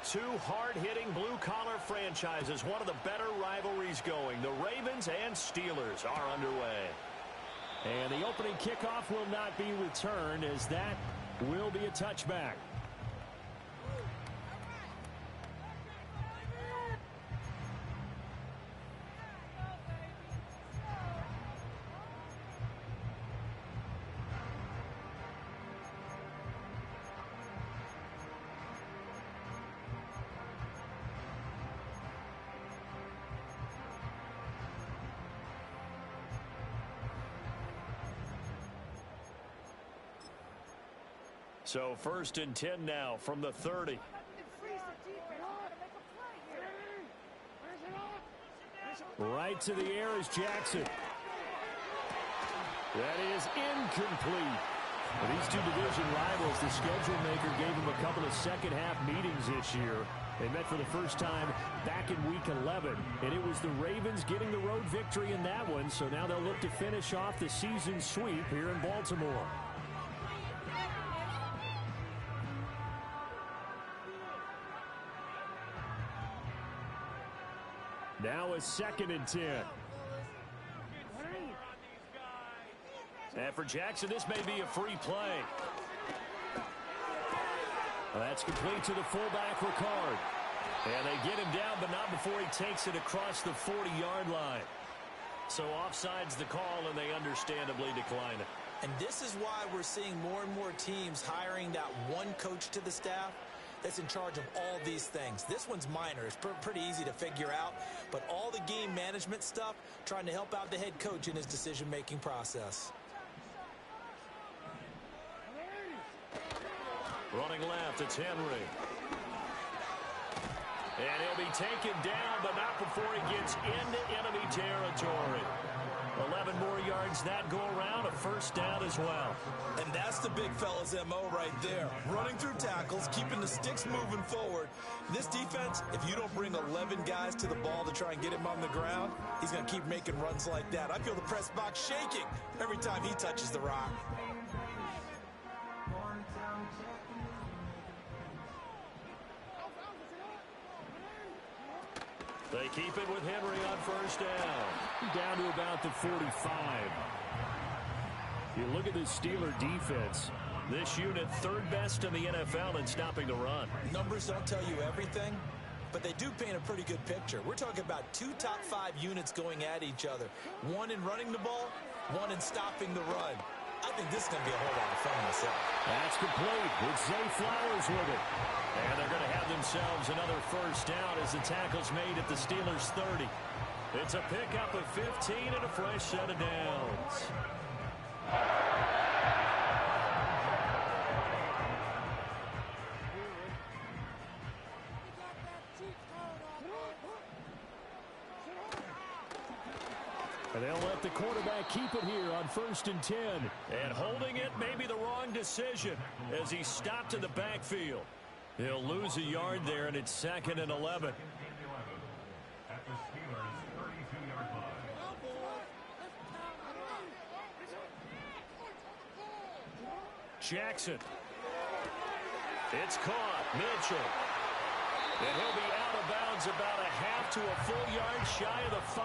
two hard-hitting blue-collar franchises, one of the better rivalries going. The Ravens and Steelers are underway. And the opening kickoff will not be returned, as that will be a touchback. So 1st and 10 now from the 30. Right to the air is Jackson. That is incomplete. For these two division rivals, the schedule maker gave them a couple of second-half meetings this year. They met for the first time back in Week 11, and it was the Ravens getting the road victory in that one, so now they'll look to finish off the season sweep here in Baltimore. Now a 2nd and 10. And for Jackson, this may be a free play. That's complete to the fullback, Ricard. And they get him down, but not before he takes it across the 40-yard line. So offside's the call, and they understandably decline it. And this is why we're seeing more and more teams hiring that one coach to the staff that's in charge of all these things. This one's minor. It's pretty easy to figure out. But all the game management stuff, trying to help out the head coach in his decision-making process. Running left, it's Henry. And he'll be taken down, but not before he gets into enemy territory. 11 more yards that go around, a first down as well. And that's the big fella's MO right there. Running through tackles, keeping the sticks moving forward. This defense, if you don't bring 11 guys to the ball to try and get him on the ground, he's going to keep making runs like that. I feel the press box shaking every time he touches the rock. They keep it with Henry on first down. Down to about the 45. You look at this Steeler defense. This unit, 3rd best in the NFL in stopping the run. Numbers don't tell you everything, but they do paint a pretty good picture. We're talking about 2 top 5 units going at each other. One in running the ball, one in stopping the run. I think this is going to be a whole lot of fun myself. That's complete. It's Zay Flowers with it. And they're going to have themselves another first down as the tackle's made at the Steelers' 30. It's a pickup of 15 and a fresh set of downs. And they'll let the quarterback keep it here on 1st and 10. And holding it may be the wrong decision as he stopped in the backfield. He'll lose a yard there, and it's 2nd and 11. At the Steelers' 32-yard line. Jackson. It's caught. Mitchell. And he'll be out of bounds about a half to a full yard shy of the 5.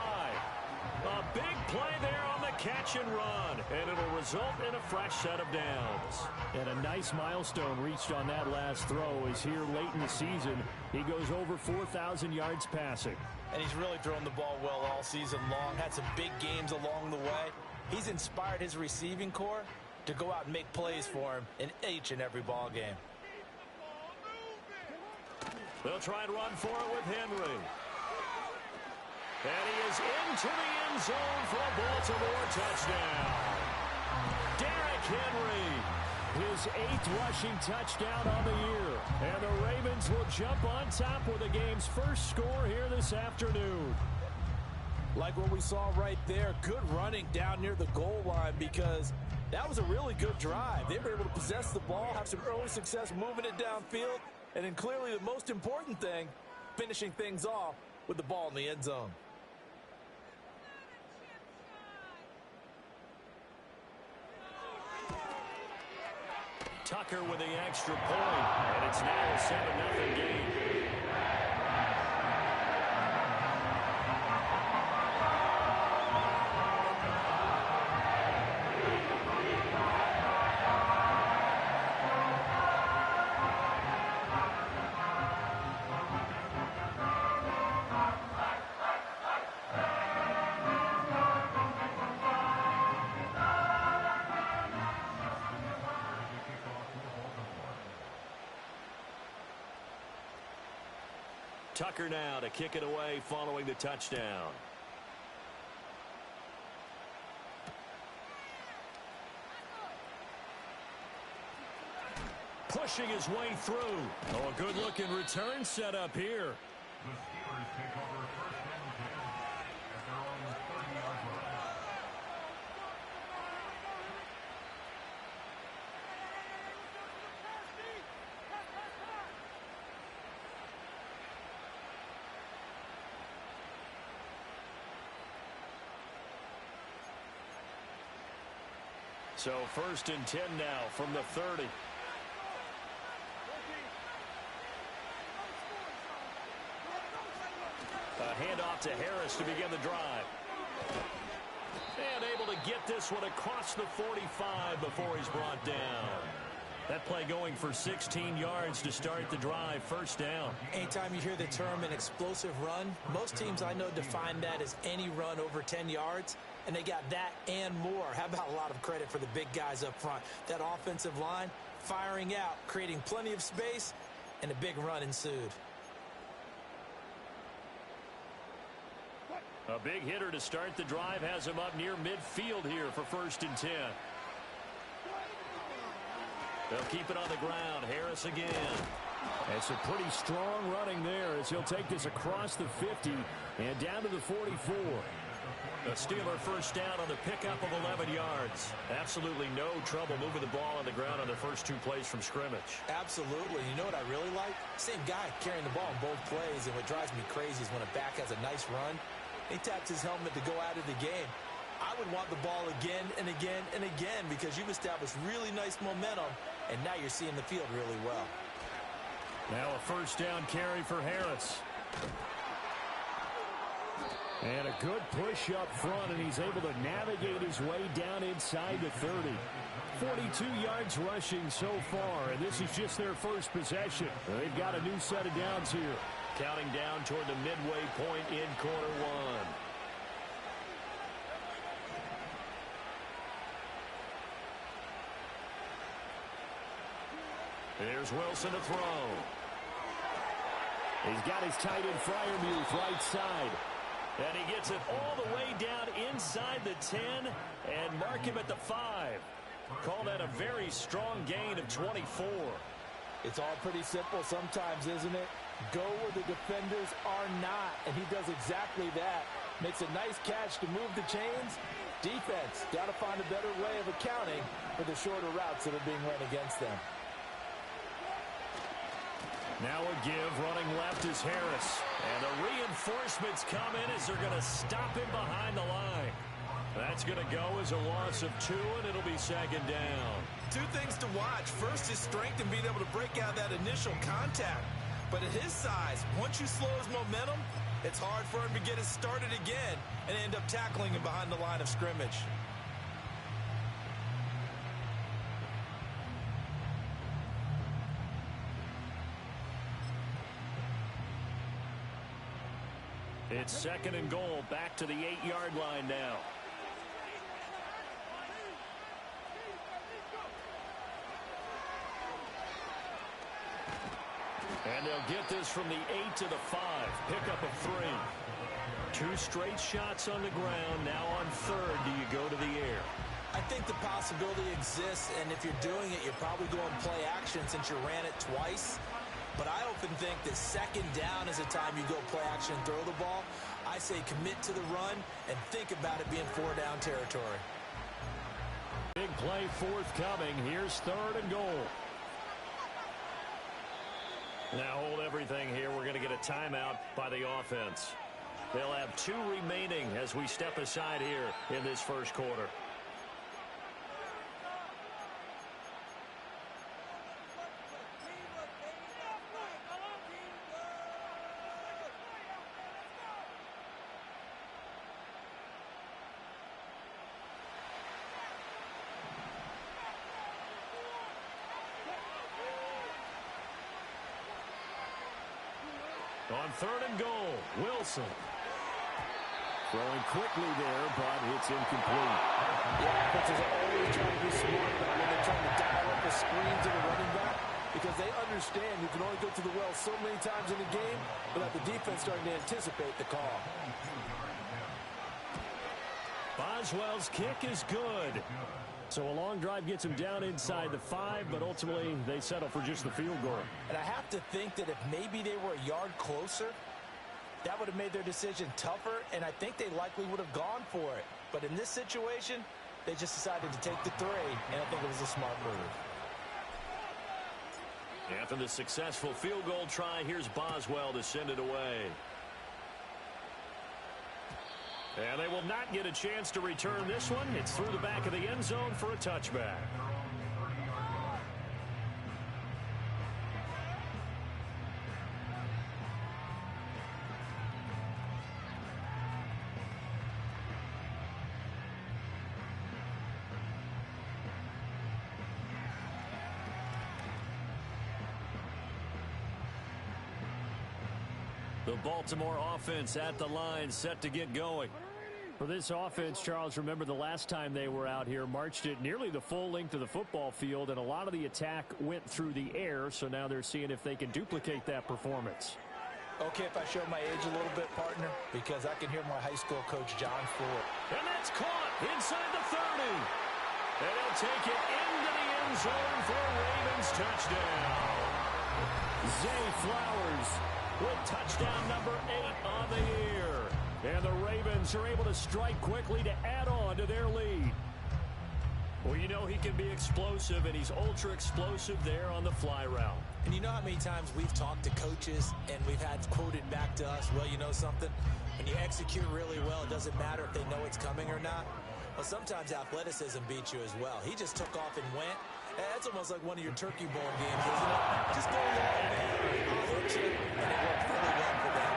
A big play there on the catch and run, and it'll result in a fresh set of downs. And a nice milestone reached on that last throw is here late in the season. He goes over 4,000 yards passing. And he's really thrown the ball well all season long. Had some big games along the way. He's inspired his receiving corps to go out and make plays for him in each and every ball game. They'll try and run for it with Henry. And he is into the end zone for a Baltimore touchdown. Derrick Henry, his 8th rushing touchdown on the year. And the Ravens will jump on top with the game's first score here this afternoon. Like what we saw right there, good running down near the goal line, because that was a really good drive. They were able to possess the ball, have some early success moving it downfield, and then clearly the most important thing, finishing things off with the ball in the end zone. Tucker with the extra point, and it's now a 7-0 game. Tucker now to kick it away following the touchdown. Pushing his way through. Oh, a good-looking return set up here. The Steelers take over first and 10 at their own 30-yard line. So first and 10 now from the 30. A handoff to Harris to begin the drive. And able to get this one across the 45 before he's brought down. That play going for 16 yards to start the drive. First down. Anytime you hear the term an explosive run, most teams I know define that as any run over 10 yards, and they got that and more. How about a lot of credit for the big guys up front? That offensive line firing out, creating plenty of space, and a big run ensued. A big hitter to start the drive has him up near midfield here for first and 10. They'll keep it on the ground. Harris again. That's a pretty strong running there as he'll take this across the 50 and down to the 44. A Steeler first down on the pickup of 11 yards. Absolutely no trouble moving the ball on the ground on the first two plays from scrimmage. Absolutely. You know what I really like? Same guy carrying the ball in both plays, and what drives me crazy is when a back has a nice run, he taps his helmet to go out of the game. I would want the ball again and again and again because you've established really nice momentum, and now you're seeing the field really well. Now a first down carry for Harris. And a good push up front, and he's able to navigate his way down inside the 30. 42 yards rushing so far, and this is just their first possession. They've got a new set of downs here. Counting down toward the midway point in quarter one. There's Wilson to throw. He's got his tight end Freiermuth right side. And he gets it all the way down inside the 10 and mark him at the 5. Call that a very strong gain of 24. It's all pretty simple sometimes, isn't it? Go where the defenders are not, and he does exactly that. Makes a nice catch to move the chains. Defense, got to find a better way of accounting for the shorter routes that are being run against them. Now a give, running left is Harris. And the reinforcements come in as they're going to stop him behind the line. That's going to go as a loss of 2, and it'll be second down. Two things to watch. First, his strength and being able to break out that initial contact. But at his size, once you slow his momentum, it's hard for him to get it started again and end up tackling him behind the line of scrimmage. It's second and goal, back to the 8-yard line now. And they'll get this from the 8 to the 5. Pickup of 3. 2 straight shots on the ground. Now on third, do you go to the air? I think the possibility exists, and if you're doing it, you're probably going play action since you ran it twice. But I often think that second down is a time you go play action and throw the ball. I say commit to the run and think about it being 4-down territory. Big play forthcoming. Here's third and goal. Now hold everything here. We're going to get a timeout by the offense. They'll have 2 remaining as we step aside here in this first quarter. On 3rd and goal, Wilson. Throwing quickly there, but it's incomplete. Yeah, offenses are always trying to be smart about when they're trying to dial up the screen to the running back, because they understand you can only go to the well so many times in the game, without the defense starting to anticipate the call. Boswell's kick is good. So a long drive gets him down inside the 5, but ultimately they settle for just the field goal. And I have to think that if maybe they were a yard closer, that would have made their decision tougher, and I think they likely would have gone for it. But in this situation, they just decided to take the 3, and I think it was a smart move. After the successful field goal try, here's Boswell to send it away. And they will not get a chance to return this one. It's through the back of the end zone for a touchback. The Baltimore offense at the line, set to get going. For this offense, Charles, remember the last time they were out here, marched it nearly the full length of the football field, and a lot of the attack went through the air, so now they're seeing if they can duplicate that performance. Okay, if I show my age a little bit, partner, because I can hear my high school coach, John Ford. And that's caught inside the 30. And he'll take it into the end zone for a Ravens touchdown. Zay Flowers with touchdown number 8 on the year. And the Ravens are able to strike quickly to add on to their lead. Well, you know he can be explosive, and he's ultra explosive there on the fly route. And you know how many times we've talked to coaches and we've had quoted back to us, well, you know something? When you execute really well, it doesn't matter if they know it's coming or not. Well, sometimes athleticism beats you as well. He just took off and went. That's almost like one of your turkey bone games, isn't it? Just go along, man. I'll hit you, and it worked really well for them.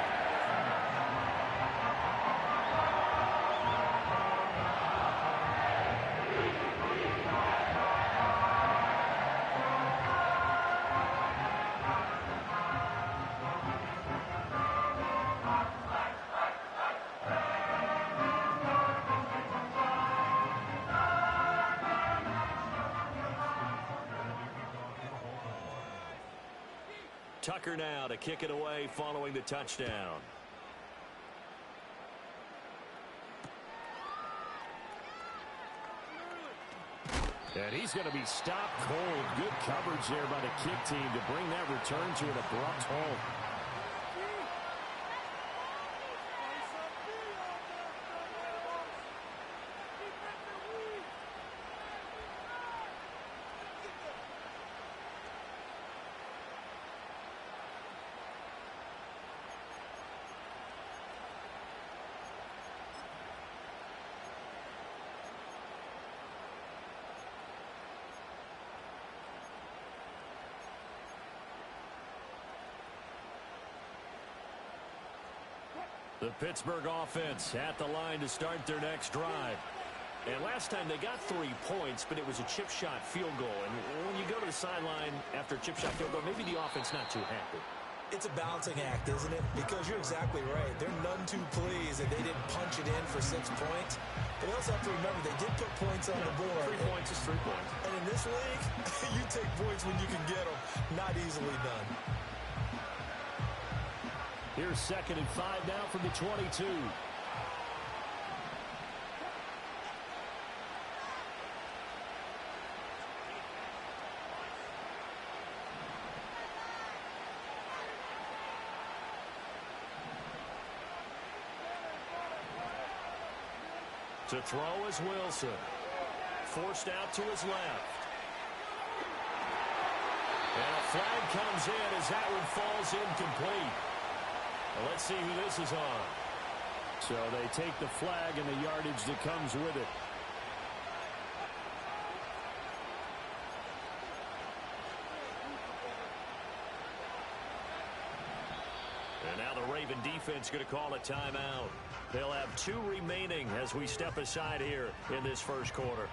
Tucker now to kick it away following the touchdown. And he's going to be stopped cold. Good coverage there by the kick team to bring that return to an abrupt halt. The Pittsburgh offense at the line to start their next drive. And last time they got 3 points, but it was a chip shot field goal. And when you go to the sideline after a chip shot field goal, maybe the offense not too happy. It's a balancing act, isn't it? Because you're exactly right. They're none too pleased that they didn't punch it in for 6 points. But you also have to remember they did put points on the board. 3 points is 3 points. And in this league, you take points when you can get them. Not easily done. Here's 2nd and 5 now from the 22. To throw is Wilson. Forced out to his left. And a flag comes in as that one falls incomplete. Well, let's see who this is on. So they take the flag and the yardage that comes with it. And now the Raven defense going to call a timeout. They'll have 2 remaining as we step aside here in this first quarter.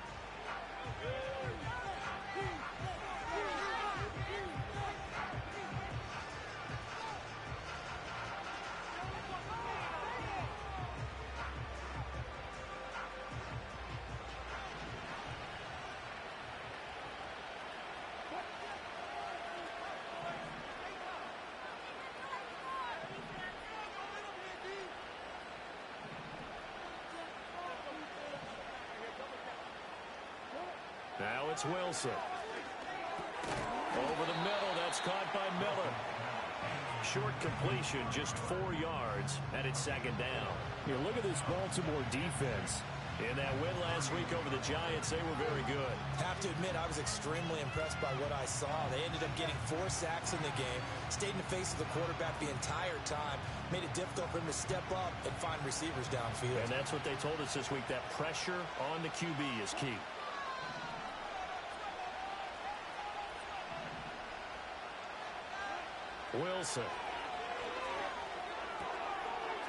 it's Wilson. Over the middle, that's caught by Miller. Short completion, just 4 yards, and it's second down. Here, look at this Baltimore defense. In that win last week over the Giants, they were very good. Have to admit, I was extremely impressed by what I saw. They ended up getting 4 sacks in the game, stayed in the face of the quarterback the entire time, made it difficult for him to step up and find receivers downfield. And that's what they told us this week, that pressure on the QB is key. Wilson.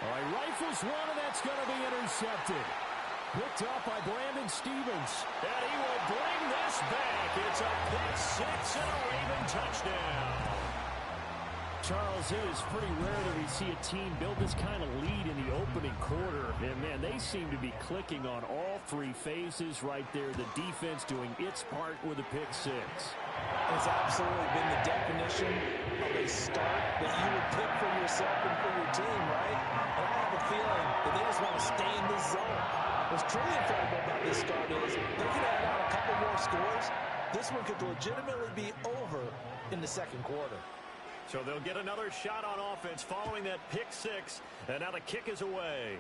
All right, rifles one, and that's going to be intercepted. Picked up by Brandon Stevens. And he will bring this back. It's a pick six and a Raven touchdown. Charles, it is pretty rare that we see a team build this kind of lead in the opening quarter. And, man, they seem to be clicking on all 3 phases right there. The defense doing its part with a pick six. It's absolutely been the definition of a start that you would pick for yourself and for your team, right? And I have a feeling that they just want to stay in this zone. What's truly incredible about this start is they can add on a couple more scores. This one could legitimately be over in the second quarter. So they'll get another shot on offense following that pick six, and now the kick is away.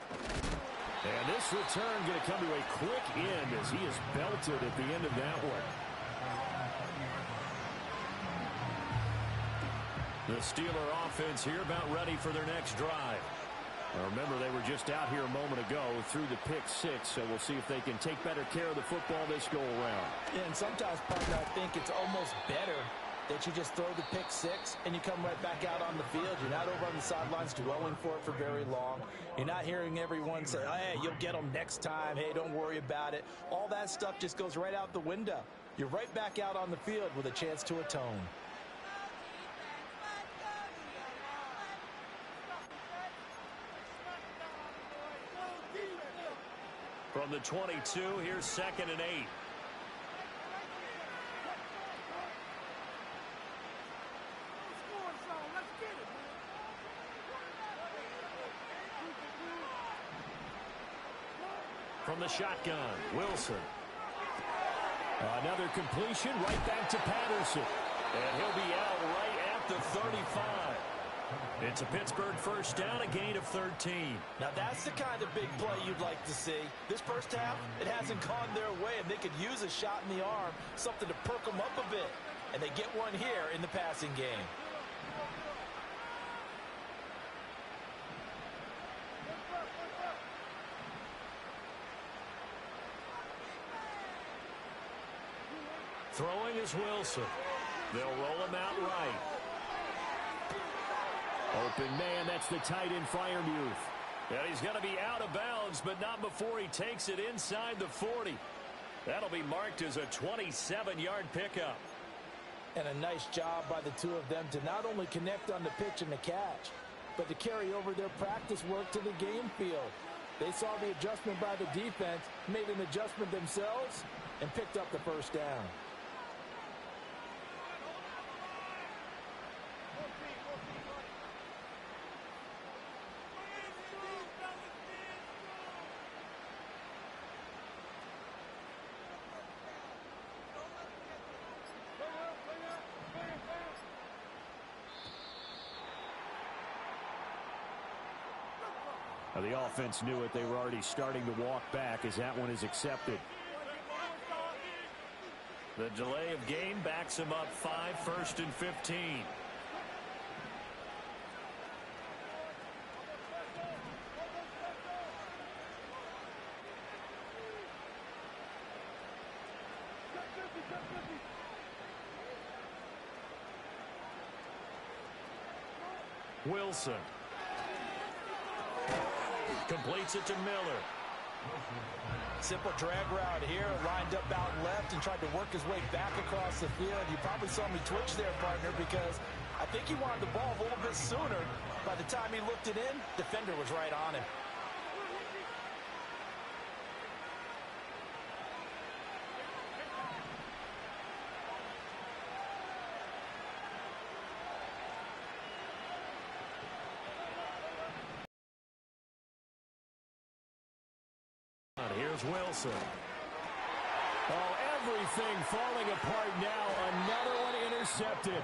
And this return going to come to a quick end as he is belted at the end of that one. The Steeler offense here about ready for their next drive. Remember, they were just out here a moment ago through the pick six, so we'll see if they can take better care of the football this go-around. Yeah, and sometimes, partner, I think it's almost better that you just throw the pick six and you come right back out on the field. You're not over on the sidelines dwelling for it for very long. You're not hearing everyone say, hey, you'll get them next time. Hey, don't worry about it. All that stuff just goes right out the window. You're right back out on the field with a chance to atone. From the 22, here's 2nd and 8. From the shotgun, Wilson. Another completion right back to Patterson. And he'll be out right at the 35. It's a Pittsburgh first down, a gain of 13. Now that's the kind of big play you'd like to see. This first half, it hasn't gone their way, and they could use a shot in the arm, something to perk them up a bit. And they get one here in the passing game. Throwing is Wilson. They'll roll him out right. Open man, that's the tight end Freiermuth. And he's going to be out of bounds, but not before he takes it inside the 40. That'll be marked as a 27-yard pickup. And a nice job by the two of them to not only connect on the pitch and the catch, but to carry over their practice work to the game field. They saw the adjustment by the defense, made an adjustment themselves, and picked up the first down. The offense knew it. They were already starting to walk back as that one is accepted. The delay of gain backs him up 5, 1st and 15. Wilson. Completes it to Miller. Simple drag route here, lined up out left and tried to work his way back across the field. You probably saw me twitch there, partner, because I think he wanted the ball a little bit sooner. By the time he looked it in, defender was right on him. Here's Wilson. Oh, everything falling apart now. Another one intercepted.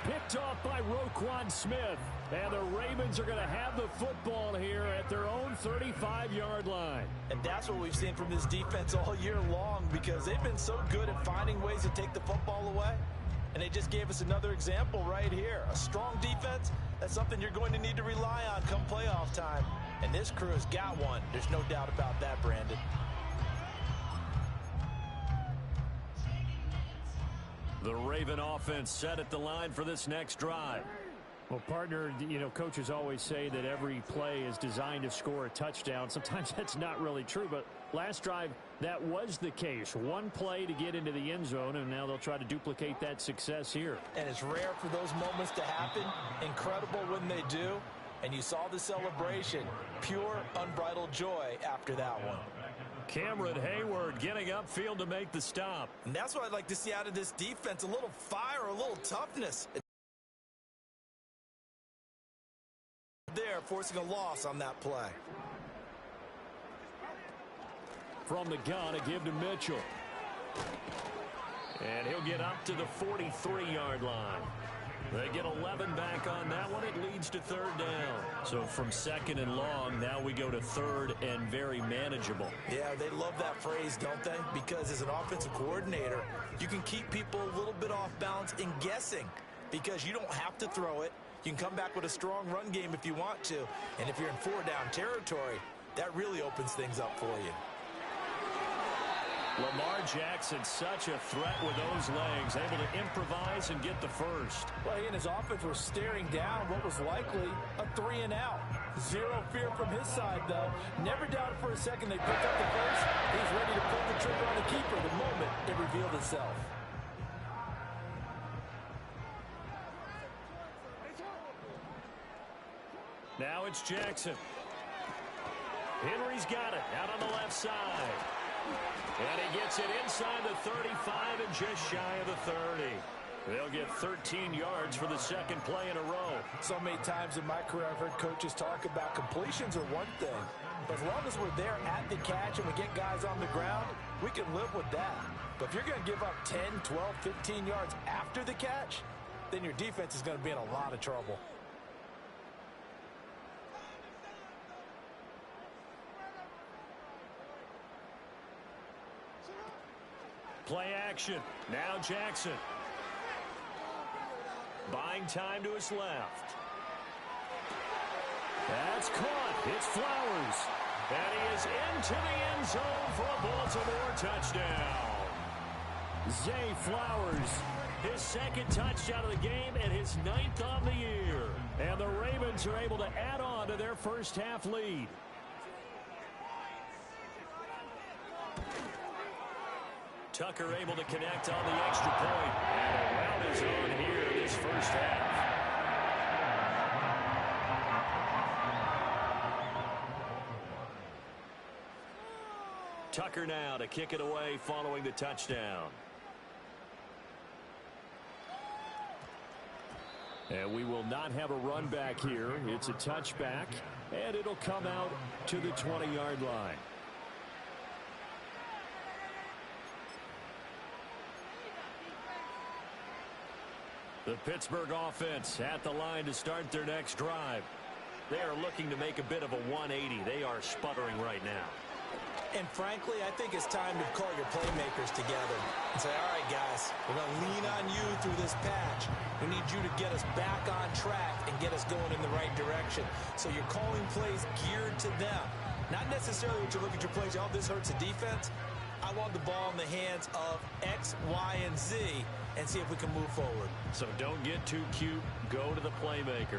Picked off by Roquan Smith. And the Ravens are going to have the football here at their own 35-yard line. And that's what we've seen from this defense all year long, because they've been so good at finding ways to take the football away. And they just gave us another example right here. A strong defense, that's something you're going to need to rely on come playoff time. And this crew has got one. There's no doubt about that, Brandon. The Raven offense set at the line for this next drive. Well, partner, you know, coaches always say that every play is designed to score a touchdown. Sometimes that's not really true, but last drive, that was the case. One play to get into the end zone, and now they'll try to duplicate that success here. And it's rare for those moments to happen. Incredible when they do. And you saw the celebration. Pure, unbridled joy after that one. Cameron Hayward getting upfield to make the stop. And that's what I'd like to see out of this defense. A little fire, a little toughness. There, forcing a loss on that play. From the gun, a give to Mitchell. And he'll get up to the 43-yard line. They get 11 back on that one. It leads to third down. So from second and long, now we go to third and very manageable. Yeah, they love that phrase, don't they? Because as an offensive coordinator, you can keep people a little bit off balance in guessing, because you don't have to throw it. You can come back with a strong run game if you want to. And if you're in four-down territory, that really opens things up for you. Lamar Jackson, such a threat with those legs, able to improvise and get the first. Well, he and his offense were staring down what was likely a 3-and-out. Zero fear from his side, though. Never doubted for a second they picked up the first. He's ready to pull the trigger on the keeper the moment it revealed itself. Now it's Jackson. Henry's got it out on the left side. And he gets it inside the 35 and just shy of the 30. They'll get 13 yards for the second play in a row. So many times in my career I've heard coaches talk about completions are one thing. But as long as we're there at the catch and we get guys on the ground, we can live with that. But if you're going to give up 10, 12, 15 yards after the catch, then your defense is going to be in a lot of trouble. Play action. Now Jackson. Buying time to his left. That's caught. It's Flowers. And he is into the end zone for a Baltimore touchdown. Zay Flowers, his second touchdown of the game and his 9th on the year. And the Ravens are able to add on to their first half lead. Tucker able to connect on the extra point. And a rout is on here this first half. Tucker now to kick it away following the touchdown. And we will not have a run back here. It's a touchback, and it'll come out to the 20-yard line. The Pittsburgh offense at the line to start their next drive. They are looking to make a bit of a 180. They are sputtering right now. And frankly, I think it's time to call your playmakers together and say, all right, guys, we're going to lean on you through this patch. We need you to get us back on track and get us going in the right direction. So you're calling plays geared to them. Not necessarily what you look at your plays, oh, this hurts the defense. I want the ball in the hands of X, Y, and Z and see if we can move forward. So don't get too cute. Go to the playmakers.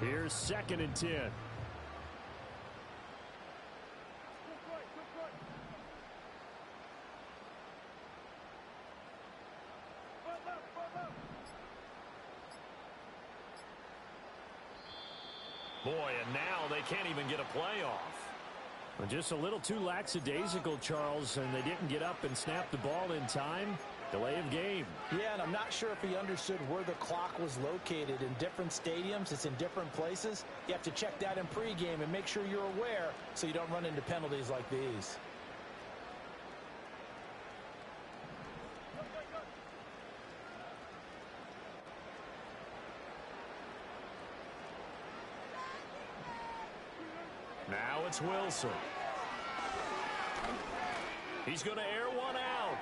Here's 2nd and 10. Boy, and now they can't even get a play off. Just a little too lackadaisical, Charles, and they didn't get up and snap the ball in time. Delay of game. Yeah, and I'm not sure if he understood where the clock was located. In different stadiums, it's in different places. You have to check that in pregame and make sure you're aware so you don't run into penalties like these. Now it's Wilson. He's going to air one out.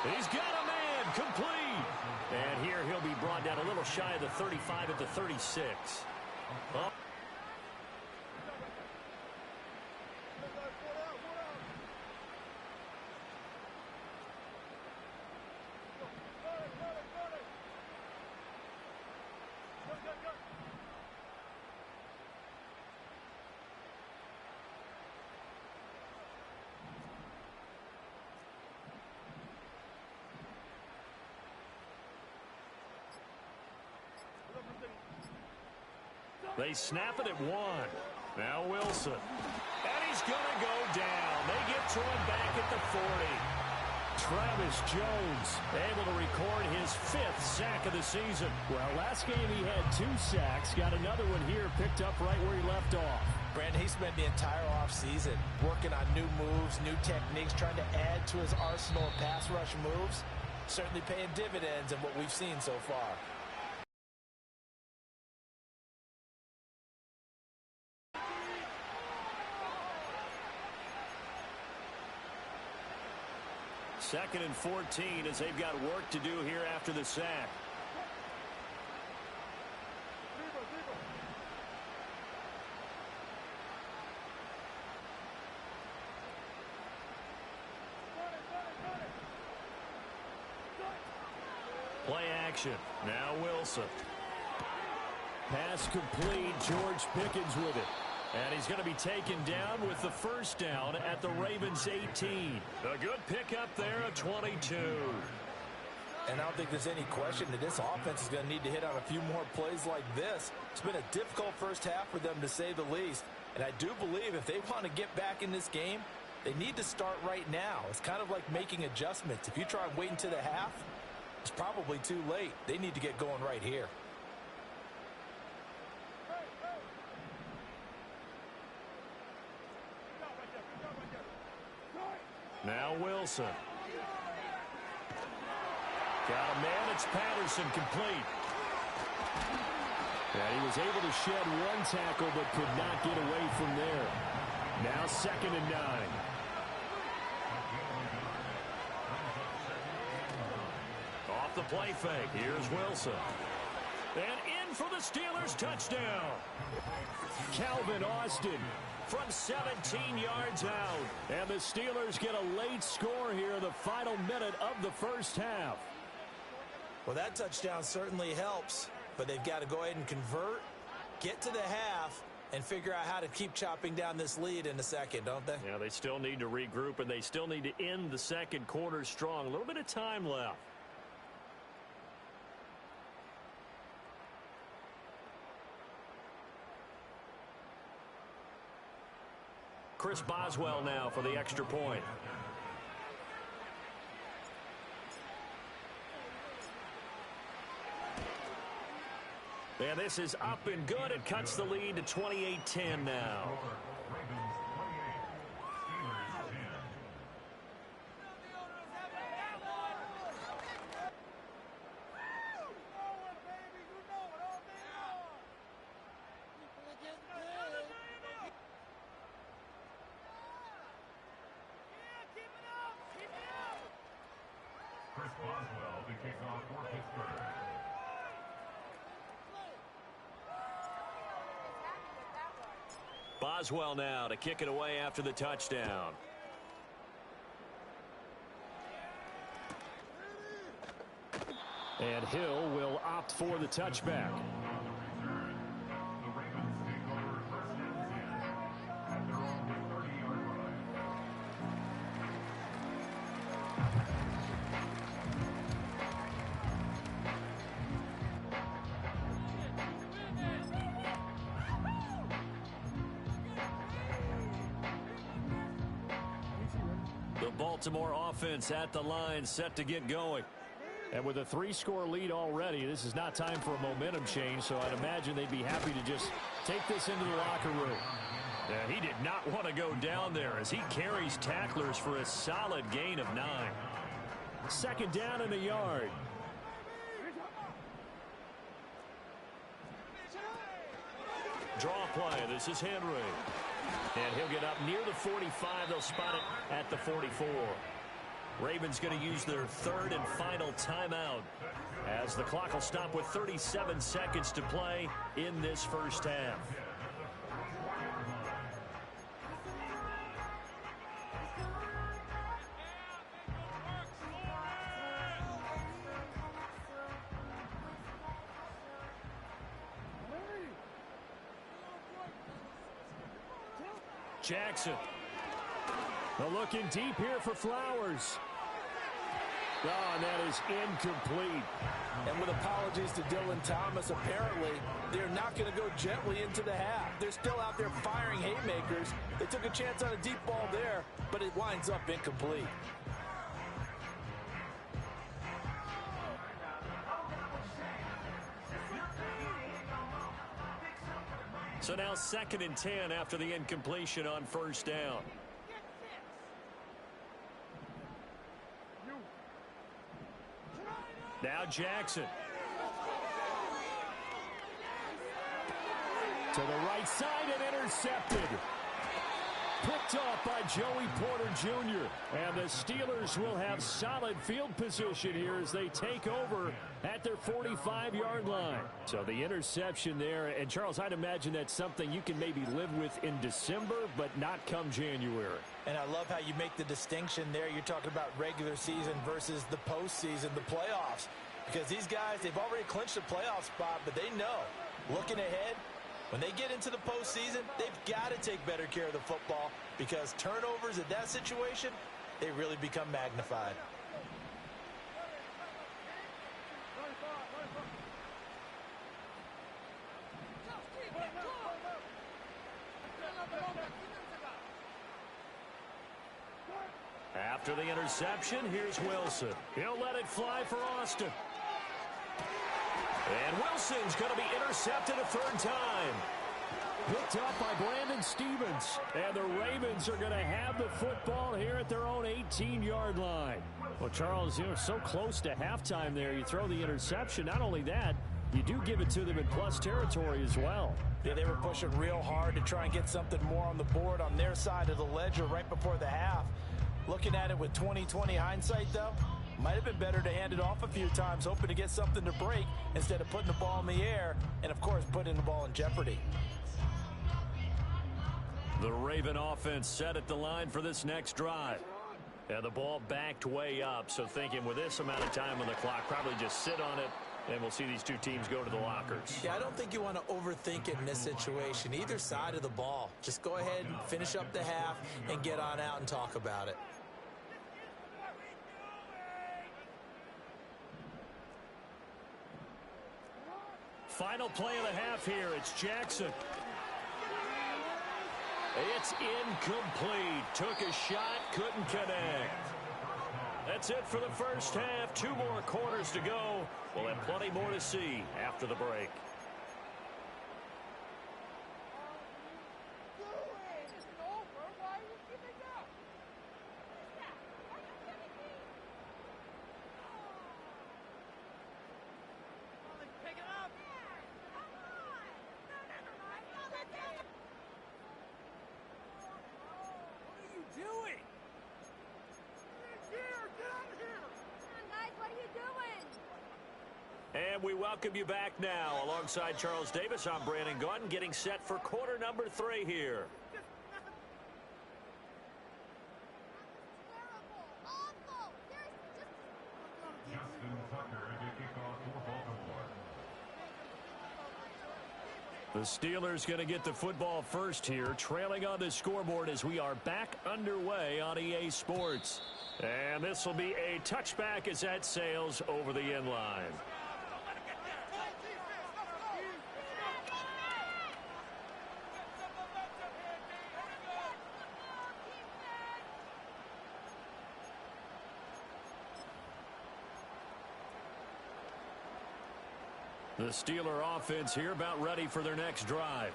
He's got a man, complete. And here he'll be brought down a little shy of the 35 at the 36. Oh. They snap it at one. Now Wilson. And he's going to go down. They get to him back at the 40. Travis Jones able to record his 5th sack of the season. Well, last game he had 2 sacks. Got another one here picked up right where he left off. Brandon, he spent the entire offseason working on new moves, new techniques, trying to add to his arsenal of pass rush moves. Certainly paying dividends in what we've seen so far. Second and 14 as they've got work to do here after the sack. Play action. Now Wilson. Pass complete. George Pickens with it. And he's going to be taken down with the first down at the Ravens 18. A good pickup there at 22. And I don't think there's any question that this offense is going to need to hit on a few more plays like this. It's been a difficult first half for them, to say the least. And I do believe if they want to get back in this game, they need to start right now. It's kind of like making adjustments. If you try and wait until the half, it's probably too late. They need to get going right here. Now Wilson. Got a man. It's Patterson, complete. And he was able to shed one tackle but could not get away from there. Now 2nd and 9. Off the play fake. Here's Wilson. And in for the Steelers touchdown. Calvin Austin from 17 yards out. And the Steelers get a late score here in the final minute of the first half. Well, that touchdown certainly helps, but they've got to go ahead and convert, get to the half, and figure out how to keep chopping down this lead in the second, don't they? Yeah, they still need to regroup, and they still need to end the second quarter strong. A little bit of time left. Chris Boswell now for the extra point. And this is up and good. It cuts the lead to 28-10 now. Chris Boswell to kick off for Pittsburgh. Boswell now to kick it away after the touchdown. And Hill will opt for the touchback. The Ravens take over 1st and 10 at their own 30-yard line. The Baltimore offense at the line, set to get going. And with a 3-score lead already, this is not time for a momentum change, so I'd imagine they'd be happy to just take this into the locker room. Yeah, he did not want to go down there as he carries tacklers for a solid gain of 9. 2nd down and a yard. Draw play. This is Henry. And he'll get up near the 45. They'll spot it at the 44. Ravens going to use their 3rd and final timeout as the clock will stop with 37 seconds to play in this first half. Jackson. They're looking deep here for Flowers. Oh, and that is incomplete. And with apologies to Dylan Thomas, apparently they're not going to go gently into the half. They're still out there firing haymakers. They took a chance on a deep ball there, but it winds up incomplete. So now 2nd and 10 after the incompletion on 1st down. Now Jackson. To the right side and intercepted. Picked off by Joey Porter Jr. And the Steelers will have solid field position here as they take over at their 45-yard line. So the interception there, and Charles, I'd imagine that's something you can maybe live with in December, but not come January. And I love how you make the distinction there. You're talking about regular season versus the postseason, the playoffs. Because these guys, they've already clinched a playoff spot, but they know, looking ahead, when they get into the postseason, they've got to take better care of the football because turnovers in that situation, they really become magnified. After the interception, here's Wilson. He'll let it fly for Austin. And Wilson's going to be intercepted a 3rd time. Picked up by Brandon Stevens. And the Ravens are going to have the football here at their own 18-yard line. Well, Charles, you're so close to halftime there. You throw the interception. Not only that, you do give it to them in plus territory as well. Yeah, they were pushing real hard to try and get something more on the board on their side of the ledger right before the half. Looking at it with 20/20 hindsight, though, might have been better to hand it off a few times, hoping to get something to break instead of putting the ball in the air and, of course, putting the ball in jeopardy. The Raven offense set at the line for this next drive. And the ball backed way up, so thinking with this amount of time on the clock, probably just sit on it, and we'll see these two teams go to the lockers. Yeah, I don't think you want to overthink it in this situation. Either side of the ball. Just go ahead and finish up the half and get on out and talk about it. Final play of the half here. It's Jackson. It's incomplete. Took a shot, couldn't connect. That's it for the first half. 2 more quarters to go. We'll have plenty more to see after the break. And we welcome you back now. Alongside Charles Davis, I'm Brandon Gaudin, getting set for quarter number 3 here. The Steelers going to get the football first here, trailing on the scoreboard as we are back underway on EA Sports. And this will be a touchback as that sails over the end line. The Steeler offense here about ready for their next drive.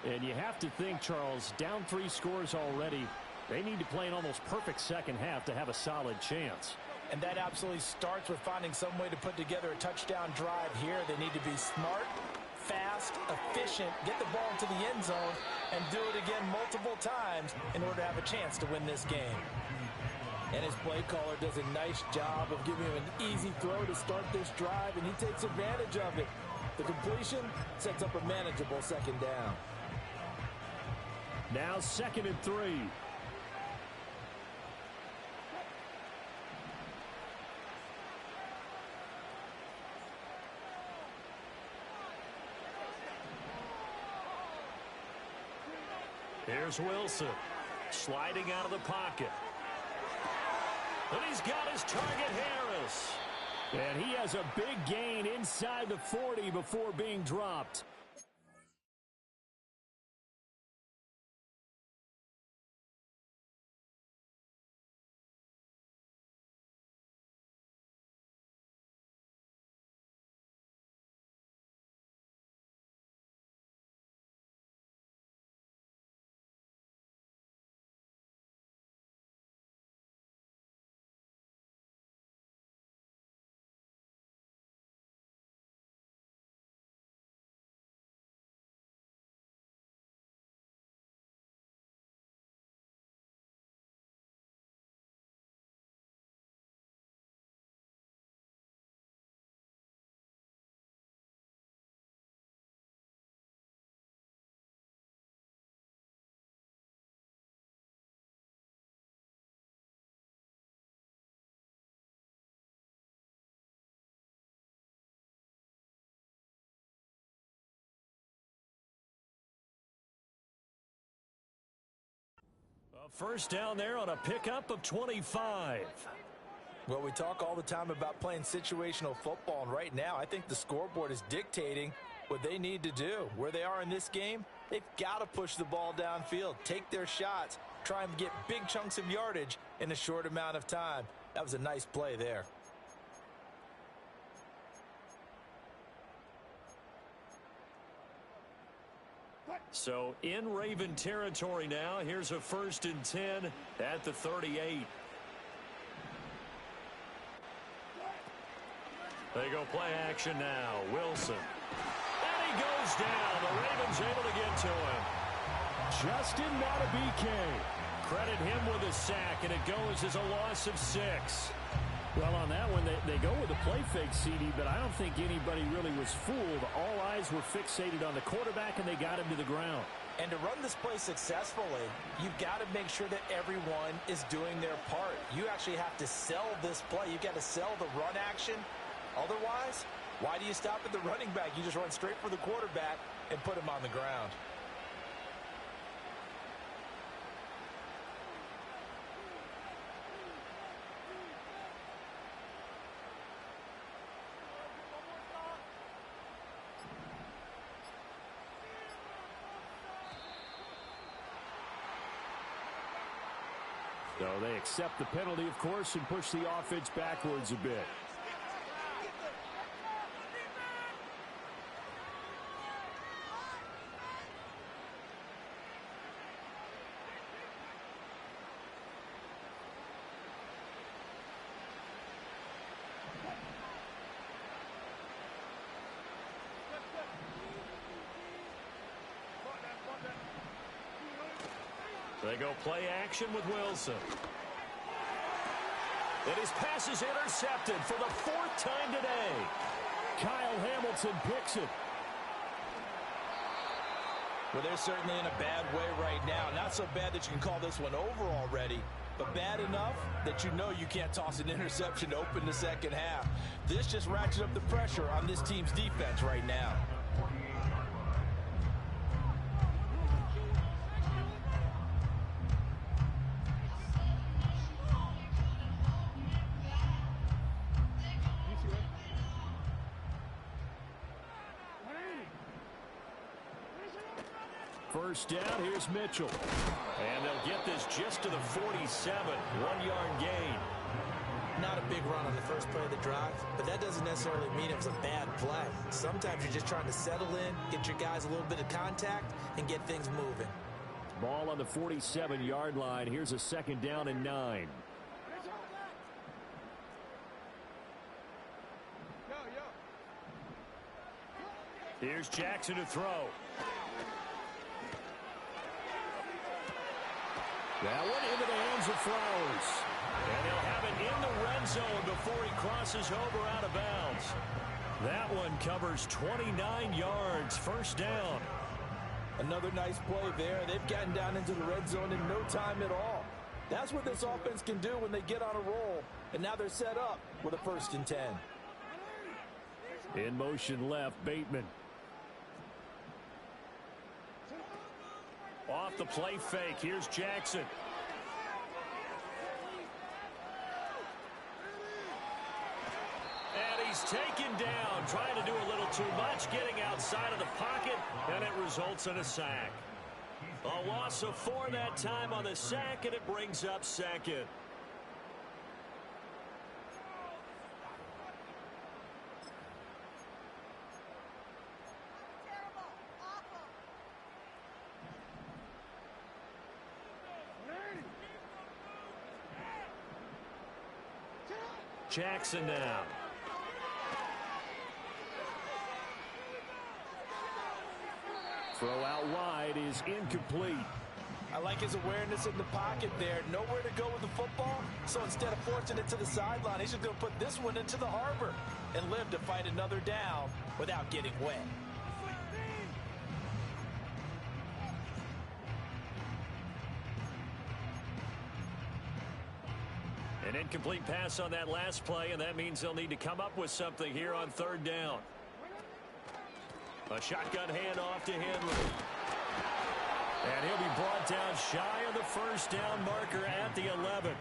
And you have to think, Charles, down 3 scores already. They need to play an almost perfect second half to have a solid chance. And that absolutely starts with finding some way to put together a touchdown drive here. They need to be smart, fast, efficient, get the ball into the end zone, and do it again multiple times in order to have a chance to win this game. And his play caller does a nice job of giving him an easy throw to start this drive, and he takes advantage of it. The completion sets up a manageable second down. Now 2nd and 3. Here's Wilson, sliding out of the pocket. And he's got his target, Harris. And he has a big gain inside the 40 before being dropped. A first down there on a pickup of 25. Well, we talk all the time about playing situational football, and right now I think the scoreboard is dictating what they need to do. Where they are in this game, they've got to push the ball downfield, take their shots, try and get big chunks of yardage in a short amount of time. That was a nice play there. So in Raven territory now. Here's a 1st and 10 at the 38. They go play action now. Wilson. And he goes down. The Ravens able to get to him. Justin Madubuike. Credit him with a sack, and it goes as a loss of 6. Well, on that one, they go with a play fake, CD, but I don't think anybody really was fooled. All eyes were fixated on the quarterback, and they got him to the ground. And to run this play successfully, you've got to make sure that everyone is doing their part. You actually have to sell this play. You've got to sell the run action. Otherwise, why do you stop at the running back? You just run straight for the quarterback and put him on the ground. So they accept the penalty, of course, and push the offense backwards a bit. They go play action with Wilson. And his pass is intercepted for the 4th time today. Kyle Hamilton picks it. Well, they're certainly in a bad way right now. Not so bad that you can call this one over already, but bad enough that you know you can't toss an interception to open the second half. This just ratchets up the pressure on this team's defense right now. First down, here's Mitchell. And they'll get this just to the 47. 1-yard gain. Not a big run on the first play of the drive, but that doesn't necessarily mean it was a bad play. Sometimes you're just trying to settle in, get your guys a little bit of contact, and get things moving. Ball on the 47-yard line. Here's a 2nd down and 9. Here's Jackson to throw. That one into the hands of Flowers. And they'll have it in the red zone before he crosses over out of bounds. That one covers 29 yards. 1st down. Another nice play there. They've gotten down into the red zone in no time at all. That's what this offense can do when they get on a roll. And now they're set up with a 1st and 10. In motion left, Bateman. Off the play fake. Here's Jackson. And he's taken down, trying to do a little too much, getting outside of the pocket, and it results in a sack. A loss of 4 that time on the sack, and it brings up 2nd. Jackson now. Throw out wide is incomplete. I like his awareness in the pocket there. Nowhere to go with the football. So instead of forcing it to the sideline, he's just going to put this one into the harbor and live to fight another down without getting wet. An incomplete pass on that last play, and that means they'll need to come up with something here on 3rd down. A shotgun handoff to Henry. And he'll be brought down shy of the 1st down marker at the 11.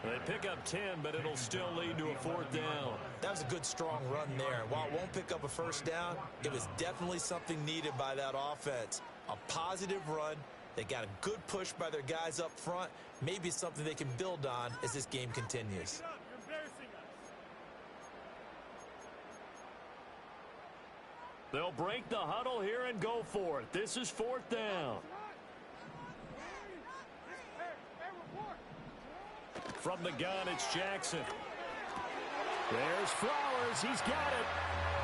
They pick up 10, but it'll still lead to a 4th down. That was a good, strong run there. While it won't pick up a 1st down, it was definitely something needed by that offense. A positive run. They got a good push by their guys up front. Maybe something they can build on as this game continues. They'll break the huddle here and go for it. This is 4th down. From the gun, it's Jackson. There's Flowers. He's got it.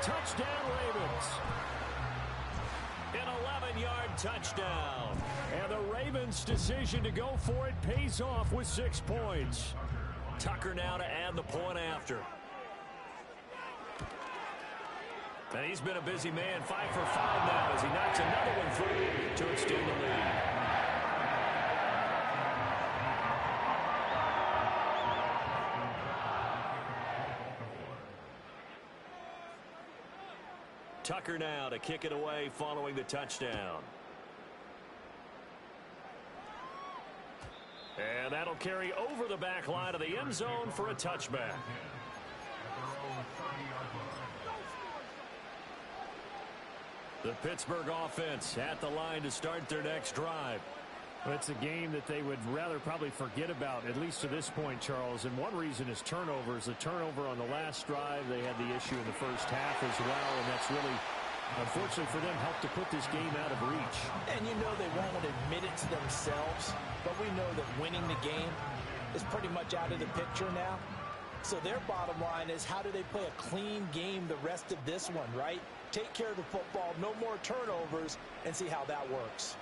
Touchdown, Ravens. An 11-yard touchdown. And the Ravens' decision to go for it pays off with 6 points. Tucker now to add the point after. And he's been a busy man, 5 for 5 now as he knocks another one through to extend the lead. Tucker now to kick it away following the touchdown. And that'll carry over the back line of the end zone for a touchback. The Pittsburgh offense at the line to start their next drive. Well, it's a game that they would rather probably forget about, at least to this point, Charles. And one reason is turnovers. A turnover on the last drive. They had the issue in the first half as well, and that's really, unfortunately for them, helped to put this game out of reach. And you know they won't admit it to themselves, but we know that winning the game is pretty much out of the picture now. So their bottom line is, how do they play a clean game the rest of this one, right? Take care of the football, no more turnovers, and see how that works.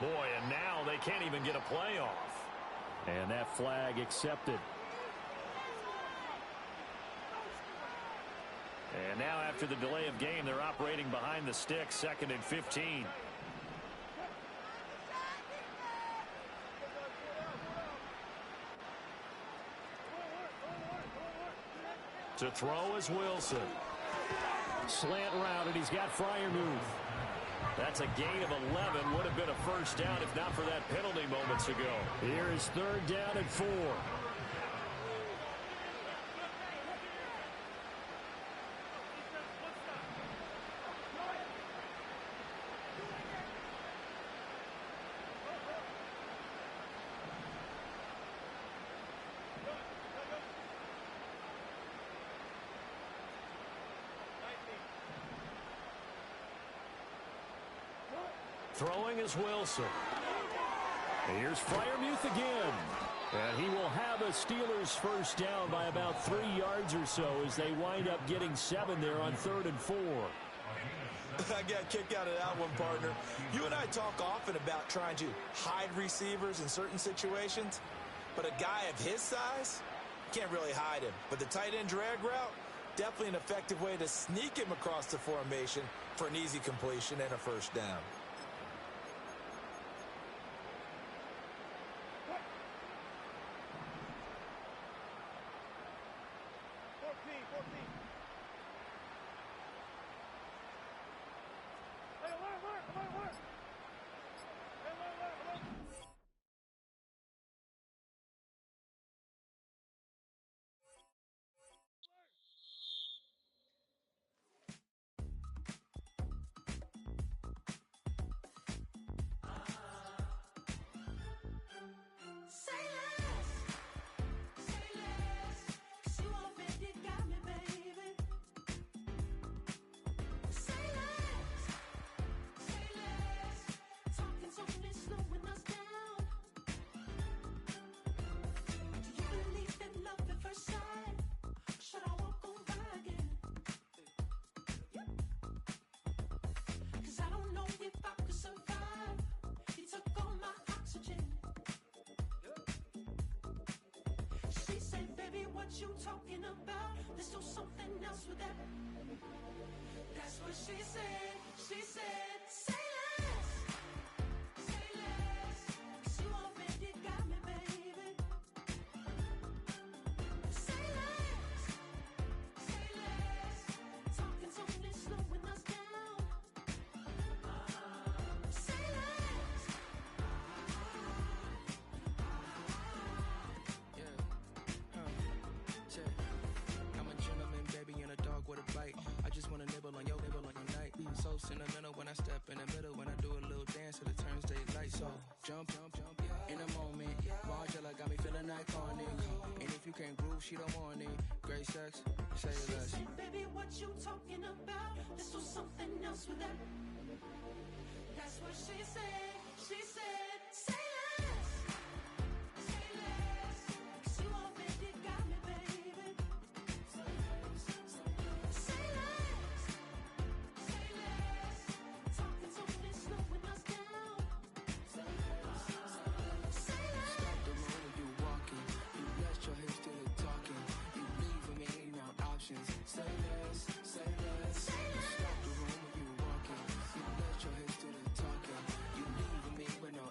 Boy, and now they can't even get a play off. And that flag accepted. And now after the delay of game, they're operating behind the sticks, 2nd and 15. To throw is Wilson. Slant route, and he's got Freiermuth. That's a gain of 11. Would have been a first down if not for that penalty moments ago. Here is 3rd down and 4. Throwing is Wilson. Here's Freiermuth again. And he will have a Steelers first down by about 3 yards or so as they wind up getting 7 there on 3rd and 4. I got a kick out of that one, partner. You and I talk often about trying to hide receivers in certain situations, but a guy of his size, can't really hide him. But the tight end drag route, definitely an effective way to sneak him across the formation for an easy completion and a first down. You talking about? Let's do something else with that. That's what she said. She said, say less. Say less. 'Cause you already got me, baby. Say less. Say less. Talking's only slowing us down. Say less. I'm a gentleman, baby, and a dog with a bite. I just wanna nibble on your night. So sentimental when I step in the middle. When I do a little dance till it turns daylight. So jump, in a moment. Margella got me feeling iconic. And if you can't groove, she don't want it. Great sex, say less. She said, baby, what you talking about? Let's do something else with that. That's what she said. She said, say less. Say less. 'Cause you already got me, baby. Say less. Say less. Talking's only slowing us down. Say less. Say less. Stop the room when you walking. You let your hips do the talking. You leaving me no options. Say less, say less. Say less. Stop the room when you walking. You let your hips do the talking. You leaving me with no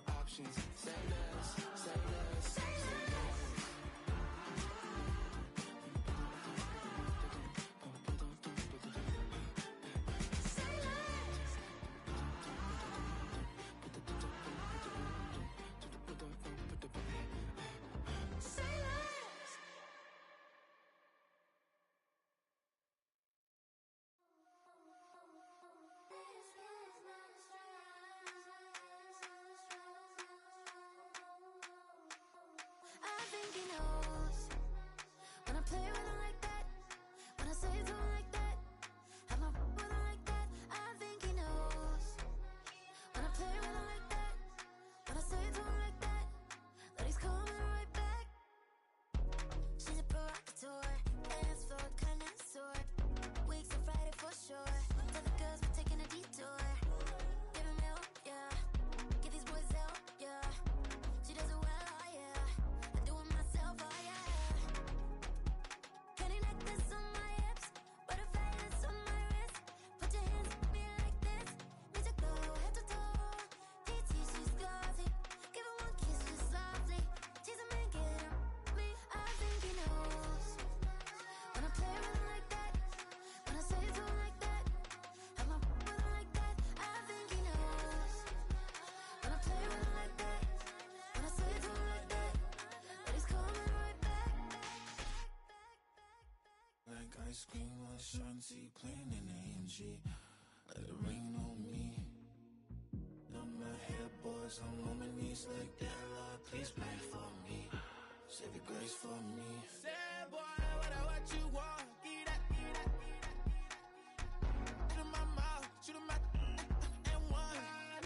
like ice cream, with certainty, plain in AMG. Let it rain on me. On my head, boys, I'm on my knees like that. Lord, please pray for me. Save your grace for me. Say, boy, what you want? Give that. Shoot in my mouth, shoot in my and one.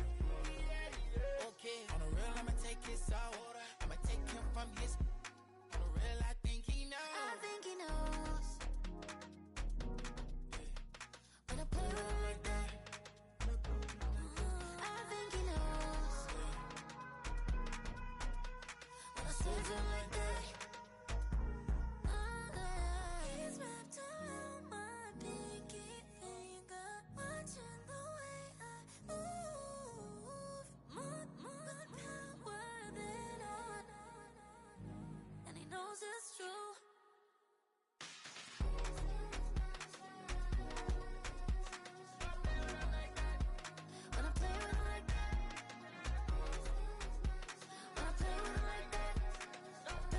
Okay, on the real, I'ma take his soul. I'ma take him from his. On the real, I think he knows. I think he knows. When I play with him like that, I think he knows. When I save him like that, he's wrapped around my pinky finger, watching the way I move. More power than on, and he knows it's true. When I play with him like that, when I play with him like that, play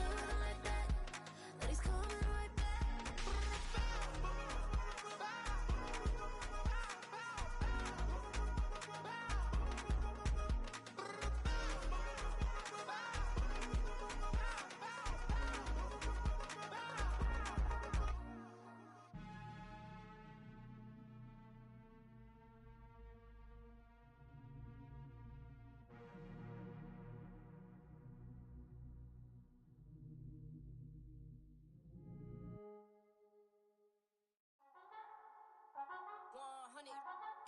with him like that, that he's coming right back.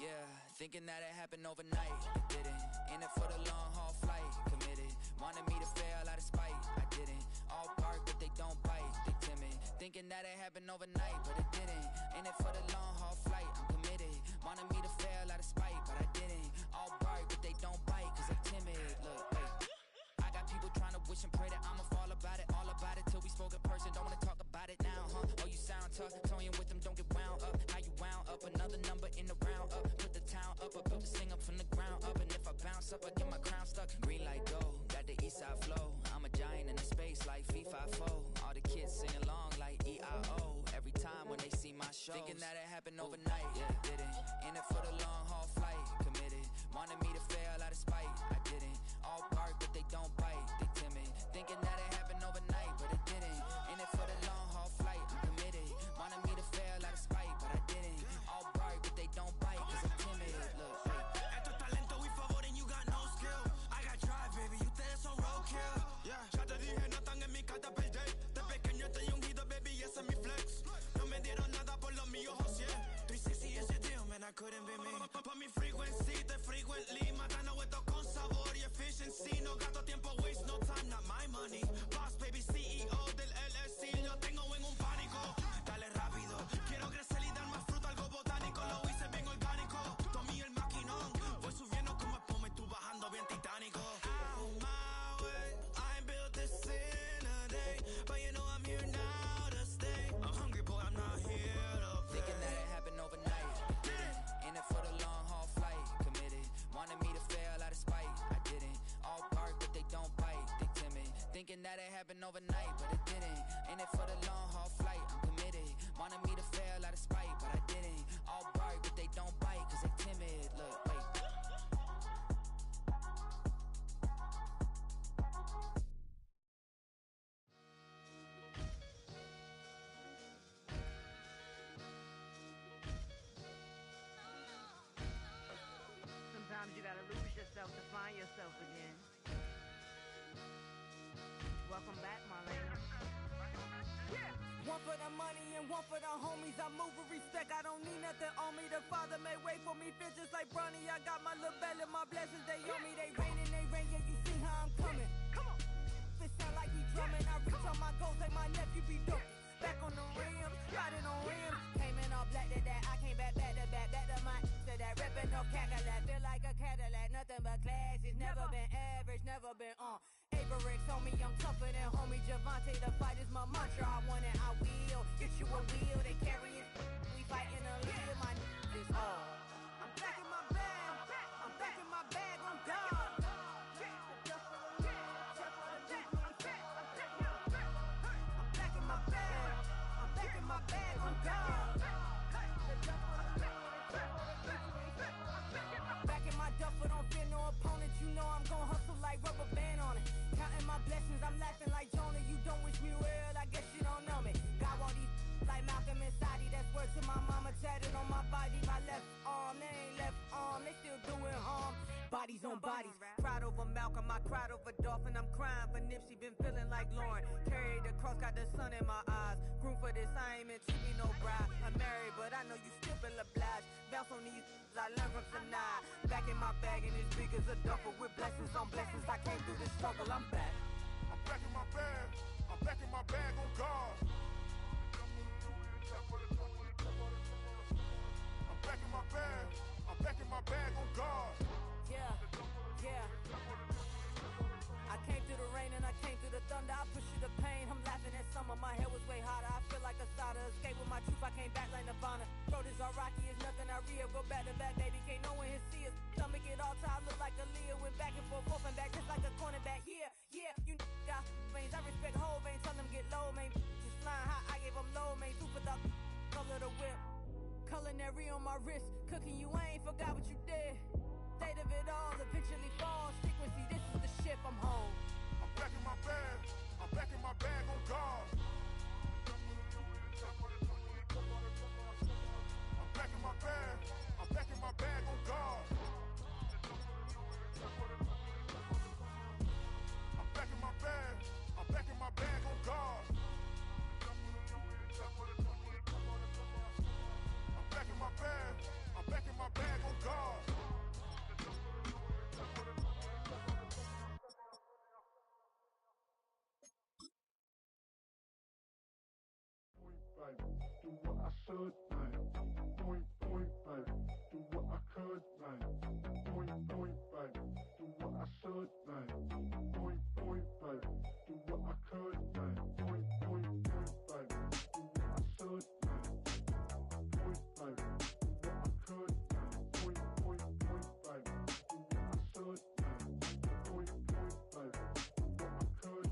Yeah, thinking that it happened overnight. It didn't. In it for the long haul flight. Committed. Wanted me to fail out of spite. I didn't. All bark, but they don't bite. They timid. Thinking that it happened overnight, but it didn't. In it for the long haul flight. I'm committed. Wanted me to fail out of spite, but I didn't. All bark, but they don't bite, cause they timid. Look, hey. I got people trying to wish and pray that I'ma fall about it. All about it till we spoke in person. Don't wanna talk about it now, huh? Oh, you sound tough. Toying with them, don't get wound up. How you wound up? Another number in the round up. Put the town up. I built this thing up from the ground up. And if I bounce up, I get my crown stuck. Green light go, got the east side flow. I'm a giant in the space like FIFA 4. All the kids sing along like EIO. Every time when they see my show. Thinking that it happened overnight, yeah, didn't. In it for the long haul flight, committed. Wanted me to fail out of spite, I didn't. All bark, but they don't bite, they timid. Thinking that it happened overnight, but it didn't. In it for the long haul flight, I'm committed. Wanted me to fail out of spite, but I didn't. All bark, but they don't bite, cause I'm timid. Look, Esto es talento, we favor and you got no skill. I got drive, baby, ustedes son roadkill. Yeah, ya te dije, no están en mi carta perder. De pequeño estoy ungido, baby, ese es mi flex. No me dieron nada por lo mío, José. 360 is your deal, man, I couldn't be me. Pa' mi frequency, te frequently. Matando esto con sabor y efficiency. No gasto tiempo, waste no time, not my money. Boss, baby, CEO del LLC. Lo tengo en un pánico. Dale rápido, quiero crecer y dar más fruto, algo botánico. Lo hice bien orgánico. Tomé el maquinón. Voy subiendo como espuma y tú bajando bien titánico. Out my way, I ain't built this in a day. But you know I'm here now to stay. I'm hungry, boy, I'm not here to play. thinking that it happened overnight, didn't. In it for the long haul flight, committed. Wanted me to fail out of spite, I didn't. All bark, but they don't bite, they timid. Thinking that it happened overnight, but it didn't. In it for the long haul flight, I'm committed. Wanted me to fail out of spite, but I didn't. All bark, but they don't bite, cause they timid. Look, wait. Sometimes you gotta lose yourself to find yourself again. Welcome back, Marlena. Yeah. One for the money and one for the homies. I move with respect, I don't need nothing on me. The Father may wait for me, feel just like Bronny. I got my little belly, my blessings, they on me. They rain, yeah, you see how I'm coming. Come on. It sound like we drumming. I reach on my goals, like my nephew be dope. Back on the rim, riding on rims. Came in all black to that, I came back to back to my to that ripping off Cadillac. Feel like a Cadillac, nothing but class. It's never been average, never been on. Averix on me, I'm tougher than homie Javante. The fight is my mantra, I want it, I will. Get you a wheel, they carry it. We fighting a live, my is all. I'm back in my bag, I'm back in my bag, I'm done. I'm back in my bag, I'm back in my bag, I'm God. Back in my duffel, don't fear no opponent. You know I'm gon' hustle like rubber band on it. Counting my blessings, I'm laughing like Jonah. You don't wish me well, I guess you don't know me. Got all these like Malcolm and Sadie. That's word to my mama, tatted on my body. My left arm, they ain't left arm, they still doing harm. Bodies on bodies, cried over Malcolm, I cried over Dolphin. I'm crying for Nipsey, been feeling like Lauren. Carried the cross, got the sun in my eyes. Grew for this, I ain't meant to be no bride. I'm married, but I know you still feel obliged. Bounce on these, I learned from tonight. Back in my bag and it's big as a duffel. With blessings on blessings, I came through this struggle, I'm back. I'm back in my bag. I'm back in my bag on guard. I'm back in my bag. I'm back in my bag on guard. Yeah, yeah. I came through the rain and I came through the thunder. I pushed through the pain. I'm laughing at summer. My hair was way hotter. I feel like a soda. Escape with my truth. I came back like Nirvana. Throat is all rocky. It's nothing I real. Go back to back, baby. Can't no one here see us. Stomach it all tied. Look like a Leah. Went back and forth and back just like a cornerback. Yeah, yeah. You got veins. I respect whole veins. Tell them get low, man. Just flying high. I gave them low, man. Food for the color of the whip. Culinary on my wrist. Cooking you. I ain't forgot what you did. State of it all eventually falls. Frequency, this is the ship, I'm home. I'm back in my bag. I'm back in my bag on guard. I'm back in my bag. I'm back in my bag on guard. I'm back in my bag. I'm back in my bag on guard. I'm back in my bag. I'm back in my bag on guard. Do what I should, man. Point, baby. Do what I could, man. Point, baby. Do what I should, man. Point, baby. Do what I could, man. Point, baby. Do what I should, man. Point, baby. Do what I could, man. Point, baby. Do what I should, man. Point, baby. Do what I could.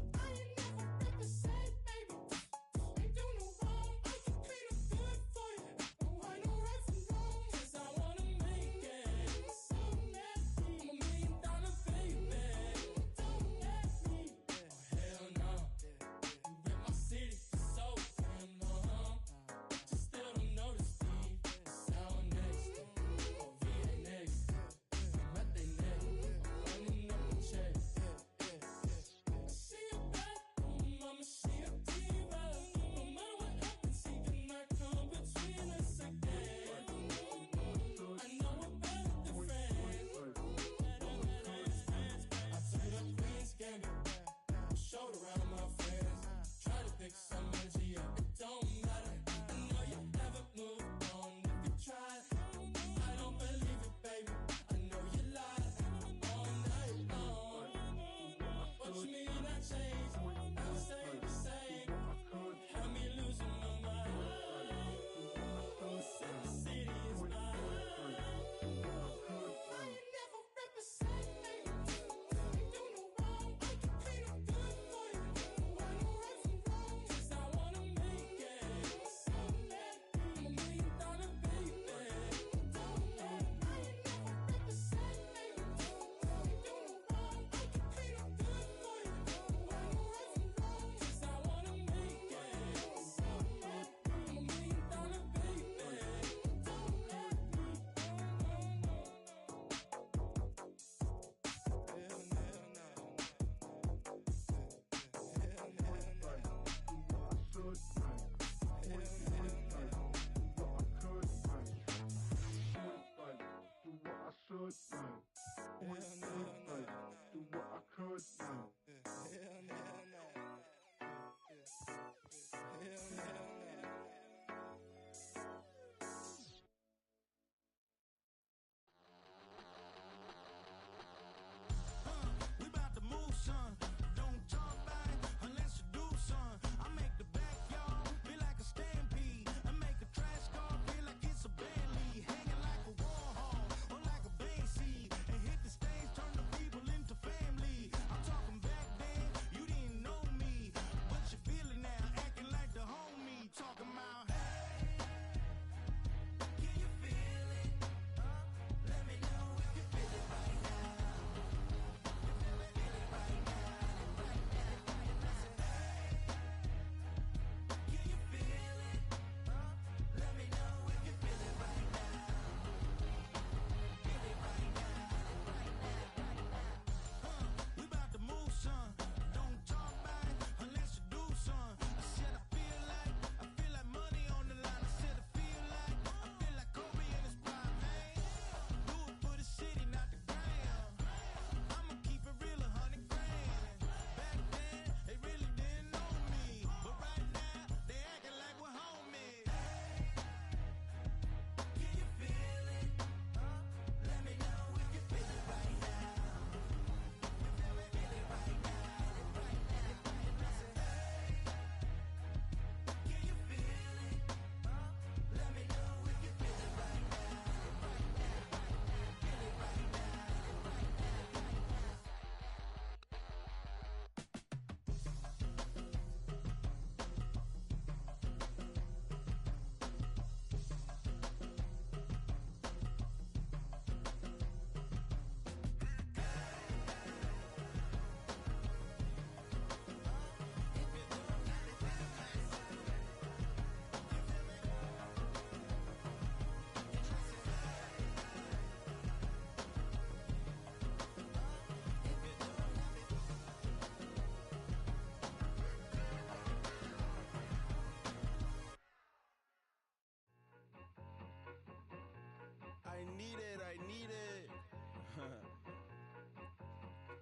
need it.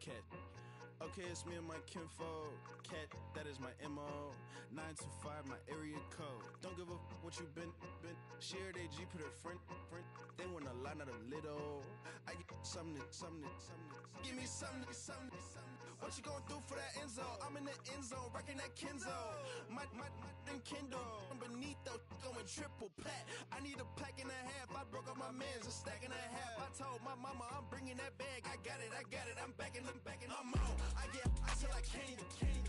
Cat. Okay, it's me and my kinfolk. Cat, that is my MO. 925, my area code. Don't give a what you been. Shared AG, put her friend. They want a lot, not a little. I get something. Give me something. What you gonna do for that end zone? I'm in the end zone, rocking that Kenzo. My Kindle. I'm beneath though, going triple pack. I need a pack and a half. I broke up my mans, a stack and a half. I told my mama I'm bringing that bag. I got it. I'm backing. I'm on. I till I can't.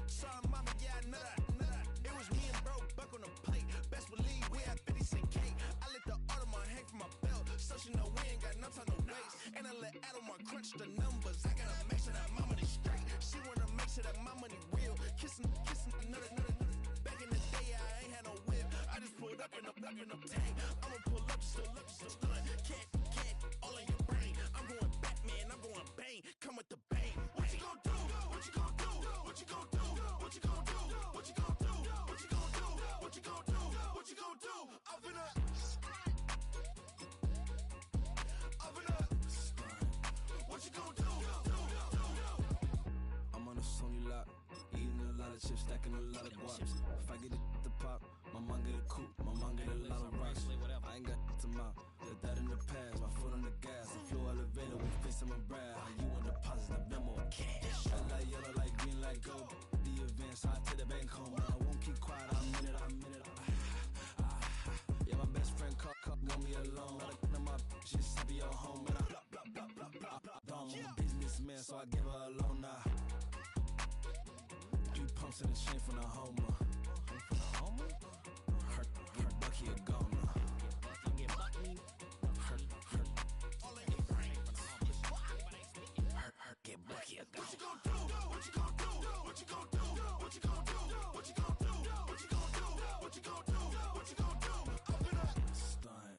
Sorry, mama, yeah, I know that. It was me and bro, buck on the plate. Best believe we had 50 cent cake. I let the Audemars hang from my belt, so she know we ain't got no time to waste. And I let Audemars crunch the numbers. I gotta make sure that my money straight. She wanna make sure that my money real. Kissing another. Back in the day, I ain't had no whip. I just pulled up in the tank. I'ma pull up just to stun. Can't, all in your brain. I'm going Batman, I'm going bang. Come with the bang. What you gon' do? What you gon' do? What you gon' do? What you gon' do? What you gon' do? What you gon' do? What you gon' do? What you gon' do? Up in up. What you gon' do? I'm on a Sony lot, eating a lot of chips, stacking a lot of guaps. If I get it the pop, my mom get a coupe, my mom get a lot of rocks. I ain't got to mouth, let that in the past. My foot on the gas, the floor elevator, we face on my brad. How you want deposit the memo? Cash. Red like yellow, like green, like gold. The events, I take the bank home, but I won't keep quiet. I'm in it. Yeah, my best friend caught want me alone. None of my bitches be your home, and I I'm a businessman, so I give her a loan now. 3 pumps in the chain from the Homer. Her Bucky a goner. Her get Bucky a goner. What you gon' do? What you gon' do? What you gon' do? What you gon' do? What you gon' do? What you gon' do? What you gon' do? What you gon' do? Up in up. Stunt.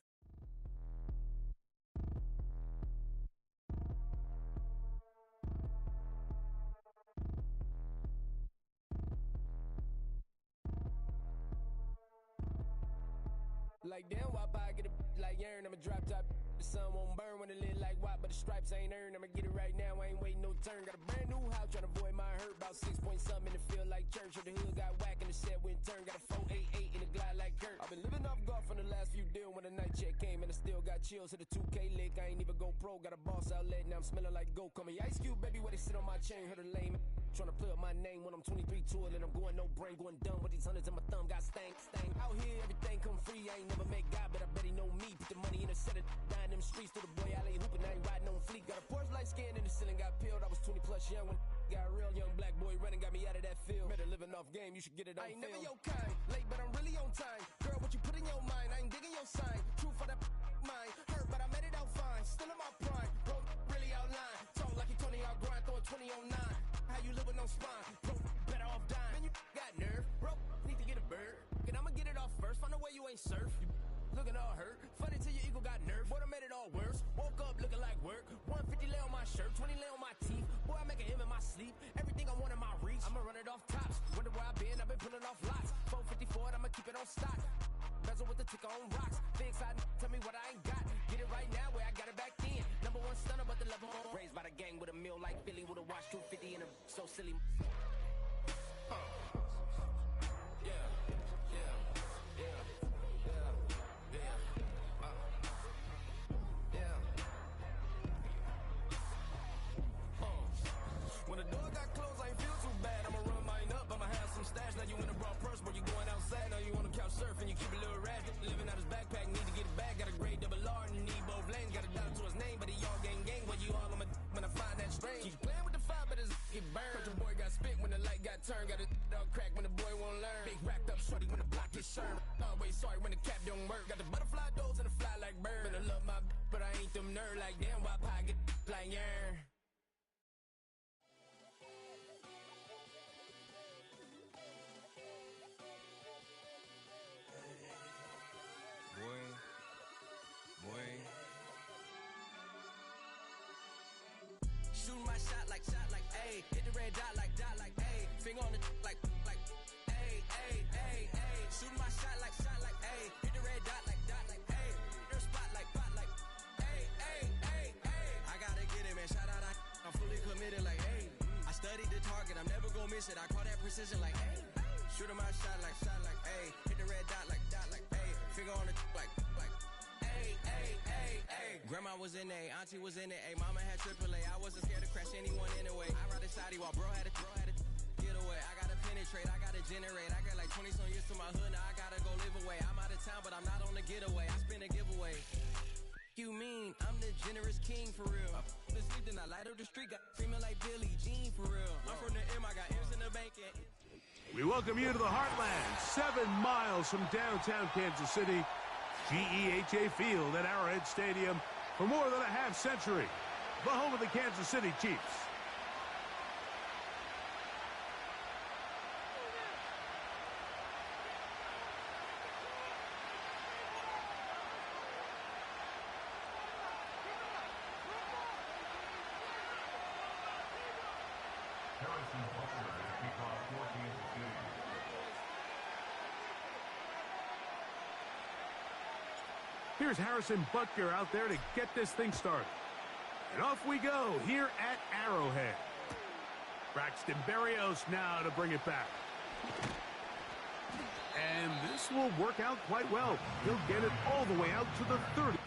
Like damn, why I get a like yarn? I'ma drop top. The sun won't burn when it lit like white, but the stripes ain't earned. I'ma get it right now, I ain't waiting no turn. Got a brand new house, tryna avoid my hurt. About 6 point something in the field like church. Or the hood got whack and the set went turn. Got a 488 in the glide like Kurt. I've been living off golf on the last few deals. When the night check came and I still got chills. Hit the 2K lick, I ain't even go pro. Got a boss outlet, now I'm smelling like gold. Call me Ice Cube, baby, where they sit on my chain. Heard a lame tryna play up my name when I'm 23 to it. And I'm going no brain, going dumb with these hundreds in my thumb. Got stank. Out here, everything come free. I ain't never met God, but I bet he know me. Put the money in a set of dying them streets. To the boy, I ain't hooping, I ain't riding on fleek. Got a Porsche light scan in the ceiling, got peeled. I was 20 plus young when got real. Young black boy running, got me out of that field. Better living off game, you should get it on. I ain't never your kind, late but I'm really on time. Girl, what you put in your mind, I ain't digging your sign. True for that mine, hurt but I made it out fine. Still in my prime, bro, really outline. Talk like you Tony out grind, throwing 20 on 9. How you live with no spine, bro, better off dying. Man, you got nerve, bro, need to get a bird. And I'ma get it off first, find a way you ain't surf. You looking all hurt, funny till your ego got nerve. Boy, I made it all worse, woke up looking like work. 150 lay on my shirt, 20 lay on my teeth. Boy, I make an M in my sleep, everything I want in my reach. I'ma run it off tops, wonder where I've been pulling off lots. 454, I'ma keep it on stock. Bezel with the ticker on rocks. Big side, tell me what I ain't got. Get it right now where I got it back then. Number one stunner, but the level raised by the gang with a meal like Philly with a watch 250 and a so silly. When the door got closed, I ain't feel too bad. I'ma run mine up, I'ma have some stash. Now you in a broad purse, but you going outside. Now you on the couch surfing, you keep a little ratchet. Living out his backpack, need to get it back. Got a grade double R and need both lanes. Got a dollar to his name, but he all gang. But you all on my when I find that strange. Keep playing with the fire, but his get burned. Cause your boy got spit when the light got turned. Got a dog crack when the boy won't learn. Big racked up shorty when the block gets served. Always sorry when the cap don't work. Got the butterfly doors and the fly like bird. Finna love my but I ain't them nerd like damn. Why pie get like yarn? Shooting my shot like, ayy. Hit the red dot like, ayy. Finger on the like, ayy, ayy, ayy, ayy. Shooting my shot like, ayy. Hit the red dot like, ayy. Her spot like, ayy, ayy, ayy. precision like, hey. Shoot my shot like, hey. Hit the red dot like, hey. Finger on the like, hey, hey, hey, hey. Grandma was in A, auntie was in it, hey. Mama had AAA, I wasn't scared to crash anyone anyway. I ride the side while bro had to get away. I gotta penetrate, I gotta generate. I got like 20 some years to my hood, now I gotta go live away. I'm out of town, but I'm not on the getaway. I spin a giveaway. You mean I'm the generous king for real? I been sleep, then I light up the street, got screaming like Billie Jean for real. I'm from the M, I got M's in the bank. We welcome you to the Heartland, 7 miles from downtown Kansas City. GEHA Field at Arrowhead Stadium for more than a half century. The home of the Kansas City Chiefs. Here's Harrison Butker out there to get this thing started. And off we go here at Arrowhead. Braxton Berrios now to bring it back. And this will work out quite well. He'll get it all the way out to the 30.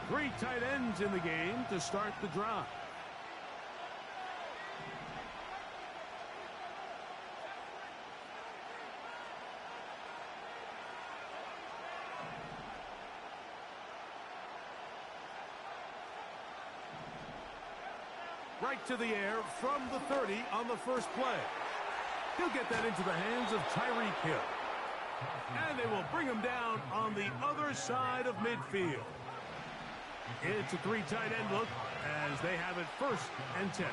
Three tight ends in the game to start the drive. Right to the air from the 30 on the first play. He'll get that into the hands of Tyreek Hill. And they will bring him down on the other side of midfield. It's a three tight end look as they have it 1st and 10.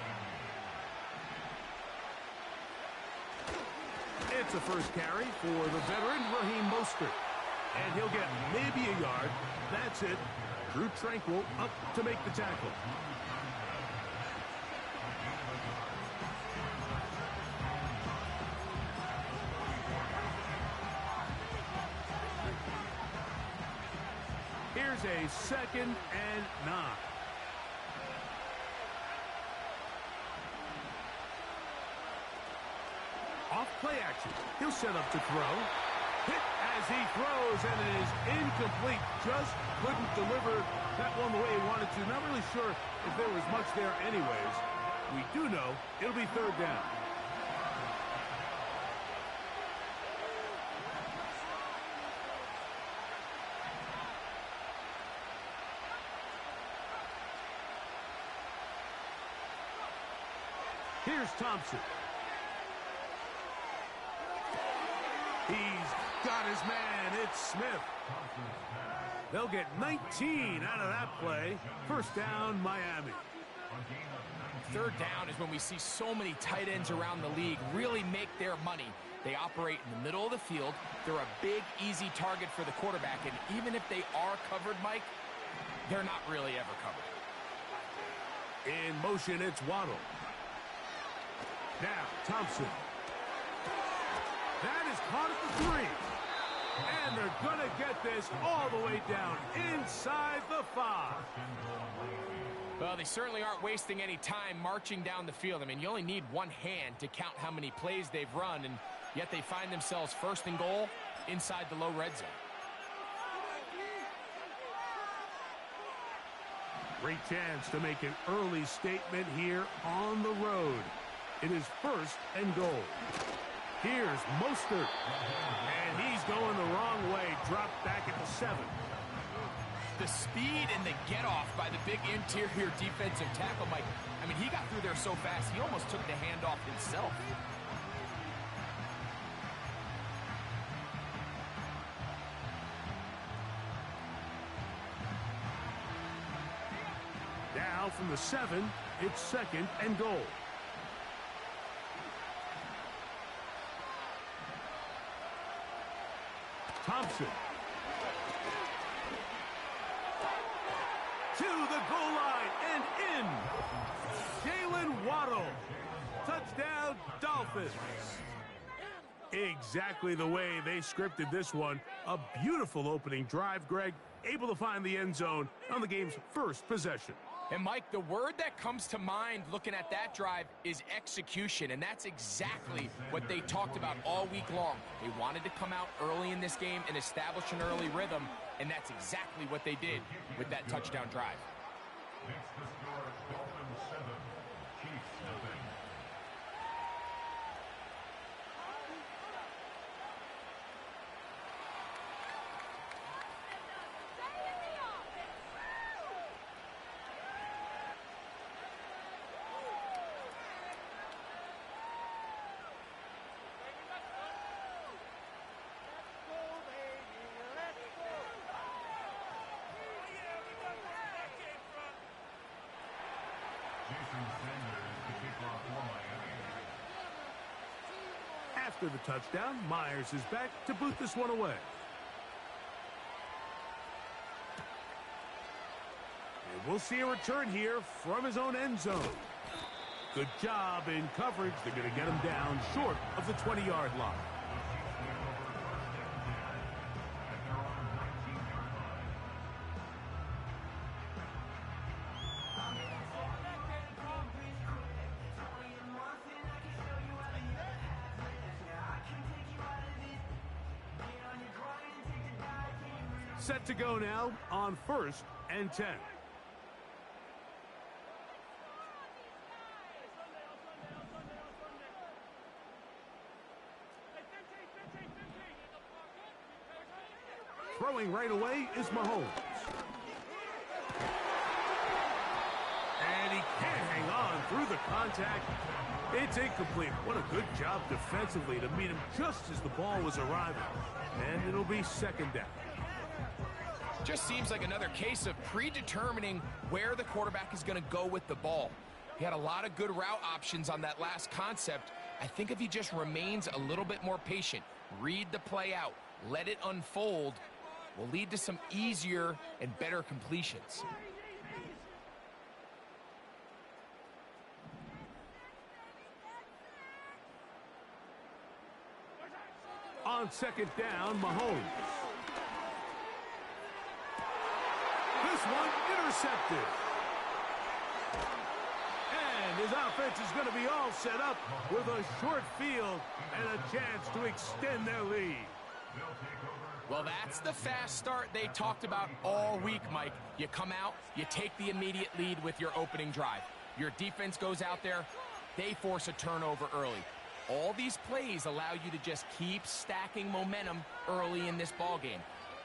It's a first carry for the veteran Raheem Mostert. And he'll get maybe a yard. That's it. Drew Tranquil up to make the tackle. Here's a 2nd and 9. Off play action. He'll set up to throw. Hit as he throws, and it is incomplete. Just couldn't deliver that one the way he wanted to. Not really sure if there was much there anyways. We do know it'll be 3rd down. Here's Thompson. He's got his man. It's Smith. They'll get 19 out of that play. 1st down, Miami. 3rd down is when we see so many tight ends around the league really make their money. They operate in the middle of the field. They're a big, easy target for the quarterback. And even if they are covered, Mike, they're not really ever covered. In motion, it's Waddle. Now, Thompson. That is caught at the 3. And they're going to get this all the way down inside the 5. Well, they certainly aren't wasting any time marching down the field. I mean, you only need one hand to count how many plays they've run, and yet they find themselves 1st and goal inside the low red zone. Great chance to make an early statement here on the road. It is 1st and goal. Here's Mostert. And he's going the wrong way. Dropped back at the 7. The speed and the get-off by the big interior defensive tackle, Mike. I mean, he got through there so fast, he almost took the handoff himself. Now from the 7, it's 2nd and goal. Thompson. To the goal line and in. Jalen Waddle. Touchdown, Dolphins. Exactly the way they scripted this one. A beautiful opening drive, Greg. Able to find the end zone on the game's 1st possession. And, Mike, the word that comes to mind looking at that drive is execution, and that's exactly what they talked about all week long. They wanted to come out early in this game and establish an early rhythm, and that's exactly what they did with that touchdown drive. Next to score, Dolphins 7, Chiefs nothing. After the touchdown, Myers is back to boot this one away. And we'll see a return here from his own end zone. Good job in coverage. They're going to get him down short of the 20-yard line. Set to go now on 1st and 10. Throwing right away is Mahomes. And he can't hang on through the contact. It's incomplete. What a good job defensively to meet him just as the ball was arriving. And it'll be second down. Just seems like another case of predetermining where the quarterback is going to go with the ball. He had a lot of good route options on that last concept. I think if he just remains a little bit more patient, read the play out, let it unfold, will lead to some easier and better completions. On second down, Mahomes. This one intercepted. And his offense is going to be all set up with a short field and a chance to extend their lead. Well, that's the fast start they talked about all week, Mike. You come out, you take the immediate lead with your opening drive. Your defense goes out there, they force a turnover early. All these plays allow you to just keep stacking momentum early in this ball game.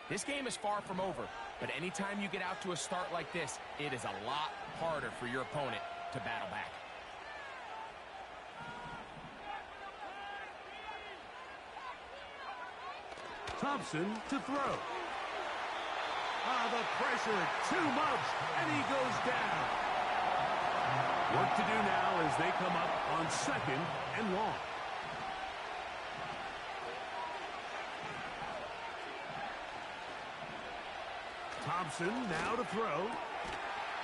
This game is far from over, but anytime you get out to a start like this, it is a lot harder for your opponent to battle back. Thompson to throw. The pressure, too much, and he goes down. Work to do now as they come up on second and long. Thompson now to throw.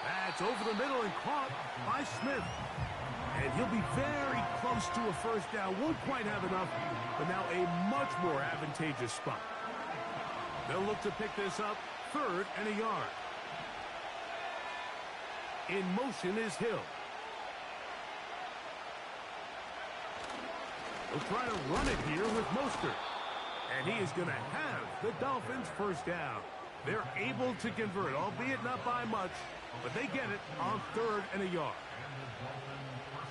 That's over the middle and caught by Smith. And he'll be very close to a first down. Won't quite have enough, but now a much more advantageous spot. They'll look to pick this up, third and a yard. In motion is Hill. They'll try to run it here with Mostert. And he is going to have the Dolphins first down. They're able to convert, albeit not by much, but they get it on third and a yard.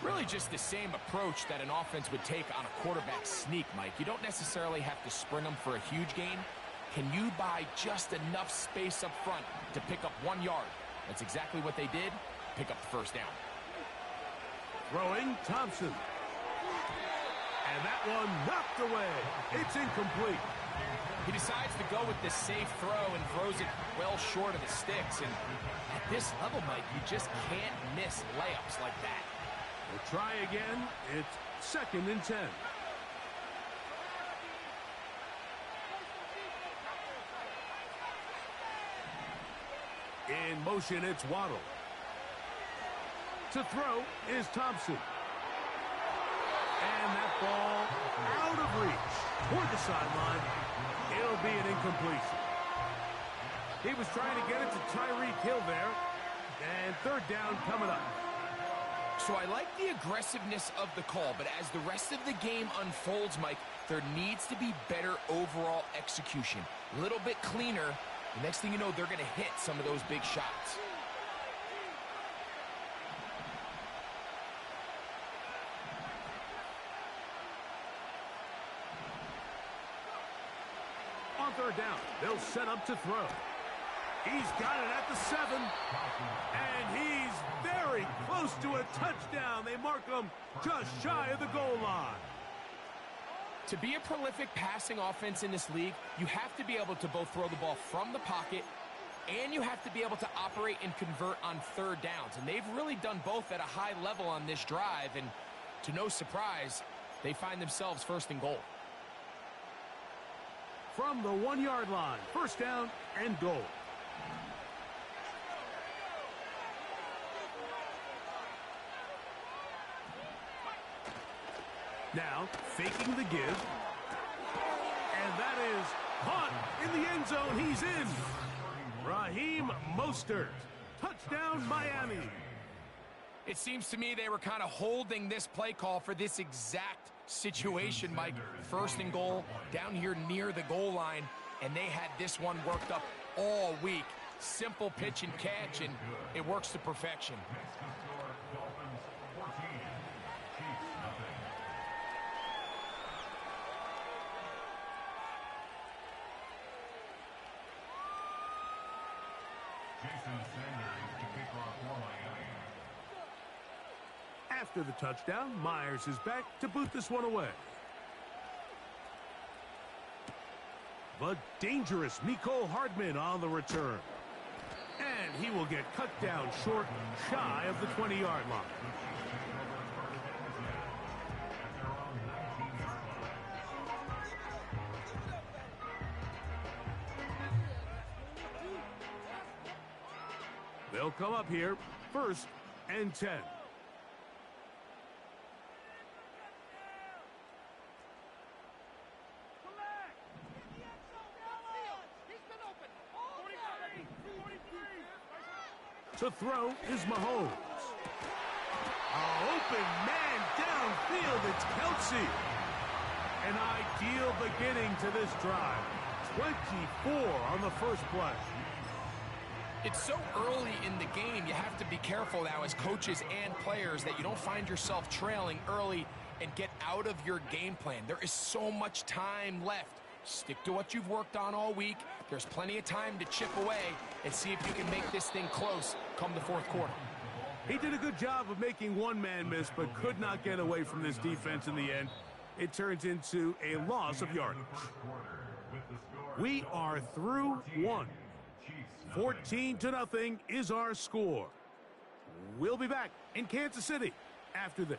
Really just the same approach that an offense would take on a quarterback sneak, Mike. You don't necessarily have to spring them for a huge gain. Can you buy just enough space up front to pick up 1 yard? That's exactly what they did. Pick up the first down. Throwing Thompson. And that one knocked away. It's incomplete. He decides to go with the safe throw and throws it well short of the sticks. And at this level, Mike, you just can't miss layups like that. We'll try again. It's second and 10. In motion, it's Waddle. To throw is Thompson. And that ball out of reach toward the sideline. It'll be an incompletion. He was trying to get it to Tyreek Hill there. And third down coming up. So I like the aggressiveness of the call, but as the rest of the game unfolds, Mike, there needs to be better overall execution. A little bit cleaner. The next thing you know, they're going to hit some of those big shots. On third down, they'll set up to throw. He's got it at the 7. And he's very close to a touchdown. They mark him just shy of the goal line. To be a prolific passing offense in this league, you have to be able to both throw the ball from the pocket and you have to be able to operate and convert on third downs. And they've really done both at a high level on this drive. And to no surprise, they find themselves first and goal. From the 1 yard line, first down and goal. Now, faking the give. And that is caught in the end zone. He's in. Raheem Mostert. Touchdown, Miami. It seems to me they were kind of holding this play call for this exact situation, Mike. First and goal, down here near the goal line, and they had this one worked up all week. simple pitch and catch, and it works to perfection. After the touchdown, Myers is back to boot this one away. The dangerous Mecole Hardman on the return. And he will get cut down short, shy of the 20-yard line. They'll come up here, 1st and 10. To throw is Mahomes. Open man downfield, it's Kelsey. An ideal beginning to this drive. 24 on the first play. It's so early in the game, you have to be careful now as coaches and players that you don't find yourself trailing early and get out of your game plan. There is so much time left. Stick to what you've worked on all week. There's plenty of time to chip away and see if you can make this thing close come the fourth quarter. He did a good job of making one man miss, but could not get away from this defense in the end. It turns into a loss of yardage. We are through one. 14-0 is our score. We'll be back in Kansas City after this.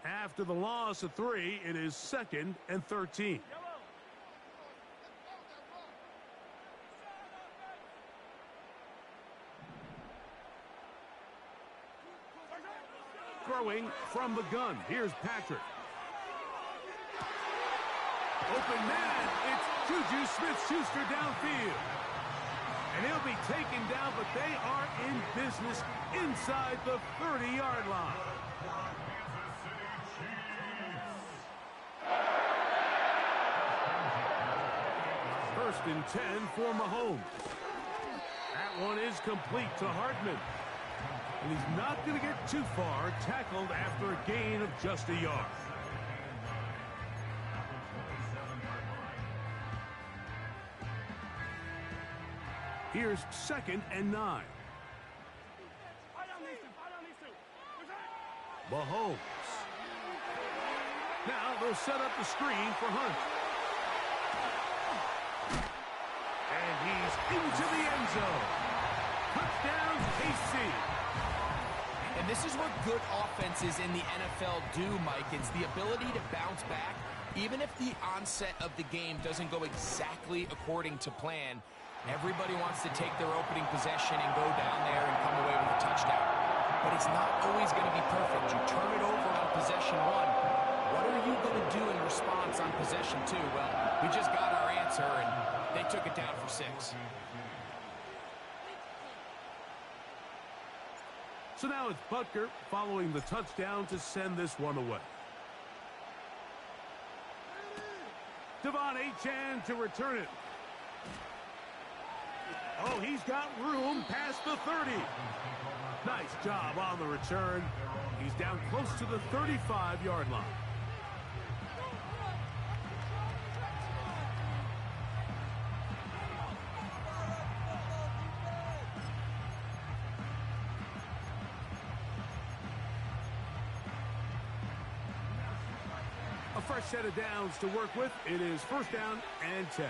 After the loss of 3, it is 2nd and 13. Throwing from the gun. Here's Patrick. Open man. It's Juju Smith-Schuster downfield. And he'll be taken down, but they are in business inside the 30-yard line. First and 10 for Mahomes. That one is complete to Hardman. And he's not going to get too far, tackled after a gain of just a yard. Here's 2nd and 9. Mahomes. Now they'll set up the screen for Hunt. And he's into the end zone. Touchdown, KC. And this is what good offenses in the NFL do, Mike. It's the ability to bounce back, even if the onset of the game doesn't go exactly according to plan. Everybody wants to take their opening possession and go down there and come away with a touchdown. But it's not always going to be perfect. You turn it over on possession 1. What are you going to do in response on possession 2? Well, we just got our answer, and they took it down for 6. So now it's Butker following the touchdown to send this one away. Devon Achane to return it. Oh, he's got room past the 30. Nice job on the return. He's down close to the 35-yard line. A fresh set of downs to work with. It is 1st down and 10.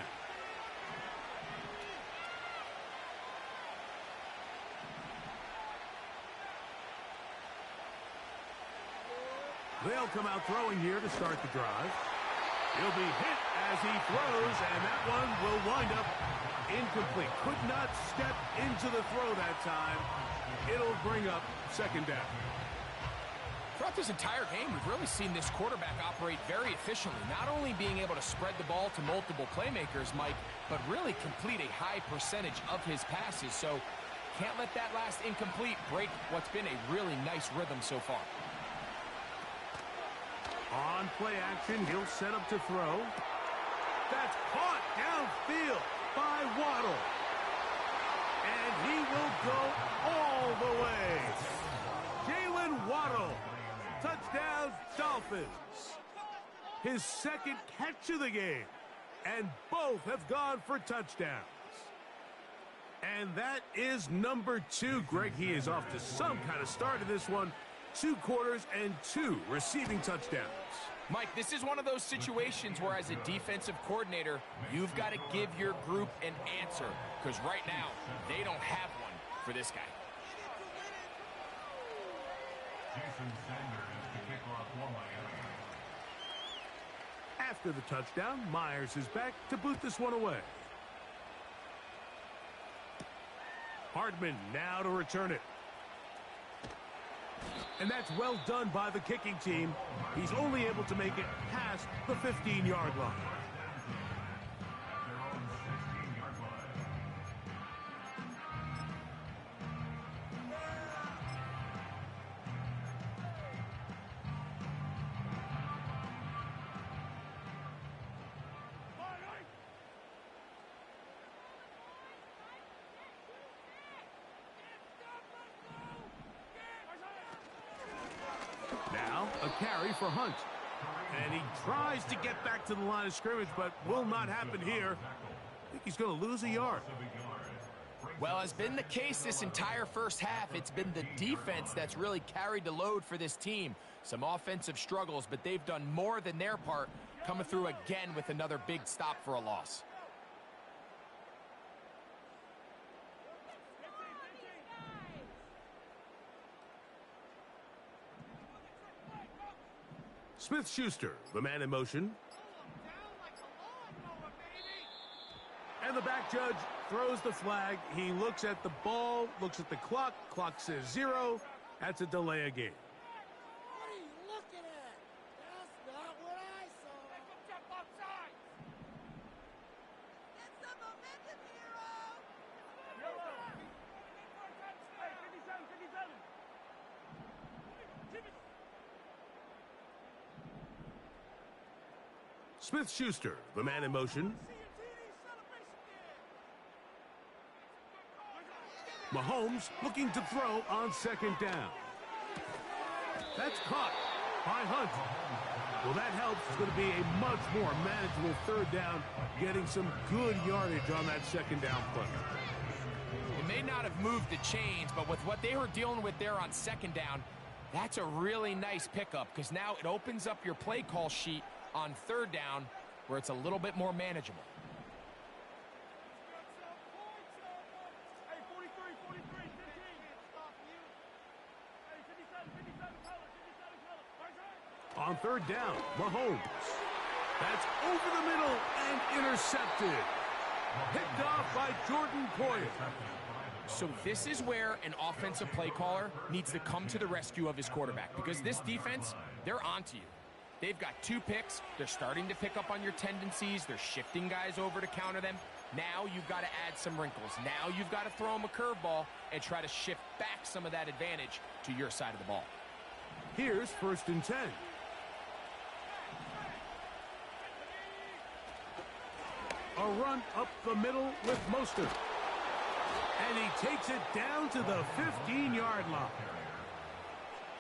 They'll come out throwing here to start the drive. He'll be hit as he throws, and that one will wind up incomplete. Could not step into the throw that time. It'll bring up 2nd down. Throughout this entire game, we've really seen this quarterback operate very efficiently, not only being able to spread the ball to multiple playmakers, Mike, but really complete a high percentage of his passes. So Can't let that last incomplete break what's been a really nice rhythm so far. On play action, he'll set up to throw. That's caught downfield by Waddle. And he will go all the way. Jalen Waddle, touchdown Dolphins. His second catch of the game. And both have gone for touchdowns. And that is number 2. Greg, he is off to some kind of start in this one. 2 quarters and 2 receiving touchdowns. Mike, this is one of those situations where as a defensive coordinator, you've got to give your group an answer. Because right now, they don't have one for this guy. After the touchdown, Myers is back to boot this one away. Hardman now to return it. And that's well done by the kicking team. He's only able to make it past the 15-yard line. Now, a carry for Hunt. And he tries to get back to the line of scrimmage, but will not happen here. I think he's going to lose a yard. Well, as been the case this entire first half, it's been the defense that's really carried the load for this team. Some offensive struggles, but they've done more than their part, coming through again with another big stop for a loss. Smith-Schuster, the man in motion. And the back judge throws the flag. He looks at the ball, looks at the clock. Clock says 0. That's a delay of game. What are you looking at? That's not what I saw. Make them jump off sides. Get some momentum, hero! Yellow. Hey, 57, 57. Smith-Schuster, the man in motion. Mahomes looking to throw on second down. That's caught by Hunt. Well, that helps. It's going to be a much more manageable third down, getting some good yardage on that second down play. It may not have moved the chains, but with what they were dealing with there on second down, that's a really nice pickup because now it opens up your play call sheet on third down where it's a little bit more manageable. Hey, 43, 43, 15. Hey, 57, 57 color, 57 color. On third down, Mahomes. That's over the middle and intercepted. Picked off by Jordan Poyer. So this is where an offensive play caller needs to come to the rescue of his quarterback because this defense, they're onto you. They've got 2 picks. They're starting to pick up on your tendencies. They're shifting guys over to counter them. Now you've got to add some wrinkles. Now you've got to throw them a curveball and try to shift back some of that advantage to your side of the ball. Here's 1st and 10. A run up the middle with Mostert. And he takes it down to the 15-yard line.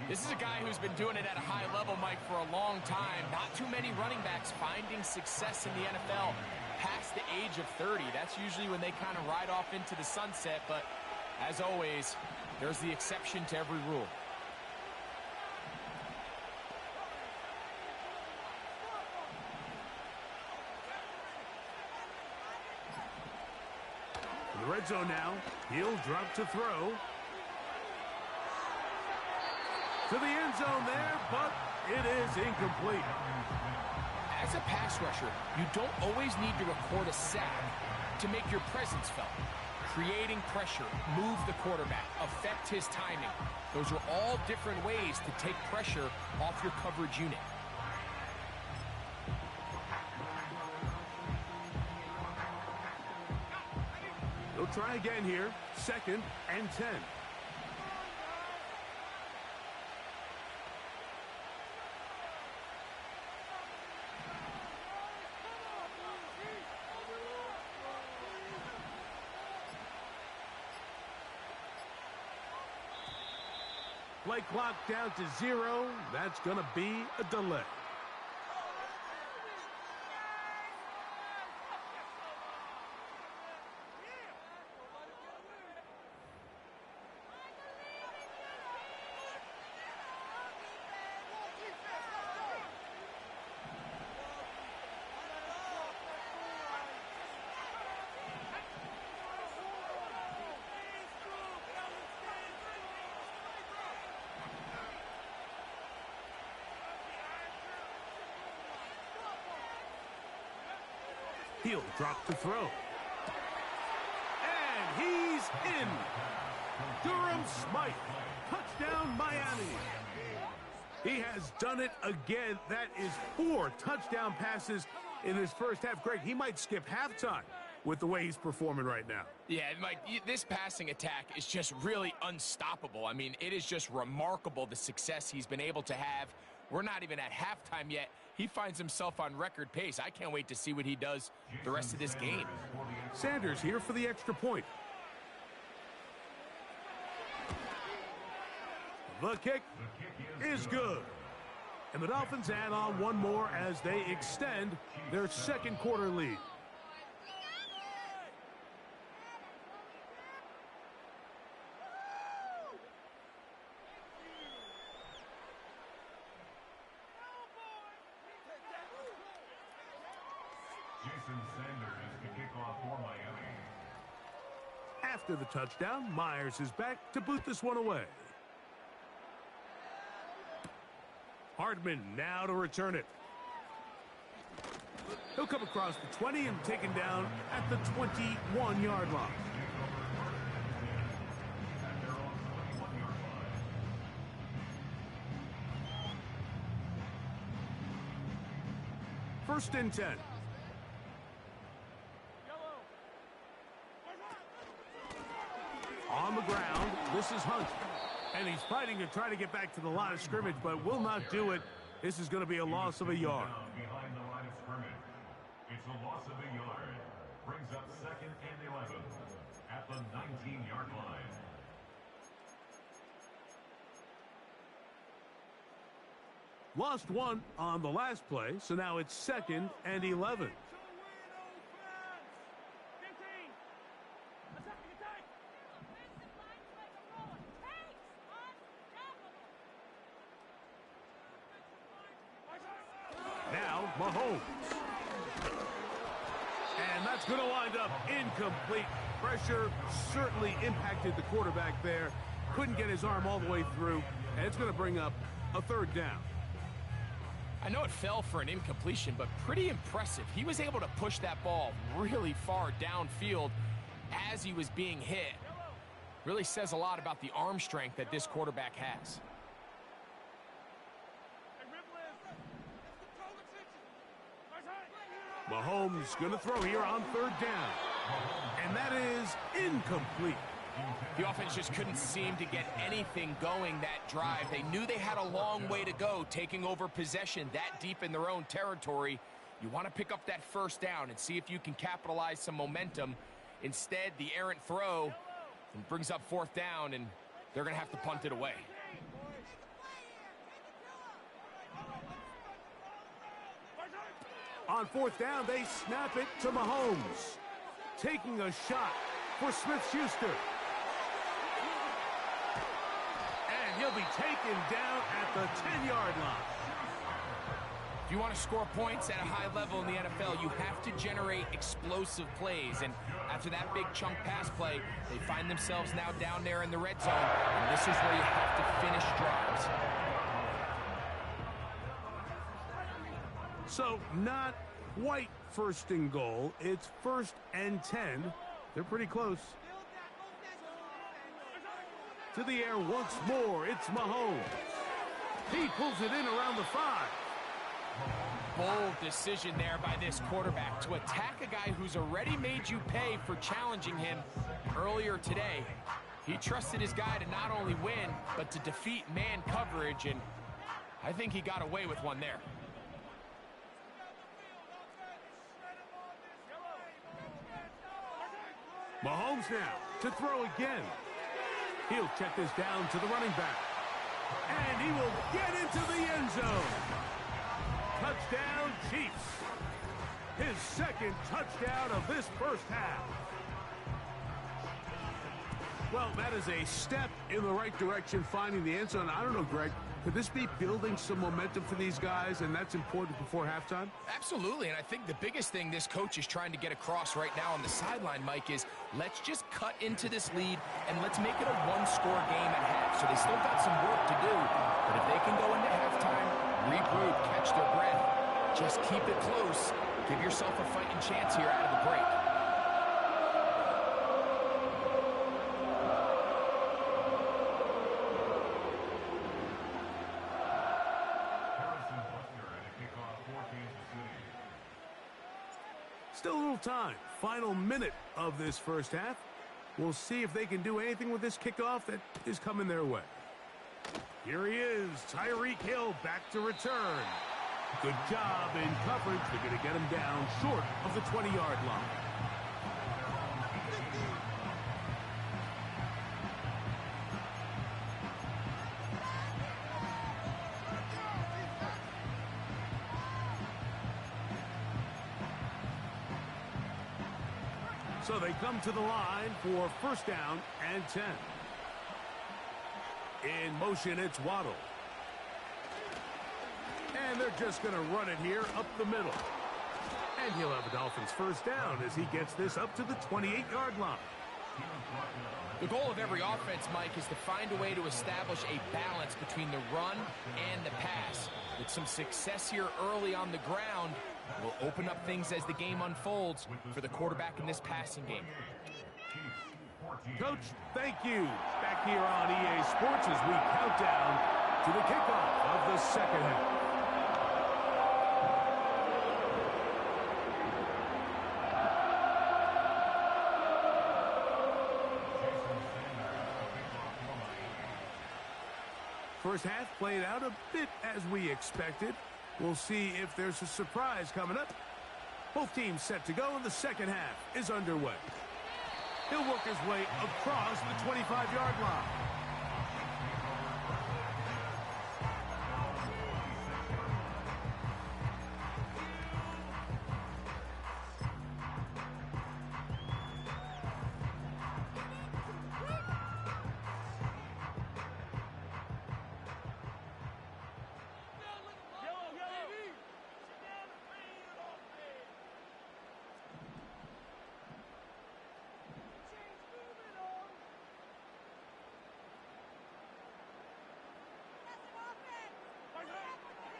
This is a guy who's been doing it at a high level, Mike, for a long time. Not too many running backs finding success in the NFL past the age of 30. That's usually when they kind of ride off into the sunset, but as always, there's the exception to every rule. In the red zone now, he'll drop to throw. To the end zone there, but it is incomplete. As a pass rusher, you don't always need to record a sack to make your presence felt. Creating pressure, move the quarterback, affect his timing. Those are all different ways to take pressure off your coverage unit. He'll try again here. 2nd and 10. Play clock down to 0. That's going to be a delay. He'll drop to throw. And he's in. Durham Smythe. Touchdown, Miami. He has done it again. That is 4 touchdown passes in his first half. Greg, he might skip halftime with the way he's performing right now. Yeah, Mike, this passing attack is just really unstoppable. I mean, it is just remarkable the success he's been able to have. We're not even at halftime yet. He finds himself on record pace. I can't wait to see what he does the rest of this game. Sanders here for the extra point. The kick is good. And the Dolphins add on one more as they extend their second quarter lead. After the touchdown, Myers is back to boot this one away. Hardman now to return it. He'll come across the 20 and taken down at the 21-yard line. First and 10. On the ground, this is Hunt. And he's fighting to try to get back to the line of scrimmage, but will not do it. This is going to be a loss of a yard. Behind the line of scrimmage. It's a loss of a yard. Brings up 2nd and 11 at the 19-yard line. Lost 1 on the last play, so now it's 2nd and 11. Now, Mahomes. And that's going to wind up incomplete. Pressure certainly impacted the quarterback there. Couldn't get his arm all the way through. And it's going to bring up a 3rd down. I know it fell for an incompletion, but pretty impressive. He was able to push that ball really far downfield as he was being hit. Really says a lot about the arm strength that this quarterback has. Mahomes going to throw here on 3rd down. And that is incomplete. The offense just couldn't seem to get anything going that drive. They knew they had a long way to go, taking over possession that deep in their own territory. You want to pick up that 1st down and see if you can capitalize some momentum. Instead, the errant throw brings up 4th down, and they're going to have to punt it away. On 4th down, they snap it to Mahomes. Taking a shot for Smith-Schuster. And he'll be taken down at the 10-yard line. If you want to score points at a high level in the NFL, you have to generate explosive plays. And after that big chunk pass play, they find themselves now down there in the red zone. And this is where you have to finish drives. So not quite 1st and goal. It's 1st and 10. They're pretty close. To the air once more. It's Mahomes. He pulls it in around the 5. bold decision there by this quarterback to attack a guy who's already made you pay for challenging him earlier today. He trusted his guy to not only win, but to defeat man coverage, and I think he got away with one there. Mahomes now to throw again. He'll check this down to the running back. And he will get into the end zone. Touchdown, Chiefs. His second touchdown of this first half. Well, that is a step in the right direction, finding the end zone. I don't know, Greg, could this be building some momentum for these guys, and that's important before halftime? Absolutely, and I think the biggest thing this coach is trying to get across right now on the sideline, Mike, is let's just cut into this lead, and let's make it a one-score game at half. So they still got some work to do, but if they can go into halftime, regroup, catch their breath, just keep it close, give yourself a fighting chance here out of the break. Still a little time. Final minute of this first half. We'll see if they can do anything with this kickoff that is coming their way. Here he is, Tyreek Hill back to return. Good job in coverage. They're going to get him down short of the 20-yard line. So they come to the line for first down and 10. In motion, it's Waddle. And they're just going to run it here up the middle. And he'll have a Dolphins first down as he gets this up to the 28-yard line. The goal of every offense, Mike, is to find a way to establish a balance between the run and the pass. With some success here early on the ground, will open up things as the game unfolds for the quarterback in this passing game. Coach, thank you. Back here on EA Sports as we count down to the kickoff of the second half. First half played out a bit as we expected. We'll see if there's a surprise coming up. Both teams set to go, and the second half is underway. He'll work his way across the 25-yard line.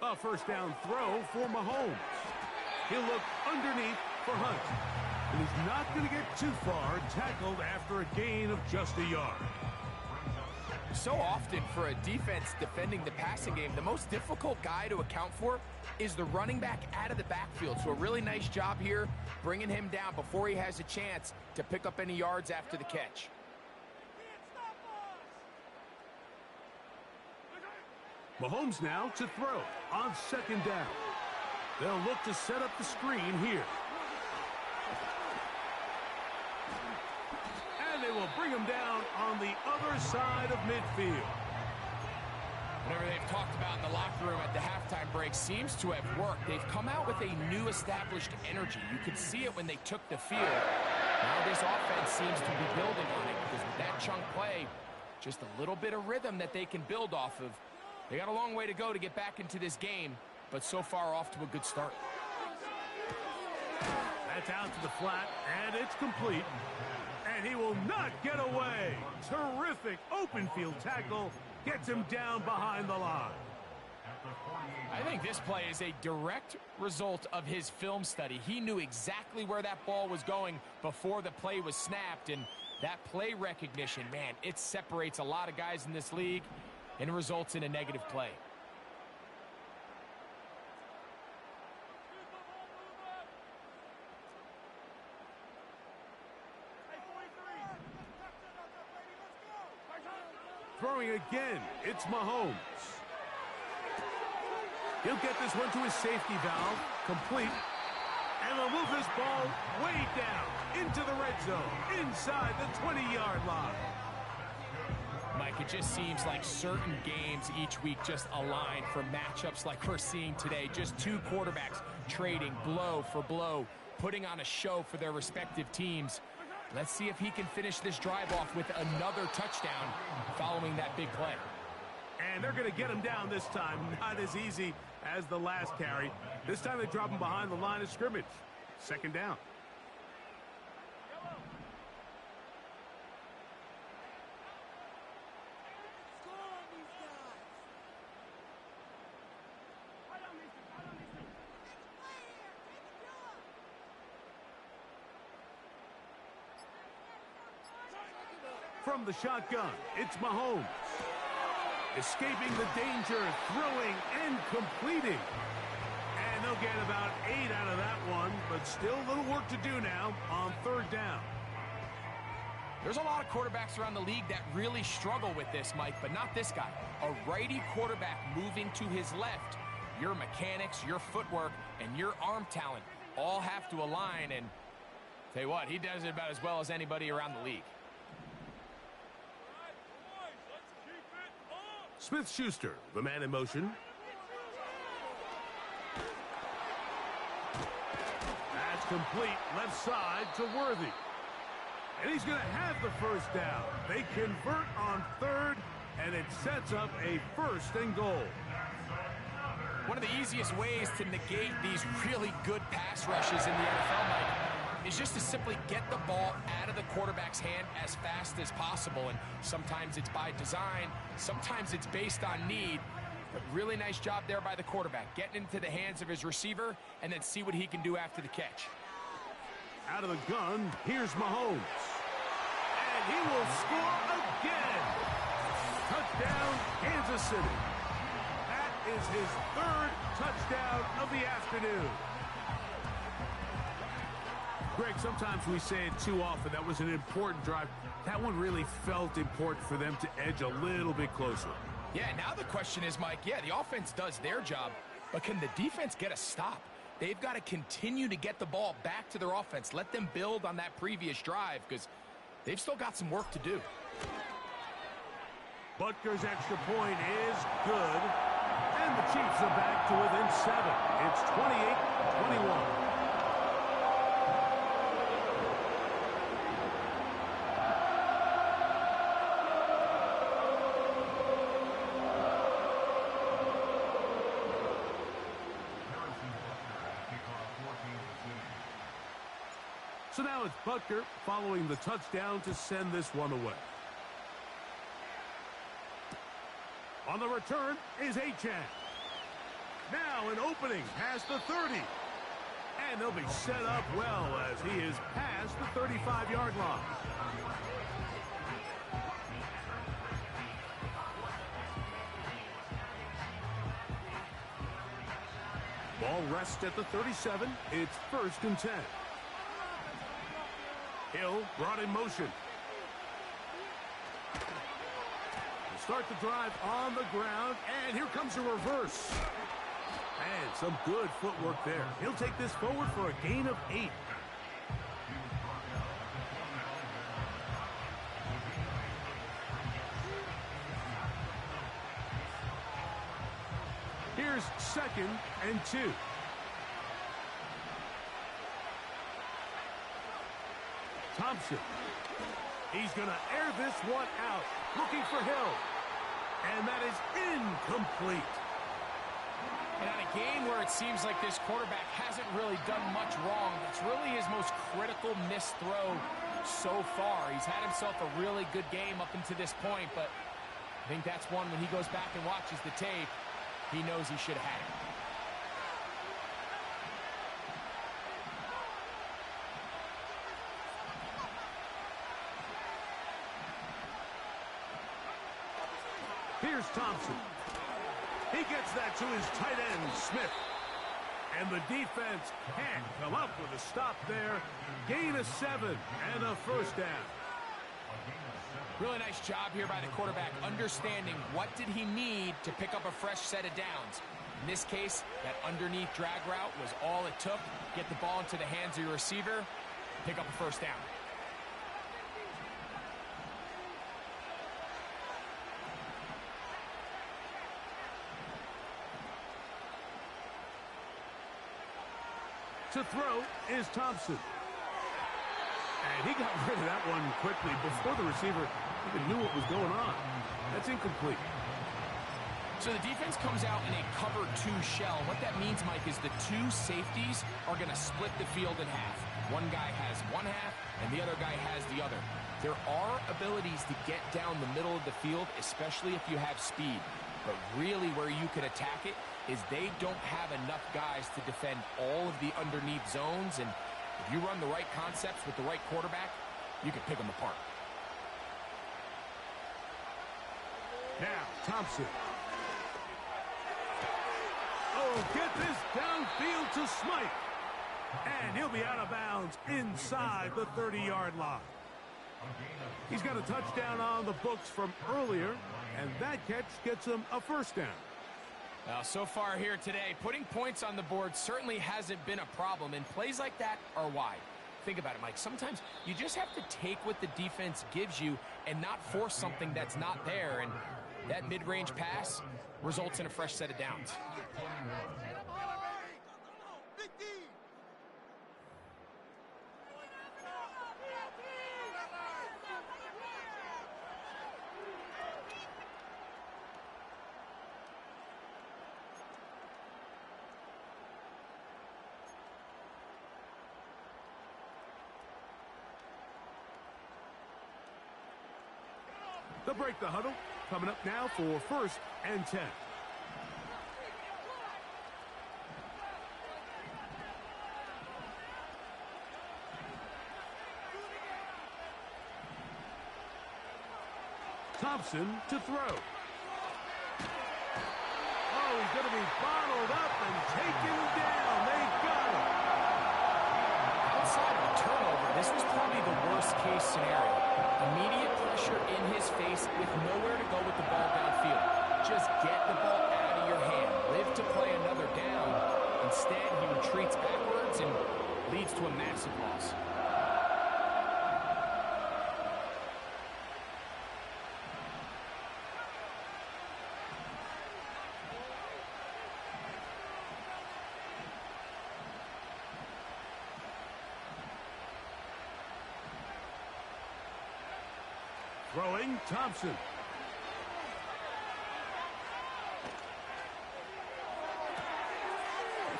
A first down throw for Mahomes. He'll look underneath for Hunt. And he's not going to get too far, tackled after a gain of just a yard. So often for a defense defending the passing game, the most difficult guy to account for is the running back out of the backfield. So a really nice job here, bringing him down before he has a chance to pick up any yards after the catch. Mahomes now to throw on second down. They'll look to set up the screen here. And they will bring him down on the other side of midfield. Whatever they've talked about in the locker room at the halftime break seems to have worked. They've come out with a new established energy. You could see it when they took the field. Now this offense seems to be building on it because with that chunk play, just a little bit of rhythm that they can build off of. They got a long way to go to get back into this game, but so far off to a good start. That's out to the flat, and it's complete. And he will not get away. Terrific open field tackle. Gets him down behind the line. I think this play is a direct result of his film study. He knew exactly where that ball was going before the play was snapped, and that play recognition, man, it separates a lot of guys in this league and results in a negative play. Throwing again, it's Mahomes. He'll get this one to his safety valve, complete. And they'll move this ball way down into the red zone, inside the 20-yard line. Mike, it just seems like certain games each week just align for matchups like we're seeing today. Just two quarterbacks trading blow for blow, putting on a show for their respective teams. Let's see if he can finish this drive off with another touchdown following that big play. And they're going to get him down this time. Not as easy as the last carry. This time they drop him behind the line of scrimmage. Second down. From the shotgun, it's Mahomes. Escaping the danger, throwing and completing. And they'll get about 8 out of that one, but still a little work to do now on third down. There's a lot of quarterbacks around the league that really struggle with this, Mike, but not this guy. A righty quarterback moving to his left. Your mechanics, your footwork, and your arm talent all have to align, and tell you what, he does it about as well as anybody around the league. Smith-Schuster, the man in motion. That's complete, left side to Worthy. And he's going to have the first down. They convert on third, and it sets up a first and goal. One of the easiest ways to negate these really good pass rushes in the NFL, Mike, is just to simply get the ball out of the quarterback's hand as fast as possible. And sometimes it's by design, sometimes it's based on need. But really nice job there by the quarterback, getting into the hands of his receiver and then see what he can do after the catch. Out of the gun, here's Mahomes. And he will score again. Touchdown, Kansas City. That is his third touchdown of the afternoon. Greg, sometimes we say it too often. That was an important drive. That one really felt important for them to edge a little bit closer. Yeah, now the question is, Mike, yeah, the offense does their job, but can the defense get a stop? They've got to continue to get the ball back to their offense. Let them build on that previous drive because they've still got some work to do. Butker's extra point is good. And the Chiefs are back to within 7. It's 28-21. So now it's Butker following the touchdown to send this one away. On the return is Achane. Now an opening past the 30. And they'll be set up well as he is past the 35-yard line. Ball rests at the 37. It's 1st and 10. Hill brought in motion. We'll start the drive on the ground, and here comes a reverse. And some good footwork there. He'll take this forward for a gain of 8. Here's 2nd and 2. Thompson. He's going to air this one out. Looking for Hill. And that is incomplete. And on a game where it seems like this quarterback hasn't really done much wrong, it's really his most critical missed throw so far. He's had himself a really good game up until this point, but I think that's one when he goes back and watches the tape, he knows he should have had it. Here's Thompson. He gets that to his tight end, Smith. And the defense can't come up with a stop there. Gain of 7 and a first down. Really nice job here by the quarterback, understanding what did he need to pick up a fresh set of downs. In this case, that underneath drag route was all it took. Get the ball into the hands of your receiver, pick up a first down. To throw is Thompson. And he got rid of that one quickly before the receiver even knew what was going on. That's incomplete. So the defense comes out in a cover 2 shell. What that means, Mike, is the 2 safeties are going to split the field in half. One guy has one half, and the other guy has the other. There are abilities to get down the middle of the field, especially if you have speed. But really where you can attack it is they don't have enough guys to defend all of the underneath zones, and if you run the right concepts with the right quarterback, you can pick them apart. Now, Thompson. Oh, get this downfield to Smythe. And he'll be out of bounds inside the 30-yard line. He's got a touchdown on the books from earlier, and that catch gets him a first down. Well, so far here today, putting points on the board certainly hasn't been a problem, and plays like that are why. Think about it, Mike. Sometimes you just have to take what the defense gives you and not force something that's not there, and that mid-range pass results in a fresh set of downs. They'll break the huddle. Coming up now for 1st and 10. Thompson to throw. Oh, he's going to be bottled up and taken down. They got him. Outside of a turnover, this was probably the worst-case scenario. Immediate pressure in his face with nowhere to go with the ball downfield. Just get the ball out of your hand. Live to play another down. Instead, he retreats backwards and leads to a massive loss. Throwing, Thompson.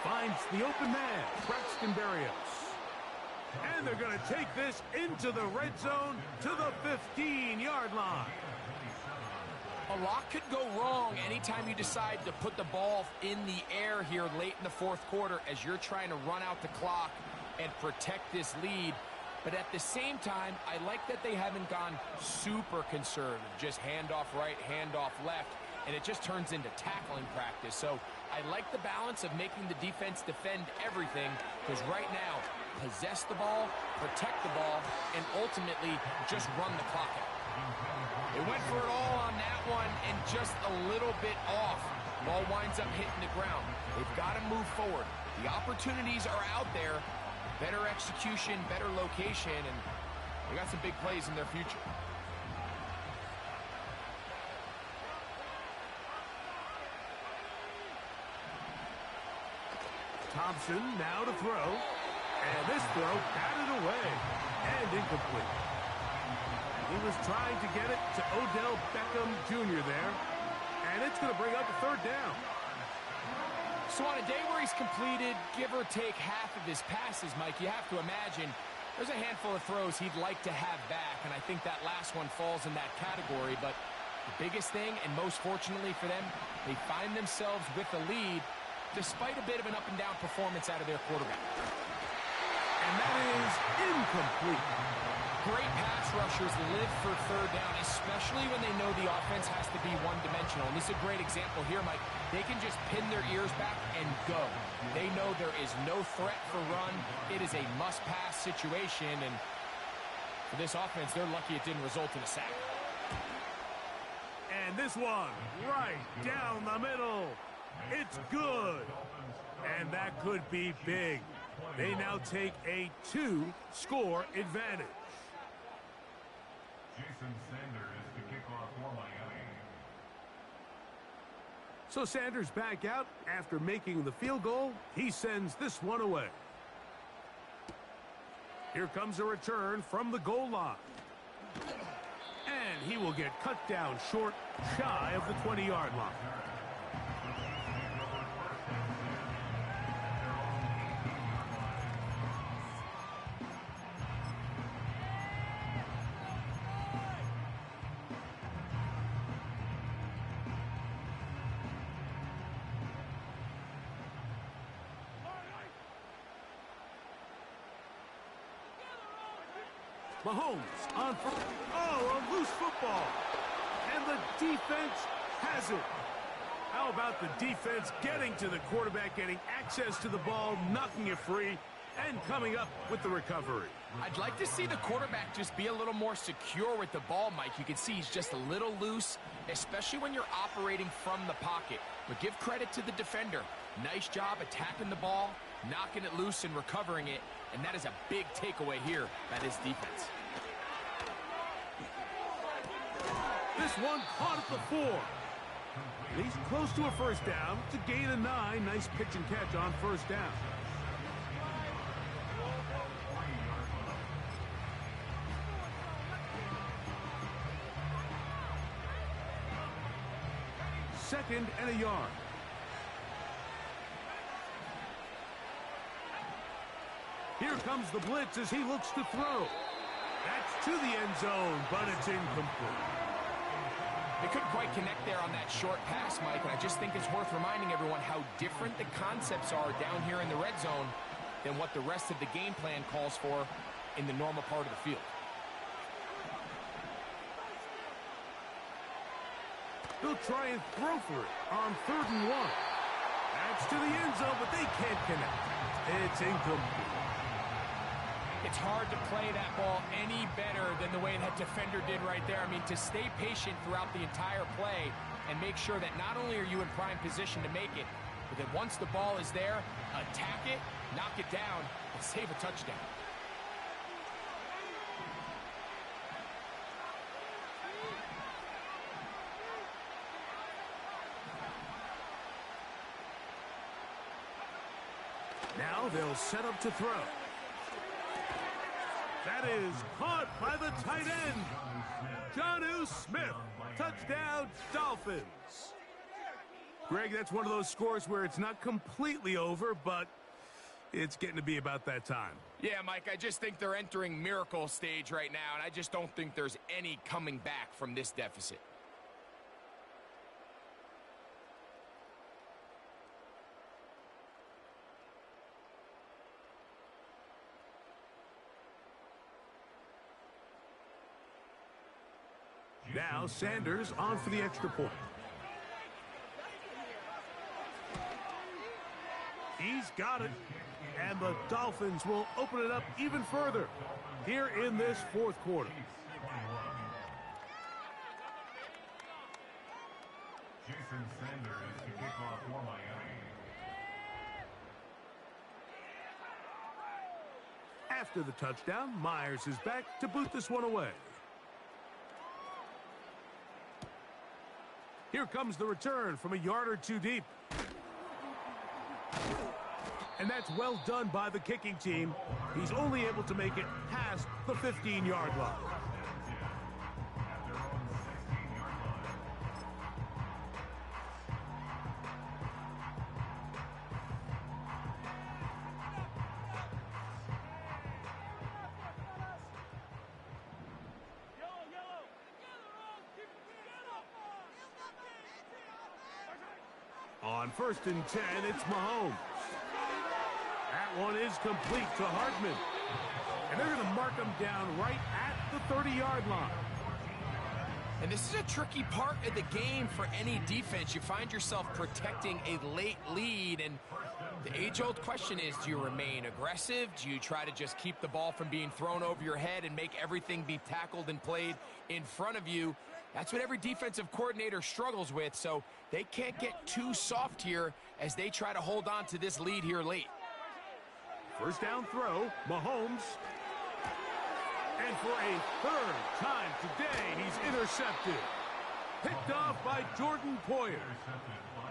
Finds the open man, Braxton Berrios. And they're going to take this into the red zone to the 15-yard line. A lot could go wrong anytime you decide to put the ball in the air here late in the 4th quarter as you're trying to run out the clock and protect this lead. But at the same time, I like that they haven't gone super conservative, just handoff right, handoff left, and it just turns into tackling practice. So I like the balance of making the defense defend everything, because right now, possess the ball, protect the ball, and ultimately just run the clock out. They went for it all on that one and just a little bit off. Ball winds up hitting the ground. They've got to move forward. The opportunities are out there. Better execution, better location, and they got some big plays in their future. Thompson now to throw. And this throw batted away and incomplete. He was trying to get it to Odell Beckham Jr. there. And it's going to bring up a 3rd down. So on a day where he's completed, give or take half of his passes, Mike, you have to imagine there's a handful of throws he'd like to have back, and I think that last one falls in that category. But the biggest thing, and most fortunately for them, they find themselves with a lead despite a bit of an up-and-down performance out of their quarterback. And that is incomplete. Great pass rushers live for 3rd down, especially when they know the offense has to be one-dimensional. And this is a great example here, Mike. They can just pin their ears back and go. They know there is no threat for run. It is a must-pass situation, and For this offense, they're lucky it didn't result in a sack. And this one, right down the middle. It's good. And that could be big. They now take a 2-score advantage. Jason Sanders to kick off for Miami. So Sanders back out after making the field goal. He sends this one away. Here comes a return from the goal line. And he will get cut down short, shy of the 20-yard line. Mahomes on for, a loose football. And the defense has it. How about the defense getting to the quarterback, getting access to the ball, knocking it free, and coming up with the recovery? I'd like to see the quarterback just be a little more secure with the ball, Mike. You can see he's just a little loose, especially when you're operating from the pocket. But give credit to the defender. Nice job attacking the ball, knocking it loose and recovering it. And that is a big takeaway here by this defense. This one caught at the 4. He's close to a first down. It's a gain of 9. Nice pitch and catch on first down. Second and a yard. Here comes the blitz as he looks to throw. That's to the end zone, but it's incomplete. They couldn't quite connect there on that short pass, Mike, and I just think it's worth reminding everyone how different the concepts are down here in the red zone than what the rest of the game plan calls for in the normal part of the field. They'll try and throw for it on 3rd and 1. That's to the end zone, but they can't connect. It's incomplete. It's hard to play that ball any better than the way that defender did right there. I mean, to stay patient throughout the entire play and make sure that not only are you in prime position to make it, but that once the ball is there, attack it, knock it down, and save a touchdown. Now they'll set up to throw. That is caught by the tight end. Jonnu Smith. Touchdown, Dolphins. Greg, that's one of those scores where it's not completely over, but it's getting to be about that time. Yeah, Mike, I just think they're entering miracle stage right now, and I just don't think there's any coming back from this deficit. Now Sanders on for the extra point. He's got it. And the Dolphins will open it up even further here in this 4th quarter. Jason Sanders to kick off for Miami. After the touchdown, Myers is back to boot this one away. Here comes the return from a yard or 2 deep. And that's well done by the kicking team. He's only able to make it past the 15-yard line. On 1st and 10, it's Mahomes. That one is complete to Hartman. And they're going to mark him down right at the 30-yard line. And this is a tricky part of the game for any defense. You find yourself protecting a late lead, and The age-old question is, do you remain aggressive? Do you try to just keep the ball from being thrown over your head and make everything be tackled and played in front of you? That's what every defensive coordinator struggles with, so they can't get too soft here as they try to hold on to this lead here late. First down throw, Mahomes. And for a third time today, he's intercepted. Picked off by Jordan Poyer.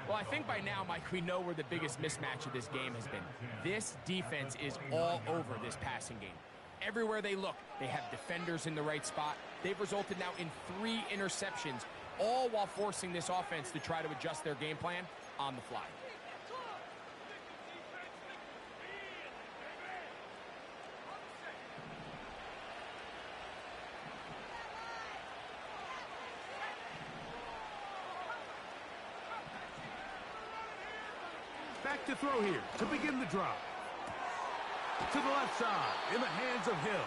Well, I think by now, Mike, we know where the biggest mismatch of this game has been. This defense is all over this passing game. Everywhere they look, they have defenders in the right spot. They've resulted now in 3 interceptions, all while forcing this offense to try to adjust their game plan on the fly. Back to throw here to begin the drive. To the left side, in the hands of Hill.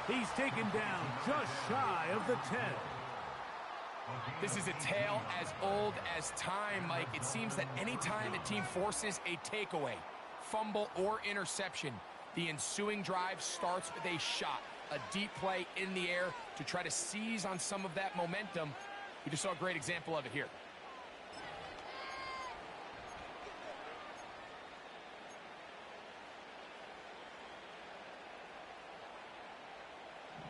He's taken down just shy of the 10. This is a tale as old as time, Mike. It seems that any time a team forces a takeaway, fumble, or interception, the ensuing drive starts with a shot, a deep play in the air to try to seize on some of that momentum. We just saw a great example of it here.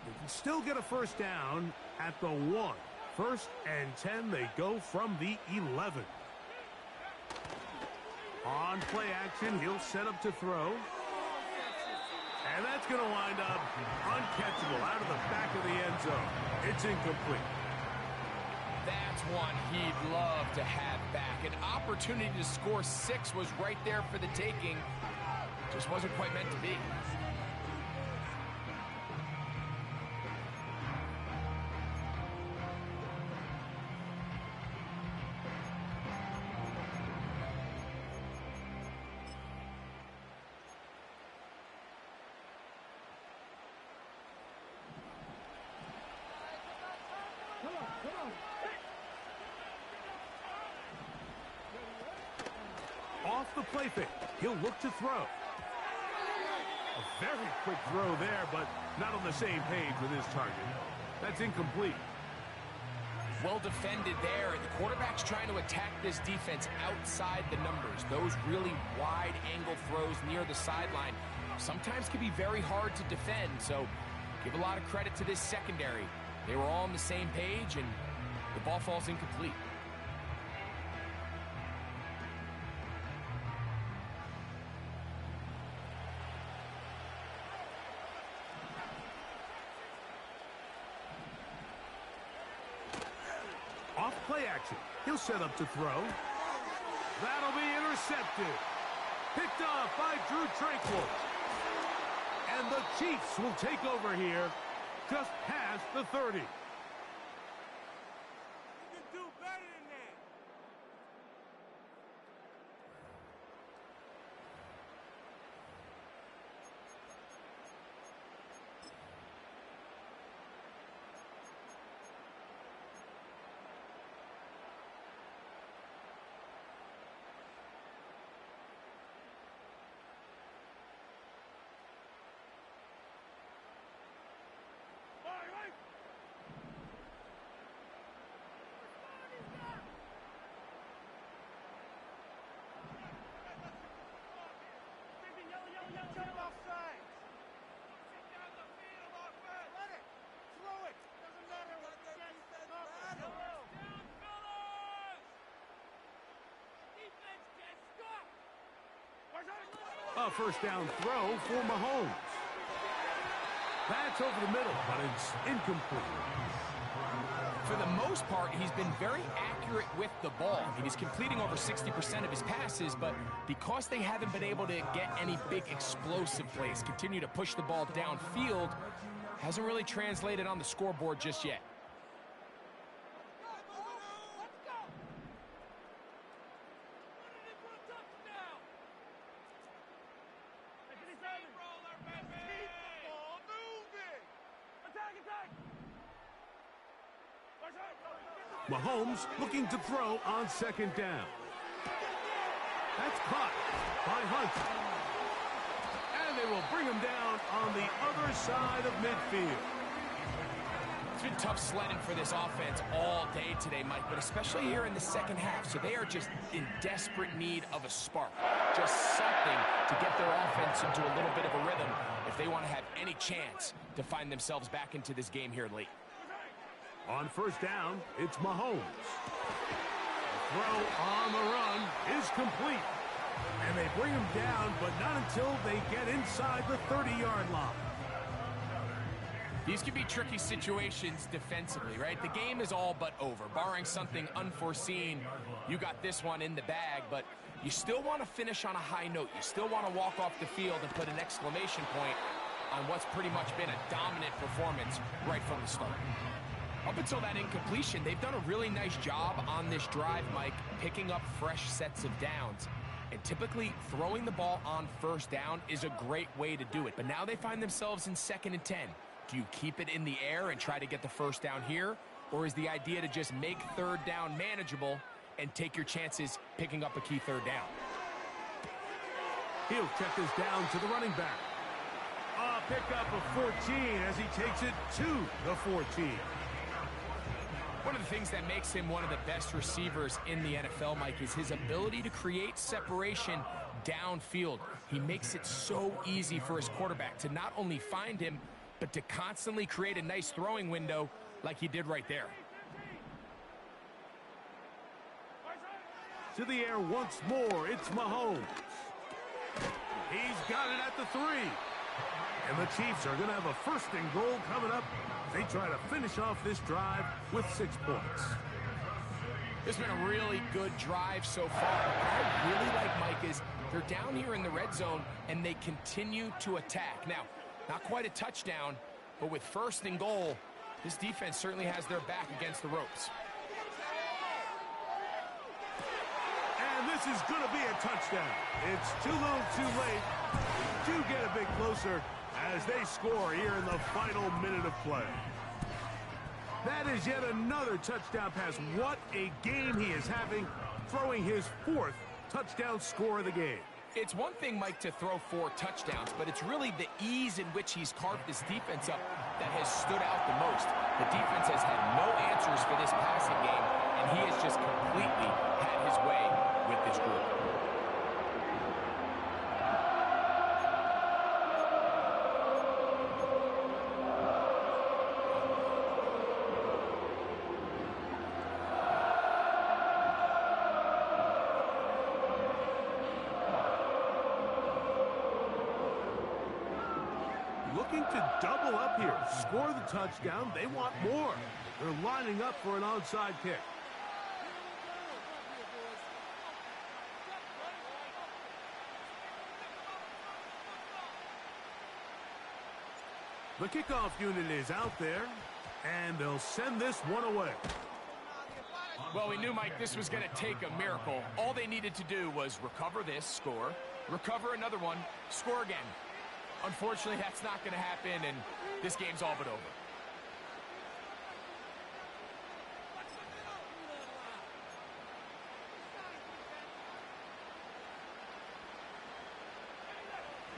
They can still get a first down at the 1. First and 10, they go from the 11. On play action, he'll set up to throw. And that's going to wind up uncatchable out of the back of the end zone. It's incomplete. That's one he'd love to have back. An opportunity to score 6 was right there for the taking. Just wasn't quite meant to be. Off the play fake, he'll look to throw. A very quick throw there, but not on the same page with his target. That's incomplete. Well defended there. The quarterback's trying to attack this defense outside the numbers. Those really wide angle throws near the sideline sometimes can be very hard to defend, so give a lot of credit to this secondary. They were all on the same page, and the ball falls incomplete. Off play action, he'll set up to throw. That'll be intercepted. Picked off by Drew Tranquill. And the Chiefs will take over here just past the 30. You can do better than that. A first down throw for Mahomes. That's over the middle, but it's incomplete. For the most part, he's been very accurate with the ball. I mean, he's completing over 60% of his passes, but because they haven't been able to get any big explosive plays, continue to push the ball downfield, hasn't really translated on the scoreboard just yet. Mahomes looking to throw on second down. That's caught by Hunt. And they will bring him down on the other side of midfield. It's been tough sledding for this offense all day today, Mike, but especially here in the second half. So they are just in desperate need of a spark, just something to get their offense into a little bit of a rhythm if they want to have any chance to find themselves back into this game here late. On first down, it's Mahomes. The throw on the run is complete. And they bring him down, but not until they get inside the 30-yard line. These can be tricky situations defensively, right? The game is all but over. Barring something unforeseen, you got this one in the bag, but you still want to finish on a high note. You still want to walk off the field and put an exclamation point on what's pretty much been a dominant performance right from the start. Up until that incompletion, they've done a really nice job on this drive, Mike, picking up fresh sets of downs. And typically, throwing the ball on first down is a great way to do it. But now they find themselves in 2nd and 10. Do you keep it in the air and try to get the first down here? Or is the idea to just make third down manageable and take your chances picking up a key third down? He'll check this down to the running back. A pickup of 14 as he takes it to the 14. One of the things that makes him one of the best receivers in the NFL, Mike, is his ability to create separation downfield. He makes it so easy for his quarterback to not only find him, but to constantly create a nice throwing window like he did right there. To the air once more, it's Mahomes. He's got it at the 3. And the Chiefs are going to have a 1st and goal coming up. They try to finish off this drive with 6 points. It's been a really good drive so far. What I really like, Mike, is they're down here in the red zone, and they continue to attack. Now, not quite a touchdown, but with 1st and goal, this defense certainly has their back against the ropes. And this is going to be a touchdown. It's too little too late. We do get a bit closer as they score here in the final minute of play. That is yet another touchdown pass. What a game he is having, throwing his 4th touchdown score of the game. It's one thing, Mike, to throw 4 touchdowns, but it's really the ease in which he's carved this defense up that has stood out the most. The defense has had no answers for this passing game, and he has just completely had his way with this group. Looking to double up here, score the touchdown. They want more. They're lining up for an onside kick. The kickoff unit is out there, and they'll send this one away. Well, we knew, Mike, this was going to take a miracle. All they needed to do was recover this, score, recover another one, score again. Unfortunately, that's not going to happen, and this game's all but over.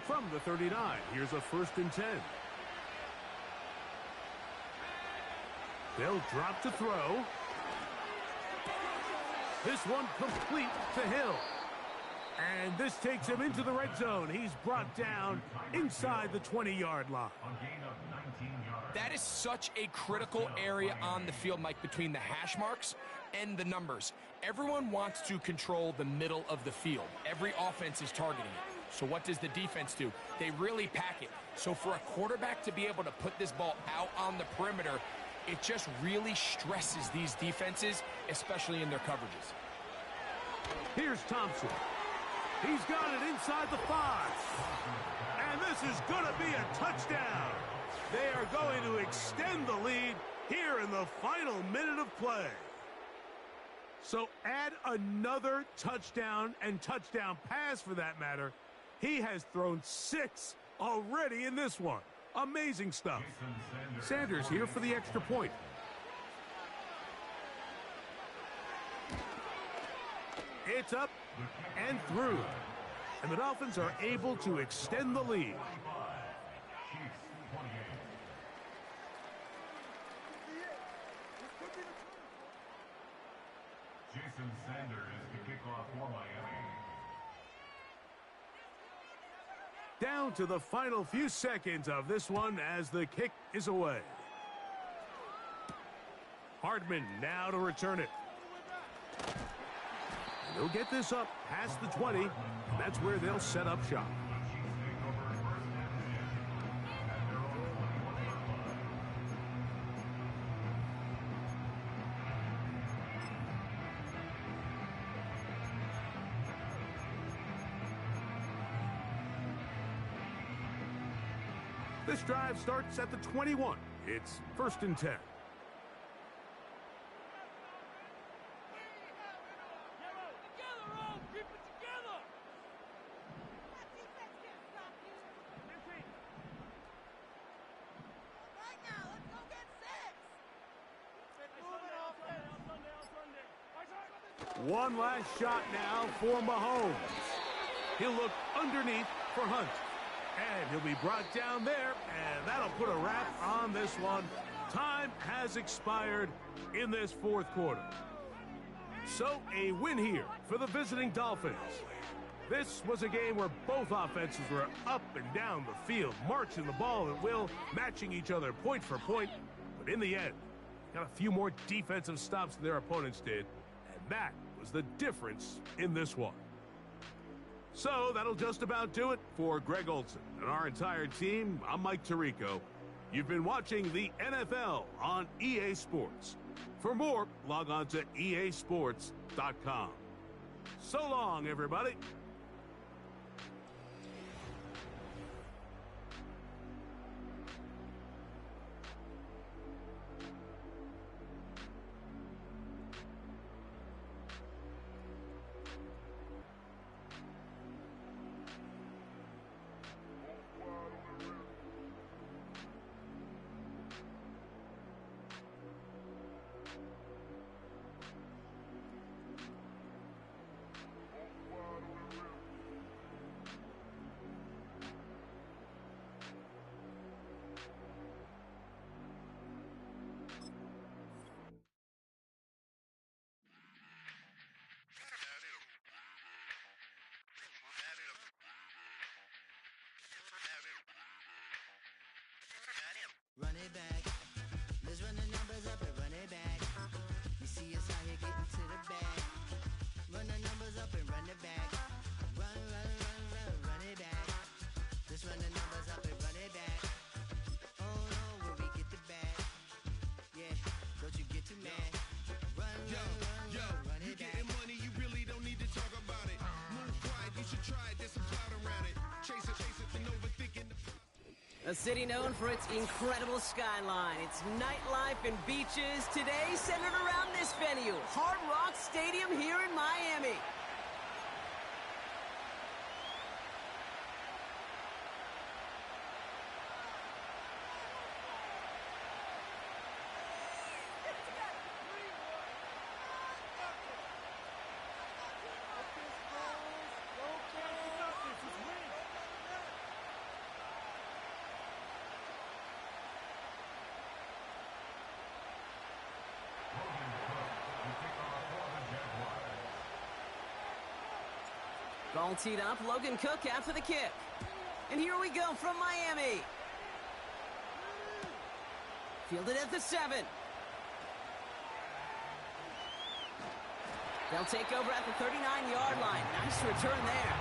From the 39, here's a 1st and 10. They'll drop to throw. This one complete to Hill. And this takes him into the red zone. He's brought down inside the 20-yard line. That is such a critical area on the field, Mike, between the hash marks and the numbers. Everyone wants to control the middle of the field. Every offense is targeting it. So what does the defense do? They really pack it. So for a quarterback to be able to put this ball out on the perimeter, it just really stresses these defenses, especially in their coverages. Here's Thompson. He's got it inside the 5. And this is going to be a touchdown. They are going to extend the lead here in the final minute of play. So add another touchdown and touchdown pass for that matter. He has thrown 6 already in this one. Amazing stuff. Sanders here for the extra point. It's up and through. And the Dolphins are able to extend the lead. Jason Sanders to kick off for Miami. Down to the final few seconds of this one as the kick is away. Hardman now to return it. They'll get this up past the 20, and that's where they'll set up shop. This drive starts at the 21. It's 1st and 10. One last shot now for Mahomes. He'll look underneath for Hunt. And he'll be brought down there, and that'll put a wrap on this one. Time has expired in this 4th quarter. So a win here for the visiting Dolphins. This was a game where both offenses were up and down the field, marching the ball at will, matching each other point for point. But in the end, got a few more defensive stops than their opponents did, and that was the difference in this one. So that'll just about do it for Greg Olson and our entire team. I'm Mike Tirico. You've been watching the NFL on EA Sports. For more, log on to easports.com. So long, everybody. Run it back. Let's run the numbers up and run it back. You see us out here getting to the bag. Run the numbers up and run it back. Run, run, run, run, run it back. Let's run the numbers up and run it back. Oh no, will we get the bag? Yeah, don't you get too mad. Run, run it back. Getting money, you really don't need to talk about it. Move quiet, you should try it. There's some cloud around it. Chase it, and overthinking the... A city known for its incredible skyline, its nightlife and beaches, today centered around this venue, Hard Rock Stadium here in Miami. Ball teed up, Logan Cook after the kick. And here we go from Miami. Fielded at the 7. They'll take over at the 39-yard line. Nice return there.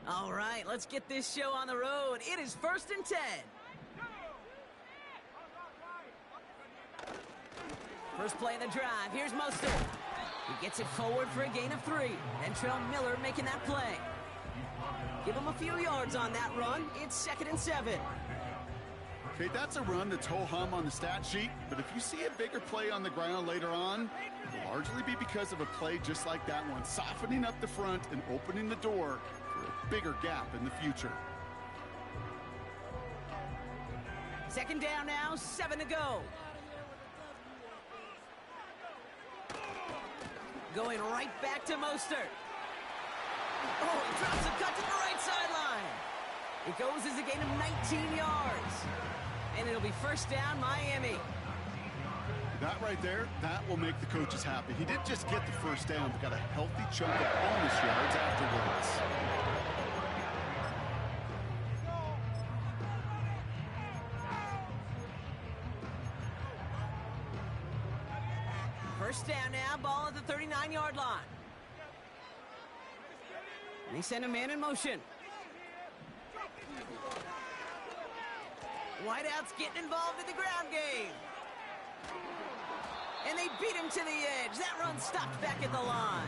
All right, let's get this show on the road. It is 1st and 10. First play of the drive. Here's Mostert. He gets it forward for a gain of 3. And Trell Miller making that play. Give him a few yards on that run. It's 2nd and 7. Okay, that's a run that's ho-hum on the stat sheet, but if you see a bigger play on the ground later on, it'll largely be because of a play just like that one, softening up the front and opening the door for a bigger gap in the future. 2nd down now, 7 to go. Going right back to Mostert. Oh, he drops a cut to the right sideline. It goes as a gain of 19 yards. And it'll be 1st down, Miami. That right there, that will make the coaches happy. He didn't just get the 1st down, but got a healthy chunk of bonus yards afterwards. First down now, ball at the 39-yard line. They send a man in motion. Whiteout's getting involved in the ground game. And they beat him to the edge. That run stopped back at the line.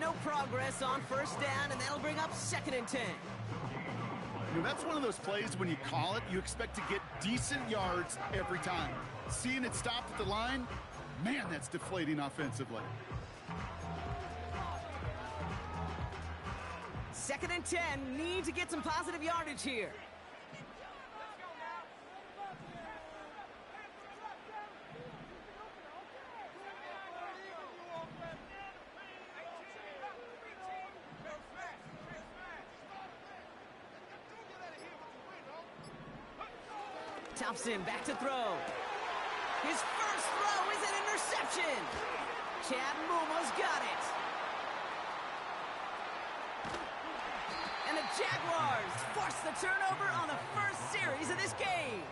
No progress on 1st down, and that'll bring up 2nd and 10. You know, that's one of those plays when you call it, you expect to get decent yards every time. Seeing it stopped at the line, man, that's deflating offensively. 2nd and 10, need to get some positive yardage here. Thompson back to throw. His first throw is an interception. Chad Muma's got it. And the Jaguars force the turnover on the first series of this game.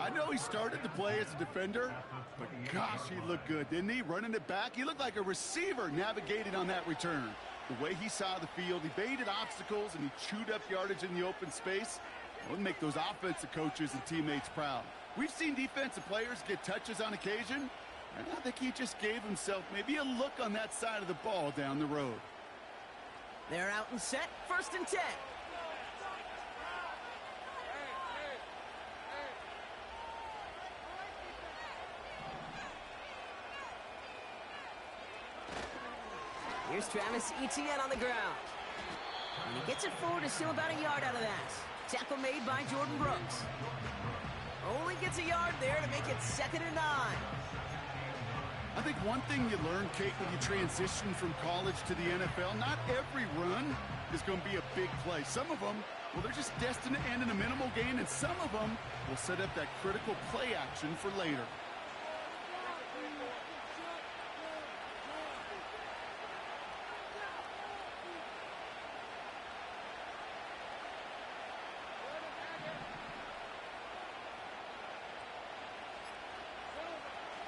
I know he started the play as a defender, but gosh, he looked good, didn't he? Running it back, he looked like a receiver navigating on that return. The way he saw the field, he baited obstacles, and he chewed up yardage in the open space. It would make those offensive coaches and teammates proud. We've seen defensive players get touches on occasion, and I think he just gave himself maybe a look on that side of the ball down the road. They're out and set, 1st and 10. Here's Travis Etienne on the ground. And he gets it forward, is still about a yard out of that. Tackle made by Jordan Brooks. Only gets a yard there to make it 2nd and 9. I think one thing you learn, Kate, when you transition from college to the NFL, not every run is going to be a big play. Some of them, well, they're just destined to end in a minimal gain, and some of them will set up that critical play action for later.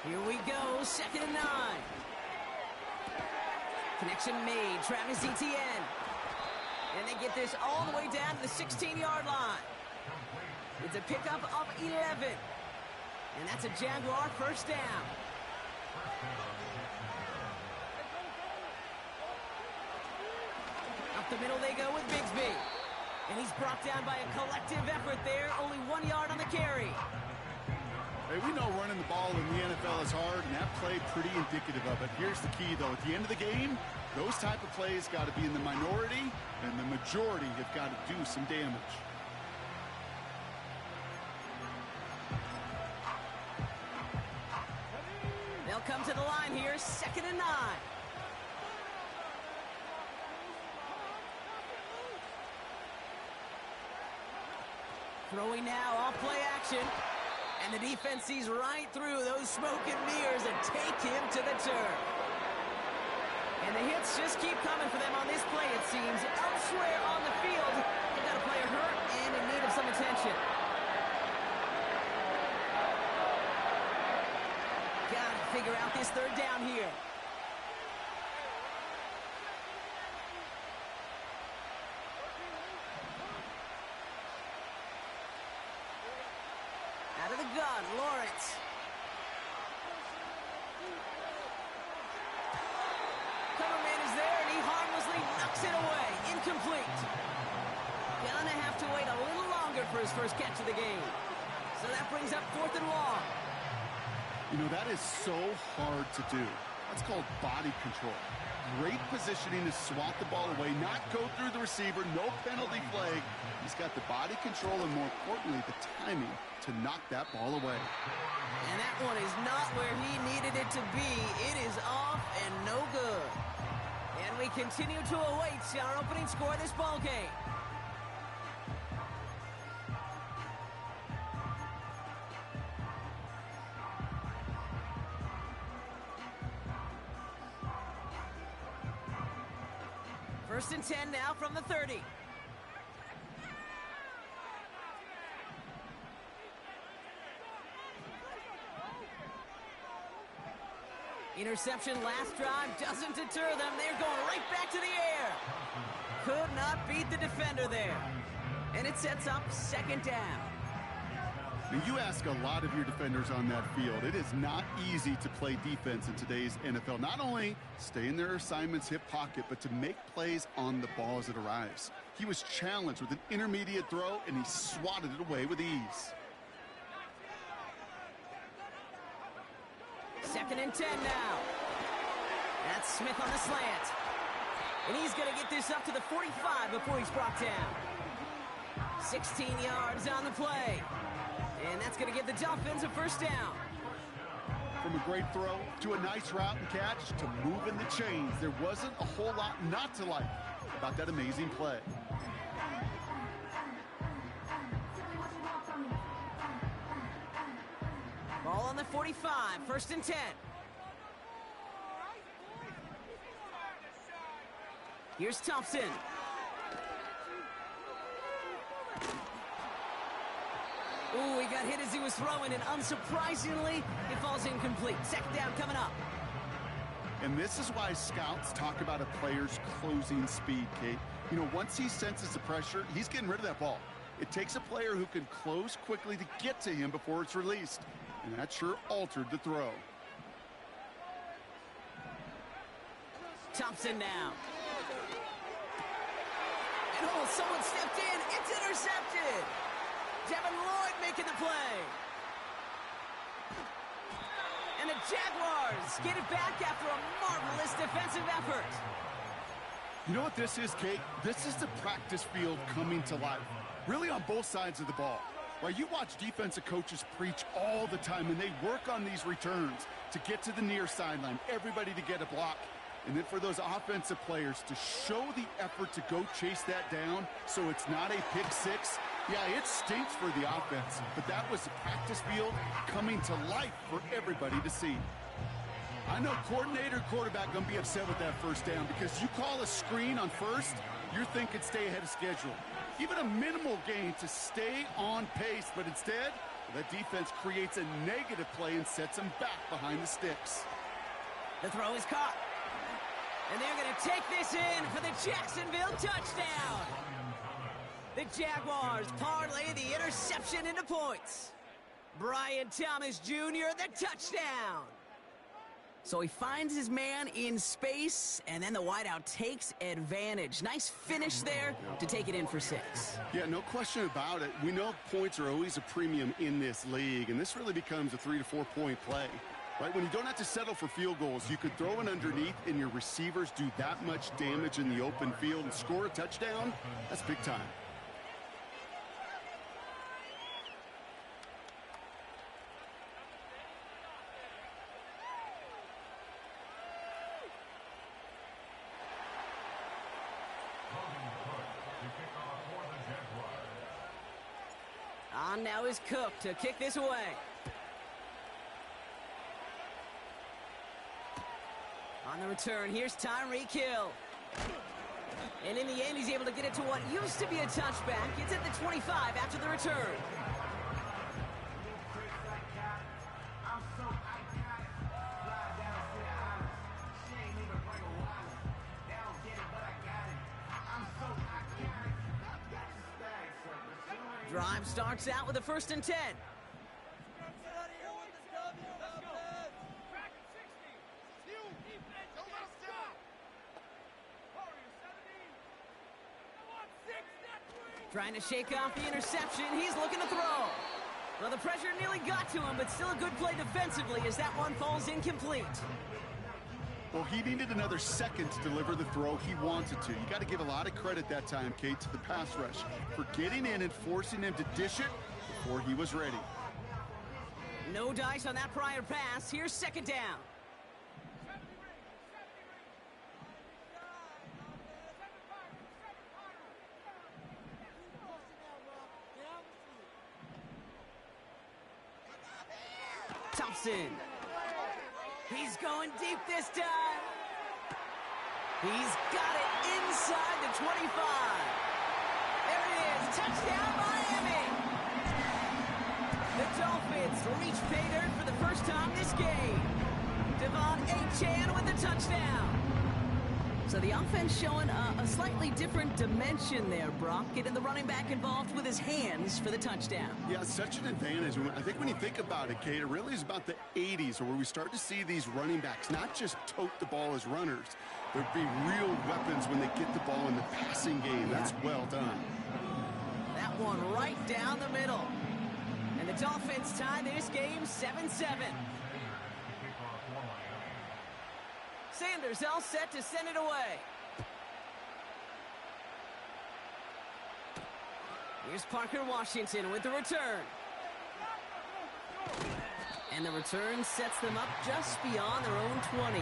Here we go, 2nd and 9. Connection made, Travis Etienne. And they get this all the way down to the 16-yard line. It's a pickup of 11. And that's a Jaguar 1st down. Up the middle they go with Bigsby. And he's brought down by a collective effort there, only 1 yard on the carry. Hey, we know running the ball in the NFL is hard, and that play pretty indicative of it. Here's the key, though. At the end of the game, those type of plays got to be in the minority, and the majority have got to do some damage. They'll come to the line here, 2nd and 9. Throwing now, off play action. And the defense sees right through those smoke and mirrors and take him to the turf. And the hits just keep coming for them on this play, it seems. Elsewhere on the field, they've got a player hurt and in need of some attention. Gotta figure out this 3rd down here. for his first catch of the game. So that brings up 4th and long. You know, that is so hard to do. That's called body control. Great positioning to swat the ball away, not go through the receiver, no penalty flag. He's got the body control and, more importantly, the timing to knock that ball away. And that one is not where he needed it to be. It is off and no good. And we continue to await our opening score of this ball game. First and 10 now from the 30. Interception last drive doesn't deter them. They're going right back to the air. Could not beat the defender there. And it sets up 2nd down. Now, you ask a lot of your defenders on that field. It is not easy to play defense in today's NFL. Not only stay in their assignment's hip pocket, but to make plays on the ball as it arrives. He was challenged with an intermediate throw, and he swatted it away with ease. 2nd and 10 now. That's Smith on the slant. And he's going to get this up to the 45 before he's brought down. 16 yards on the play. And that's going to give the Dolphins a 1st down. From a great throw to a nice route and catch to moving the chains, there wasn't a whole lot not to like about that amazing play. Ball on the 45, 1st and 10. Here's Thompson. Ooh, he got hit as he was throwing, and unsurprisingly, it falls incomplete. 2nd down coming up. And this is why scouts talk about a player's closing speed, Kate. You know, once he senses the pressure, he's getting rid of that ball. It takes a player who can close quickly to get to him before it's released. And that sure altered the throw. Thompson now. And oh, someone stepped in. It's intercepted. Devin Lloyd making the play. And the Jaguars get it back after a marvelous defensive effort. You know what this is, Kate? This is the practice field coming to life. Really on both sides of the ball. Right, you watch defensive coaches preach all the time, and they work on these returns to get to the near sideline, everybody to get a block. And then for those offensive players to show the effort to go chase that down so it's not a pick six. Yeah, it stinks for the offense, but that was the practice field coming to life for everybody to see. I know coordinator and quarterback going to be upset with that 1st down because you call a screen on 1st, you're thinking stay ahead of schedule. Even a minimal gain to stay on pace, but instead, the defense creates a negative play and sets them back behind the sticks. The throw is caught. And they're going to take this in for the Jacksonville touchdown. The Jaguars parlay the interception into points. Brian Thomas Jr., the touchdown. So he finds his man in space, and then the wideout takes advantage. Nice finish there to take it in for 6. Yeah, no question about it. We know points are always a premium in this league, and this really becomes a 3 to 4 point play. Right, when you don't have to settle for field goals, you could throw it underneath and your receivers do that much damage in the open field and score a touchdown. That's big time. On now is Cook to kick this away. On the return, here's Tyreek Hill. And in the end, he's able to get it to what used to be a touchback. It's at the 25 after the return. Drive starts out with a 1st and 10. Trying to shake off the interception. He's looking to throw. Well, the pressure nearly got to him, but still a good play defensively as that one falls incomplete. Well, he needed another second to deliver the throw he wanted to. You got to give a lot of credit that time, Kate, to the pass rush for getting in and forcing him to dish it before he was ready. No dice on that prior pass. Here's second down. Thompson. He's going deep this time. He's got it inside the 25. There it is. Touchdown, Miami. The Dolphins reach pay dirt for the first time this game. Devon Achane with the touchdown. So the offense showing a slightly different dimension there, Brock. Getting the running back involved with his hands for the touchdown. Yeah, such an advantage. I think when you think about it, Kate, it really is about the 80s where we start to see these running backs not just tote the ball as runners. There'd be real weapons when they get the ball in the passing game. That's well done. That one right down the middle. And the Dolphins tie this game 7-7. Sanders all set to send it away. Here's Parker Washington with the return. And the return sets them up just beyond their own 20.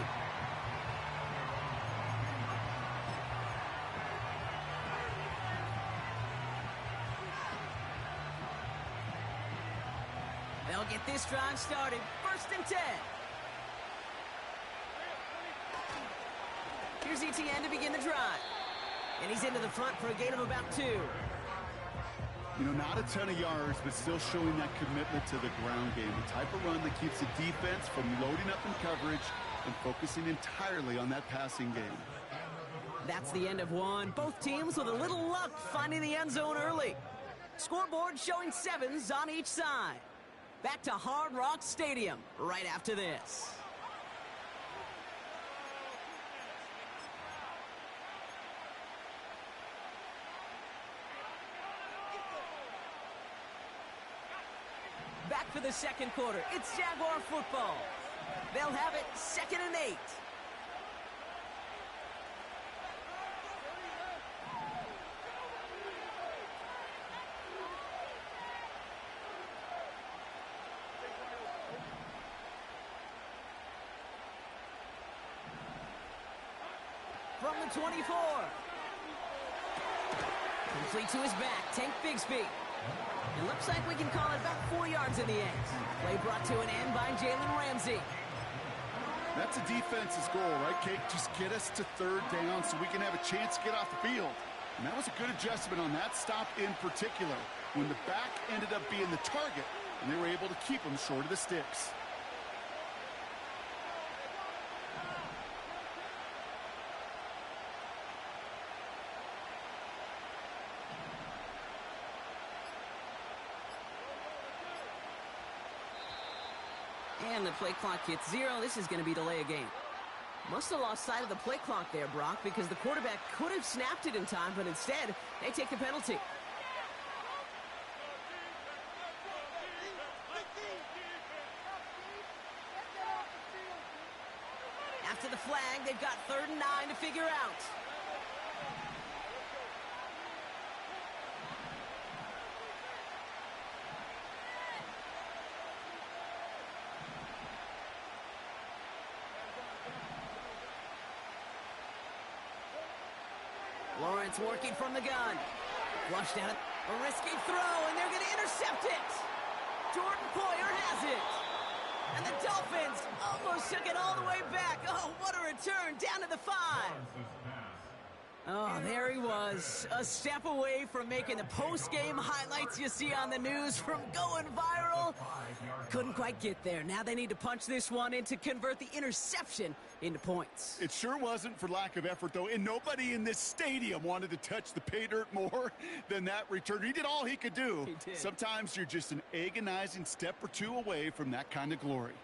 They'll get this drive started. 1st and 10. Here's Etienne to begin the drive. And he's into the front for a gain of about 2. You know, not a ton of yards, but still showing that commitment to the ground game. The type of run that keeps the defense from loading up in coverage and focusing entirely on that passing game. That's the end of one. Both teams with a little luck finding the end zone early. Scoreboard showing 7s on each side. Back to Hard Rock Stadium right after this. Back for the second quarter. It's Jaguar football. They'll have it 2nd and 8. From the 24. Complete to his back. Tank Bigsby. It looks like we can call it about 4 yards in the end. Play brought to an end by Jalen Ramsey. That's a defense's goal, right, Kate? Just get us to 3rd down so we can have a chance to get off the field. And that was a good adjustment on that stop in particular, when the back ended up being the target, and they were able to keep him short of the sticks. And the play clock hits 0. This is going to be delay a game. Must have lost sight of the play clock there, Brock, because the quarterback could have snapped it in time, but instead, they take the penalty. After the flag, they've got 3rd and 9 to figure out. Lawrence working from the gun. Flushed out. A risky throw, and they're going to intercept it. Jordan Poyer has it. And the Dolphins almost took it all the way back. Oh, what a return down to the 5. Oh, there he was. A step away from making the post-game highlights you see on the news from going viral. Couldn't quite get there. Now they need to punch this one in to convert the interception into points. It sure wasn't for lack of effort, though, and nobody in this stadium wanted to touch the pay dirt more than that returner. He did all he could do. He did. Sometimes you're just an agonizing step or 2 away from that kind of glory.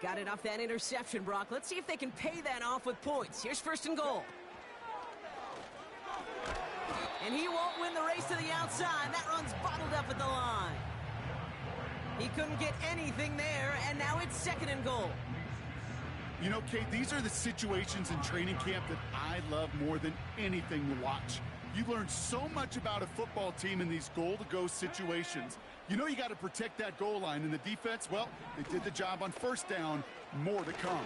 Got it off that interception, Brock. Let's see if they can pay that off with points. Here's 1st and goal. And he won't win the race to the outside. That run's bottled up at the line. He couldn't get anything there, and now it's 2nd and goal. You know, Kate, these are the situations in training camp that I love more than anything to watch. You learn so much about a football team in these goal-to-go situations. You know you got to protect that goal line, and the defense, well, they did the job on 1st down. More to come.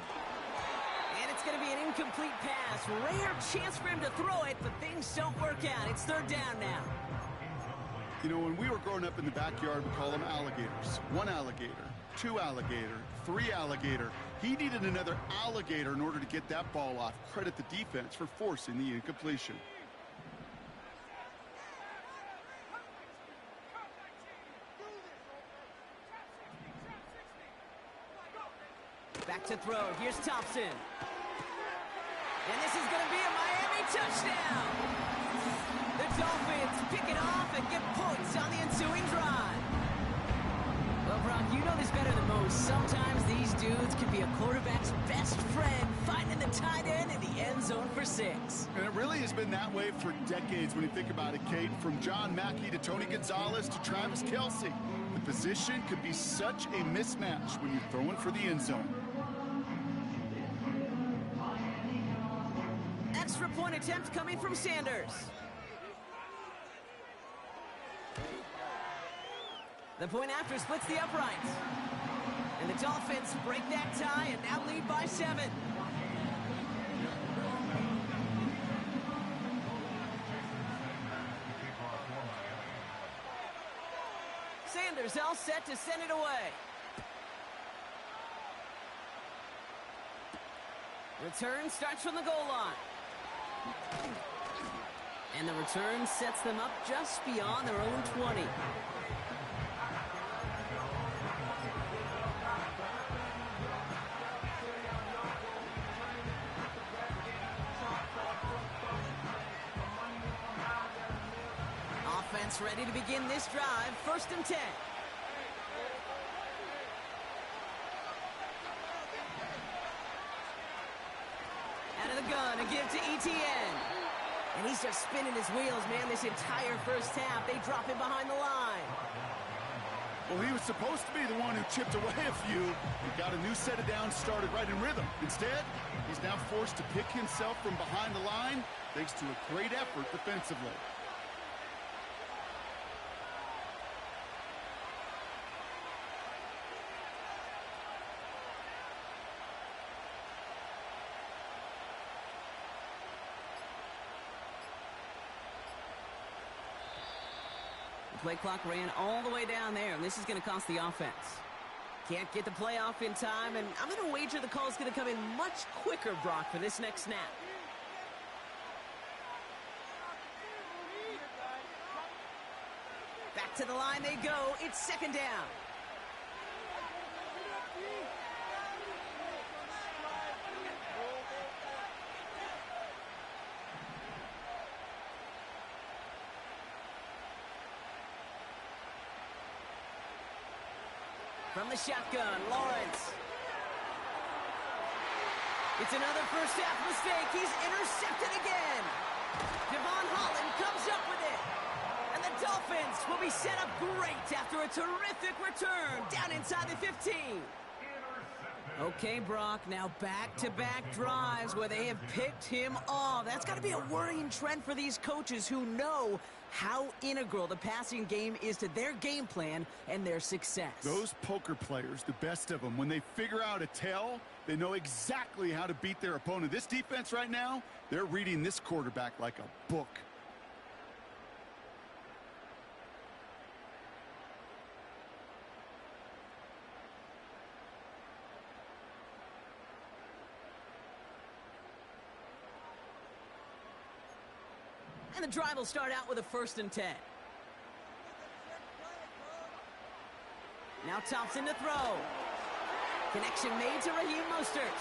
And it's going to be an incomplete pass. Rare chance for him to throw it, but things don't work out. It's 3rd down now. You know, when we were growing up in the backyard, we call them alligators. 1 alligator, 2 alligator, 3 alligator. He needed another alligator in order to get that ball off. Credit the defense for forcing the incompletion. Back to throw. Here's Thompson. And this is going to be a Miami touchdown. The Dolphins pick it off and get points on the ensuing drive. Well, Brock, you know this better than most. Sometimes these dudes can be a quarterback's best friend, finding the tight end in the end zone for 6. And it really has been that way for decades when you think about it, Kate. From John Mackey to Tony Gonzalez to Travis Kelce. The position could be such a mismatch when you're throwing for the end zone. Extra point attempt coming from Sanders. The point after splits the uprights. And the Dolphins break that tie and now lead by 7. Sanders all set to send it away. Return starts from the goal line. And the return sets them up just beyond their own 20. Offense ready to begin this drive. 1st and 10. Out of the gun, a give to ETN. And he's just spinning his wheels, man, this entire 1st half. They drop him behind the line. Well, he was supposed to be the one who chipped away a few. He got a new set of downs started right in rhythm. Instead, he's now forced to pick himself from behind the line thanks to a great effort defensively. Play clock ran all the way down there, and this is going to cost the offense. Can't get the playoff in time, and I'm going to wager the call is going to come in much quicker, Brock, for this next snap. Back to the line they go. It's 2nd down. From the shotgun, Lawrence. It's another 1st half mistake. He's intercepted again. Devon Holland comes up with it. And the Dolphins will be set up great after a terrific return down inside the 15. Okay, Brock, now back-to-back drives where they have picked him off. That's got to be a worrying trend for these coaches who know how integral the passing game is to their game plan and their success. Those poker players, the best of them, when they figure out a tell, they know exactly how to beat their opponent. This defense right now, they're reading this quarterback like a book. And the drive will start out with a 1st and 10. Now Thompson to throw. Connection made to Raheem Mostert.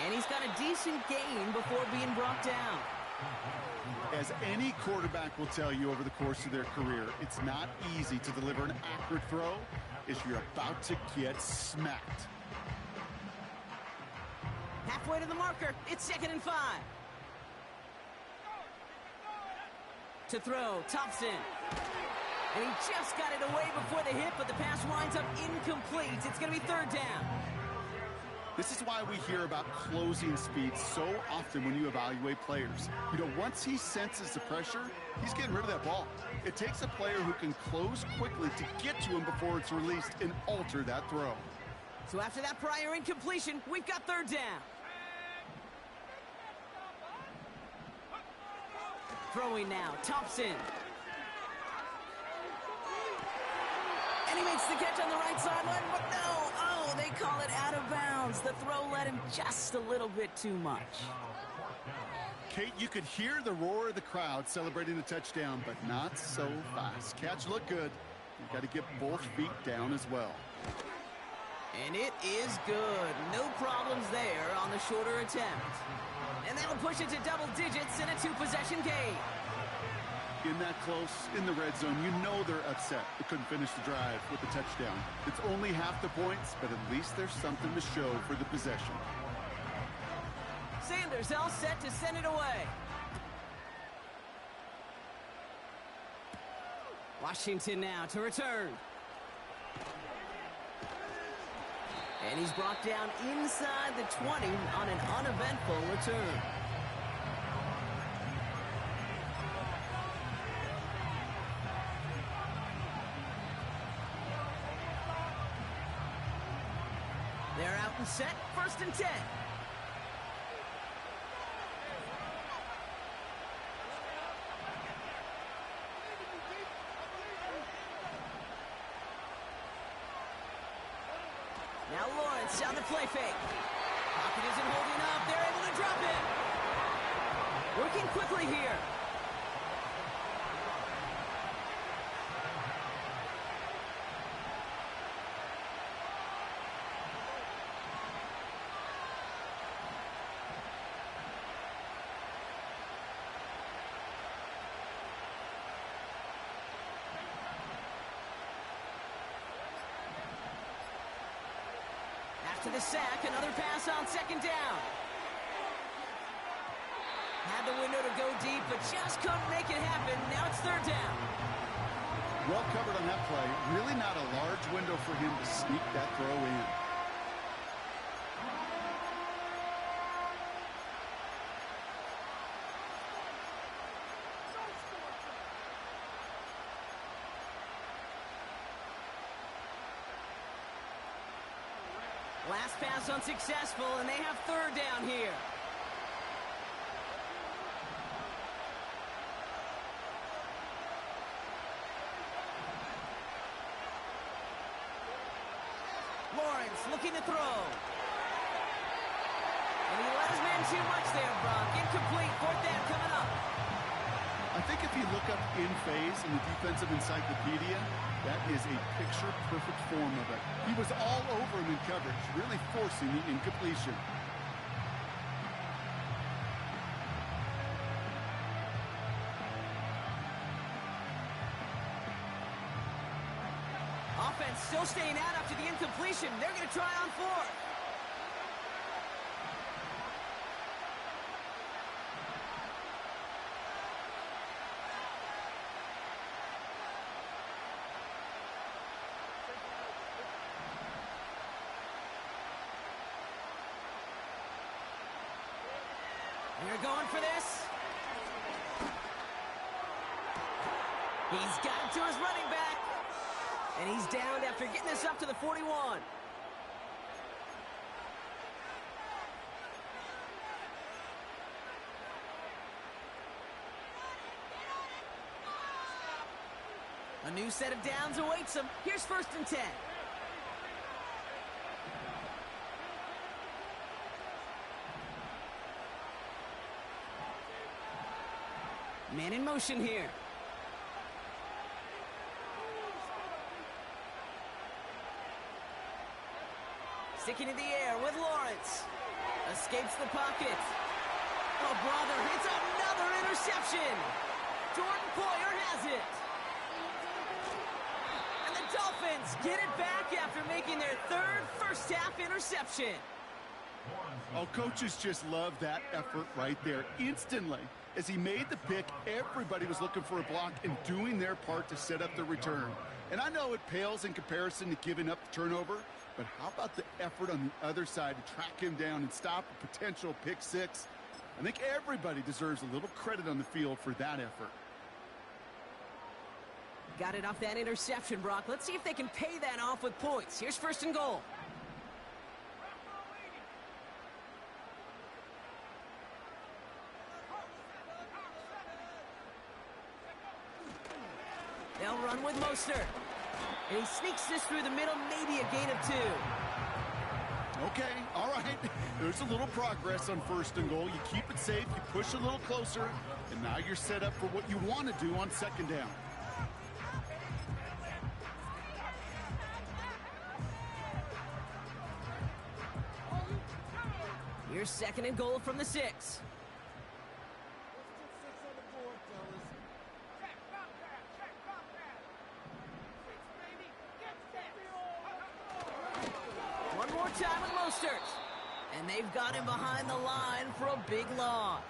And he's got a decent gain before being brought down. As any quarterback will tell you over the course of their career, it's not easy to deliver an accurate throw as you're about to get smacked. Halfway to the marker, it's 2nd and 5. To throw, Thompson. And he just got it away before the hit, but the pass winds up incomplete. It's going to be third down. This is why we hear about closing speed so often when you evaluate players. You know, once he senses the pressure, he's getting rid of that ball. It takes a player who can close quickly to get to him before it's released and alter that throw. So after that prior incompletion, we've got third down. Throwing now, Thompson. And he makes the catch on the right sideline, but no. Oh, they call it out of bounds. The throw led him just a little bit too much. Kate, you could hear the roar of the crowd celebrating the touchdown, but not so fast. Catch looked good. You've got to get both feet down as well. And it is good. No problems there on the shorter attempt. And that'll push it to double digits in a two-possession game. In that close, in the red zone, you know they're upset. They couldn't finish the drive with the touchdown. It's only half the points, but at least there's something to show for the possession. Sanders all set to send it away. Washington now to return. And he's brought down inside the 20 on an uneventful return. They're out and set, 1st and 10. Now Lawrence on the play fake. Pocket isn't holding up. They're able to drop it. Working quickly here. After the sack, another pass on 2nd down. Had the window to go deep, but just couldn't make it happen. Now it's 3rd down. Well covered on that play. Really not a large window for him to sneak that throw in. Last pass unsuccessful, and they have 3rd down here. Lawrence looking to throw. And he let his man too much there, Brock. Incomplete, 4th down coming up. I think if you look up in phase in the defensive encyclopedia, that is a picture-perfect form of it. He was all over him in coverage, really forcing the incompletion. Offense still staying out after the incompletion. They're going to try on 4th. They're going for this. He's got it to his running back. And he's down after getting this up to the 41. A new set of downs awaits him. Here's 1st and 10. Man in motion here. Sticking in the air with Lawrence. Escapes the pocket. Oh, brother, it's another interception. Jordan Poyer has it. And the Dolphins get it back after making their 3rd first-half interception. Oh, coaches just love that effort right there. Instantly, as he made the pick, everybody was looking for a block and doing their part to set up the return. And I know it pales in comparison to giving up the turnover, but how about the effort on the other side to track him down and stop a potential pick six? I think everybody deserves a little credit on the field for that effort. Got it off that interception, Brock. Let's see if they can pay that off with points. Here's 1st and goal. They'll run with Mostert. And he sneaks this through the middle, maybe a gain of 2. Okay, all right. There's a little progress on 1st and goal. You keep it safe, you push a little closer, and now you're set up for what you want to do on 2nd down. Here's 2nd and goal from the 6. One more time with Mostert. And they've got him behind the line for a big loss.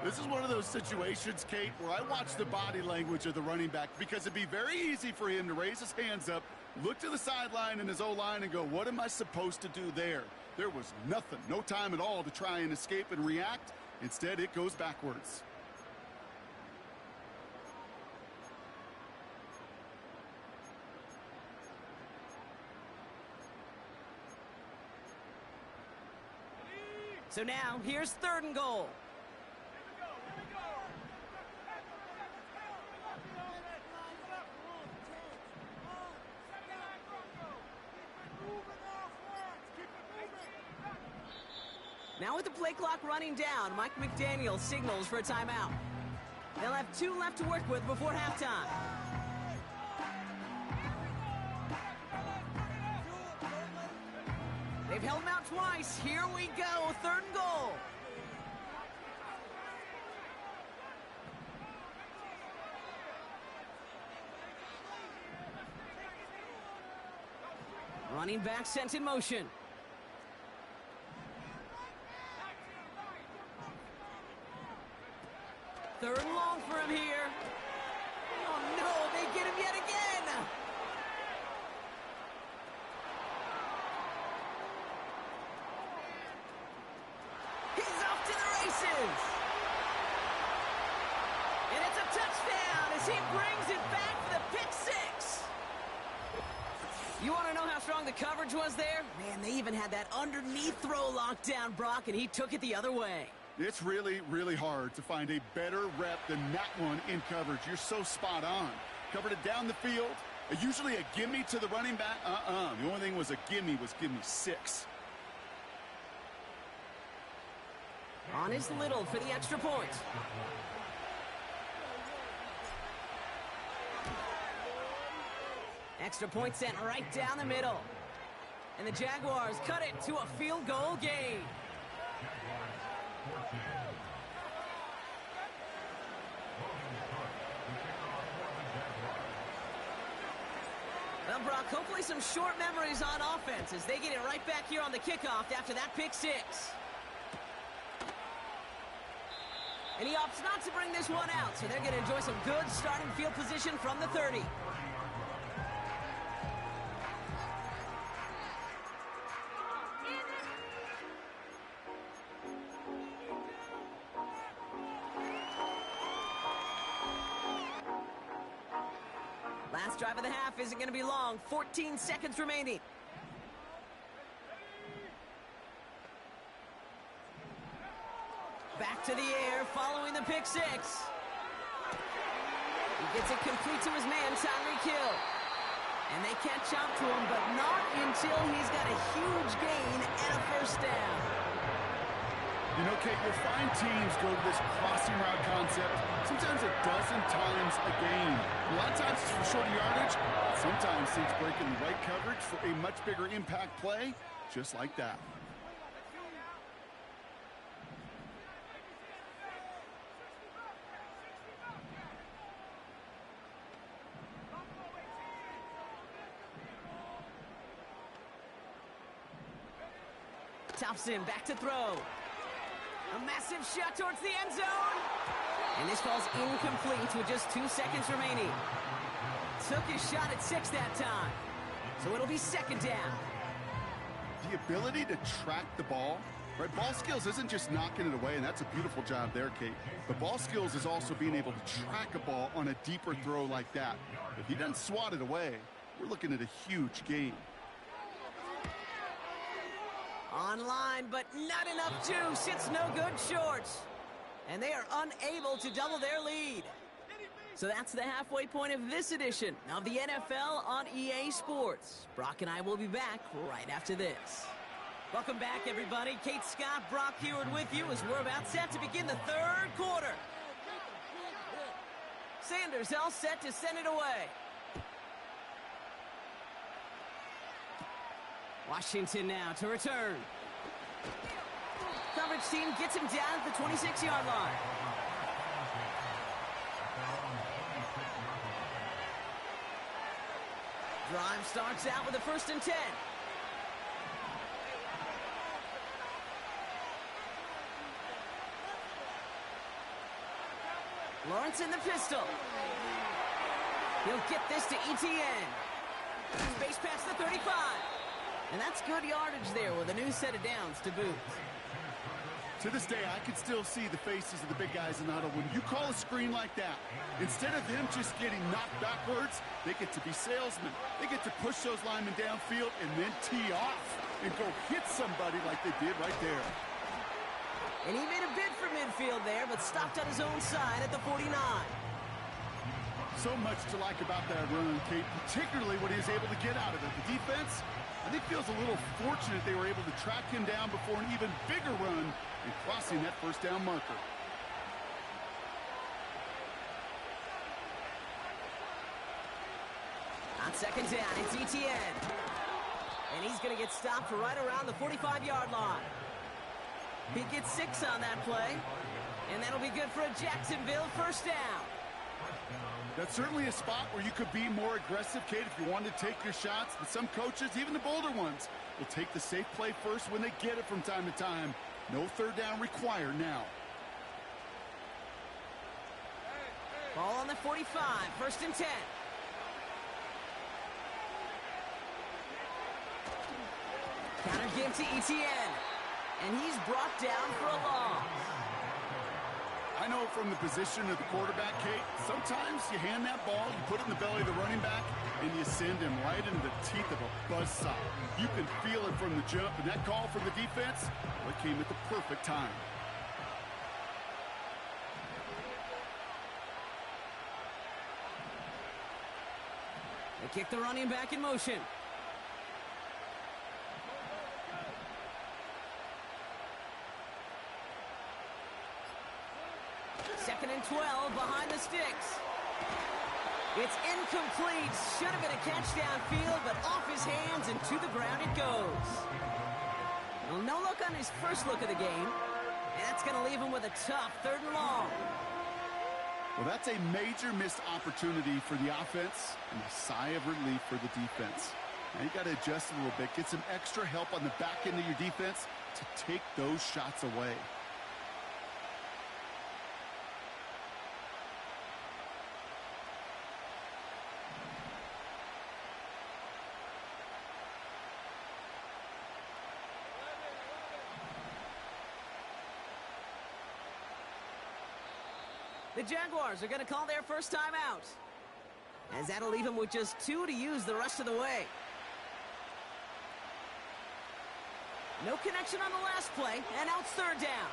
This is one of those situations, Kate, where I watch the body language of the running back because it'd be very easy for him to raise his hands up, look to the sideline in his O-line and go, what am I supposed to do there? There was nothing, no time at all to try and escape and react. Instead, it goes backwards. So now, here's 3rd and goal. Now with the play clock running down, Mike McDaniel signals for a timeout. They'll have 2 left to work with before halftime. They've held him out twice. Here we go, 3rd and goal. Running back sent in motion. Third and long for him here. Oh, no, they get him yet again. He's off to the races. And it's a touchdown as he brings it back for the pick six. You want to know how strong the coverage was there? Man, they even had that underneath throw locked down, Brock, and he took it the other way. It's really, really hard to find a better rep than that one in coverage. You're so spot on. Covered it down the field. Usually a gimme to the running back. The only thing was a gimme 6. On his Little for the extra point. Extra point sent right down the middle. And the Jaguars cut it to a field goal gain. Well, Brock, hopefully some short memories on offense as they get it right back here on the kickoff after that pick six. And he opts not to bring this one out, so they're going to enjoy some good starting field position from the 30. Last drive of the half isn't going to be long. 14 seconds remaining. Back to the air, following the pick six. He gets it complete to his man, Tyreek Hill. And they catch up to him, but not until he's got a huge gain and a first down. You know, Kate, you'll find teams go to this crossing route concept sometimes a dozen times a game. A lot of times it's for shorter yardage. Sometimes teams break in the right coverage for a much bigger impact play, just like that. Thompson back to throw. A massive shot towards the end zone. And this ball's incomplete with just 2 seconds remaining. Took his shot at 6 that time. So it'll be second down. The ability to track the ball, right? Ball skills isn't just knocking it away, and that's a beautiful job there, Kate. But ball skills is also being able to track a ball on a deeper throw like that. If he doesn't swat it away, we're looking at a huge gain. Online, but not enough juice. It's no good short. And they are unable to double their lead. So that's the halfway point of this edition of the NFL on EA Sports. Brock and I will be back right after this. Welcome back, everybody. Kate Scott, Brock Heward with you as we're about set to begin the third quarter. Sanders all set to send it away. Washington now to return. Coverage team gets him down at the 26-yard line. Drive starts out with a 1st and 10. Lawrence in the pistol. He'll get this to ETN. Space past the 35. And that's good yardage there with a new set of downs to boot. To this day, I can still see the faces of the big guys in the huddle. When you call a screen like that, instead of them just getting knocked backwards, they get to be salesmen. They get to push those linemen downfield and then tee off and go hit somebody like they did right there. And he made a bid for midfield there, but stopped on his own side at the 49. So much to like about that run, Kate, particularly what he was able to get out of it. The defense, I think, feels a little fortunate they were able to track him down before an even bigger run and crossing that 1st down marker. On 2nd down, it's ETN. And he's going to get stopped right around the 45-yard line. He gets 6 on that play. And that'll be good for a Jacksonville 1st down. That's certainly a spot where you could be more aggressive, Kate, if you wanted to take your shots. But some coaches, even the bolder ones, will take the safe play first when they get it from time to time. No 3rd down required now. Ball on the 45, 1st and 10. Counter give to ETN. And he's brought down for a loss. I know from the position of the quarterback, Kate, sometimes you hand that ball, you put it in the belly of the running back, and you send him right into the teeth of a buzzsaw. You can feel it from the jump, and that call from the defense, well, it came at the perfect time. They kick the running back in motion. Second and 12 behind the sticks. It's incomplete. Should have been a catch downfield, but off his hands and to the ground it goes. Well, no look on his first look of the game. And that's going to leave him with a tough 3rd and long. Well, that's a major missed opportunity for the offense and a sigh of relief for the defense. Now you got to adjust a little bit, get some extra help on the back end of your defense to take those shots away. The Jaguars are going to call their first time out, as that'll leave them with just 2 to use the rest of the way. No connection on the last play, and now it's 3rd down.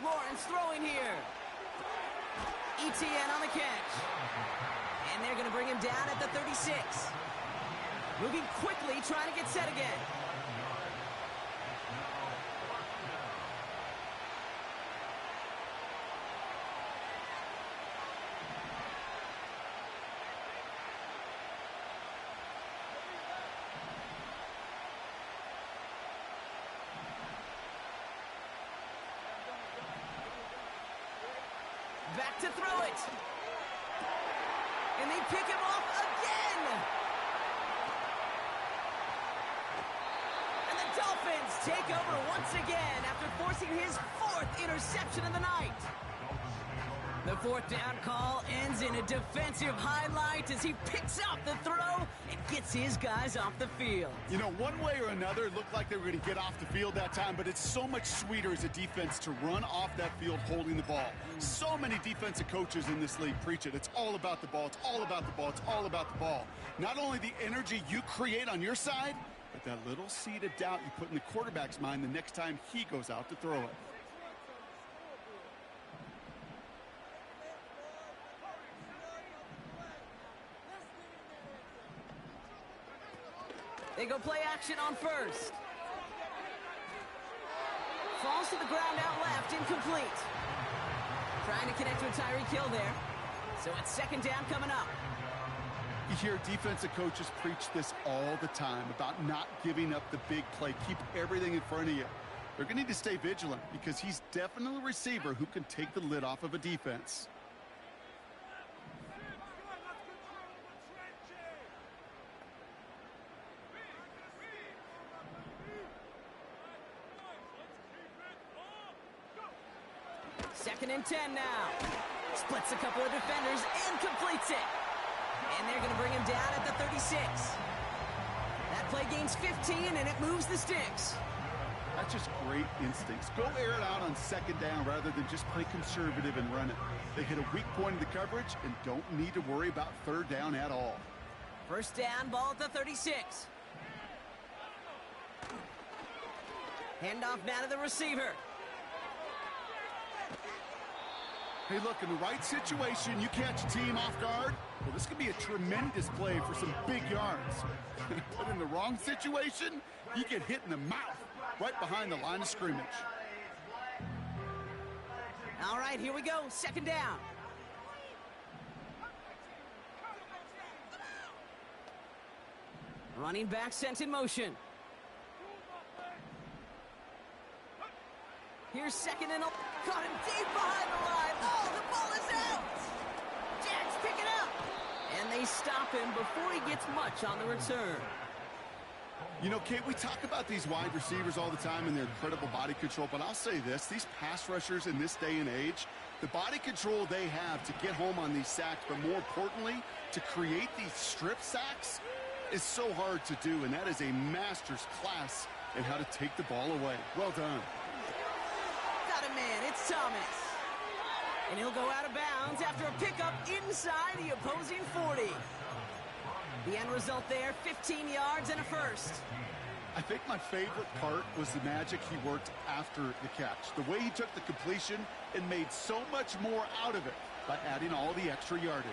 Lawrence throwing here. ETN on the catch. And they're going to bring him down at the 36. Moving quickly, trying to get set again. Back to throw it. And they pick him off again. And the Dolphins take over once again after forcing his 4th interception of the night. The 4th down call ends in a defensive highlight as he picks out the throw and gets his guys off the field. You know, one way or another, it looked like they were going to get off the field that time, but it's so much sweeter as a defense to run off that field holding the ball. So many defensive coaches in this league preach it. It's all about the ball. It's all about the ball. It's all about the ball. Not only the energy you create on your side, but that little seed of doubt you put in the quarterback's mind the next time he goes out to throw it. They go play action on first. Falls to the ground out left, incomplete. Trying to connect with Tyreek Hill there. So it's 2nd down coming up. You hear defensive coaches preach this all the time about not giving up the big play. Keep everything in front of you. They're going to need to stay vigilant because he's definitely a receiver who can take the lid off of a defense. Second and 10 now. Splits a couple of defenders and completes it. And they're going to bring him down at the 36. That play gains 15, and it moves the sticks. That's just great instincts. Go air it out on 2nd down rather than just play conservative and run it. They hit a weak point in the coverage and don't need to worry about 3rd down at all. 1st down, ball at the 36. Handoff now to the receiver. Hey, look, in the right situation, you catch a team off guard. Well, this could be a tremendous play for some big yards. But in the wrong situation, you get hit in the mouth right behind the line of scrimmage. All right, here we go. 2nd down. Running back sent in motion. Here's 2nd and caught him deep behind the line. Oh, the ball is out. Jags pick it up. And they stop him before he gets much on the return. You know, Kate, we talk about these wide receivers all the time and their incredible body control, but I'll say this, these pass rushers in this day and age, the body control they have to get home on these sacks, but more importantly, to create these strip sacks is so hard to do, and that is a master's class in how to take the ball away. Well done. Got a man, it's Thomas. And he'll go out of bounds after a pickup inside the opposing 40. The end result there, 15 yards and a first. I think my favorite part was the magic he worked after the catch. The way he took the completion and made so much more out of it by adding all the extra yardage.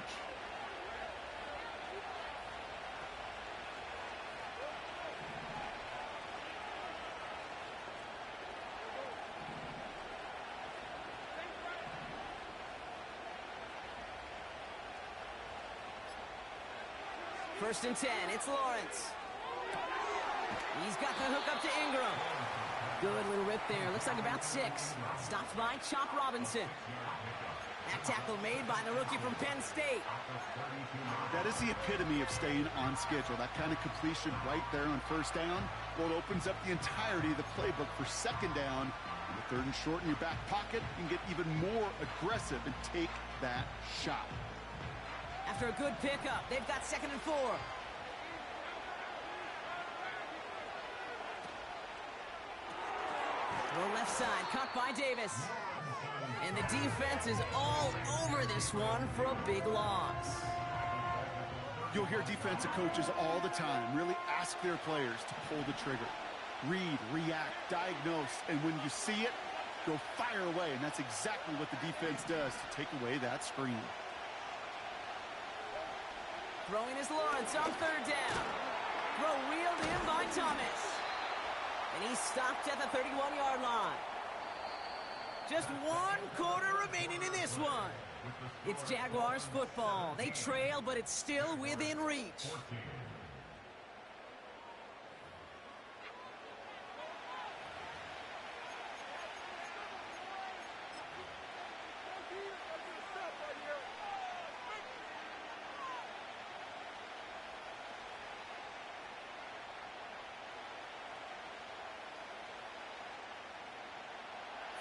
First and 10, it's Lawrence. He's got the hook up to Ingram. Good little rip there, looks like about 6. Stopped by Chop Robinson. That tackle made by the rookie from Penn State. That is the epitome of staying on schedule. That kind of completion right there on 1st down. Well, it opens up the entirety of the playbook for 2nd down. And the 3rd and short in your back pocket, you can get even more aggressive and take that shot. After a good pickup, they've got 2nd and 4. Throw left side, caught by Davis. And the defense is all over this one for a big loss. You'll hear defensive coaches all the time really ask their players to pull the trigger. Read, react, diagnose, and when you see it, go fire away. And that's exactly what the defense does to take away that screen. Throwing is Lawrence on 3rd down. Throw wheeled in by Thomas. And he's stopped at the 31-yard line. Just 1 quarter remaining in this one. It's Jaguars football. They trail, but it's still within reach.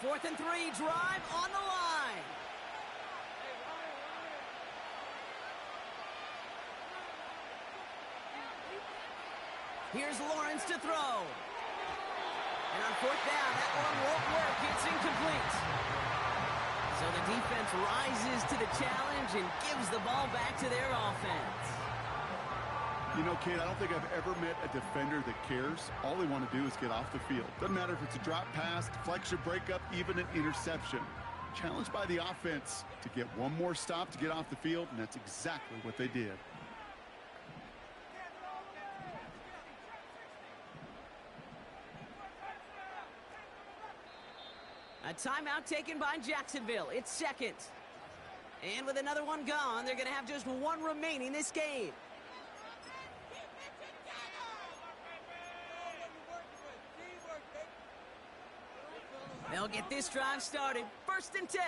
4th and 3, drive on the line. Here's Lawrence to throw. And on 4th down, that one won't work. It's incomplete. So the defense rises to the challenge and gives the ball back to their offense. You know, Kate, I don't think I've ever met a defender that cares. All they want to do is get off the field. Doesn't matter if it's a drop pass, deflection, breakup, even an interception. Challenged by the offense to get one more stop to get off the field, and that's exactly what they did. A timeout taken by Jacksonville. It's second. And with another one gone, they're going to have just one remaining this game. They'll get this drive started. 1st and 10.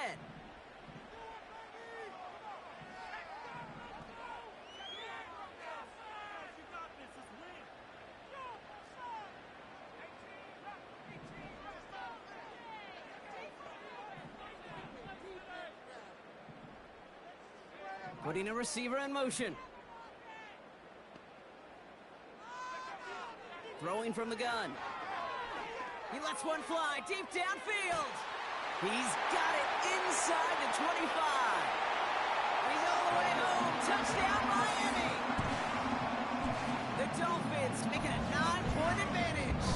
Putting a receiver in motion. Throwing from the gun. He lets one fly deep downfield. He's got it inside the 25. He's all the way home. Touchdown, Miami. The Dolphins making a 9-point advantage.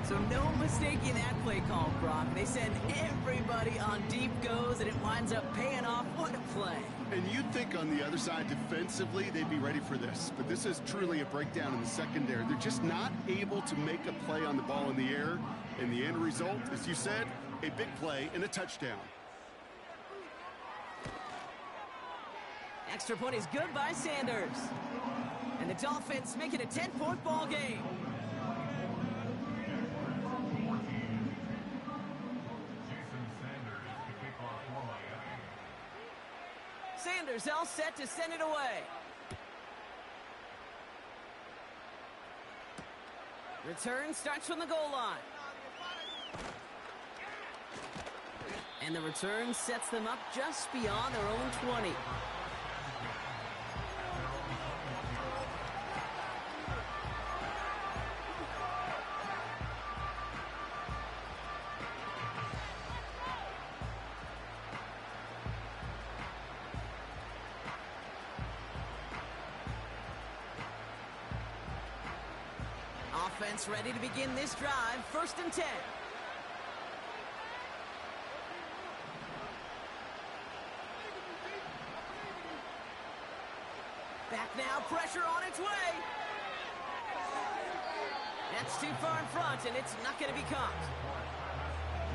So no mistaking that play call, Brock. They send everybody on deep goes, and it winds up paying off. What a play. And you'd think on the other side defensively they'd be ready for this. But this is truly a breakdown in the secondary. They're just not able to make a play on the ball in the air. And the end result, as you said, a big play and a touchdown. Extra point is good by Sanders. And the Dolphins make it a 10-point ball game. Sanders all set to send it away. Return starts from the goal line. And the return sets them up just beyond their own 20. Offense ready to begin this drive. 1st and 10. Back now, pressure on its way. That's too far in front, and it's not going to be caught.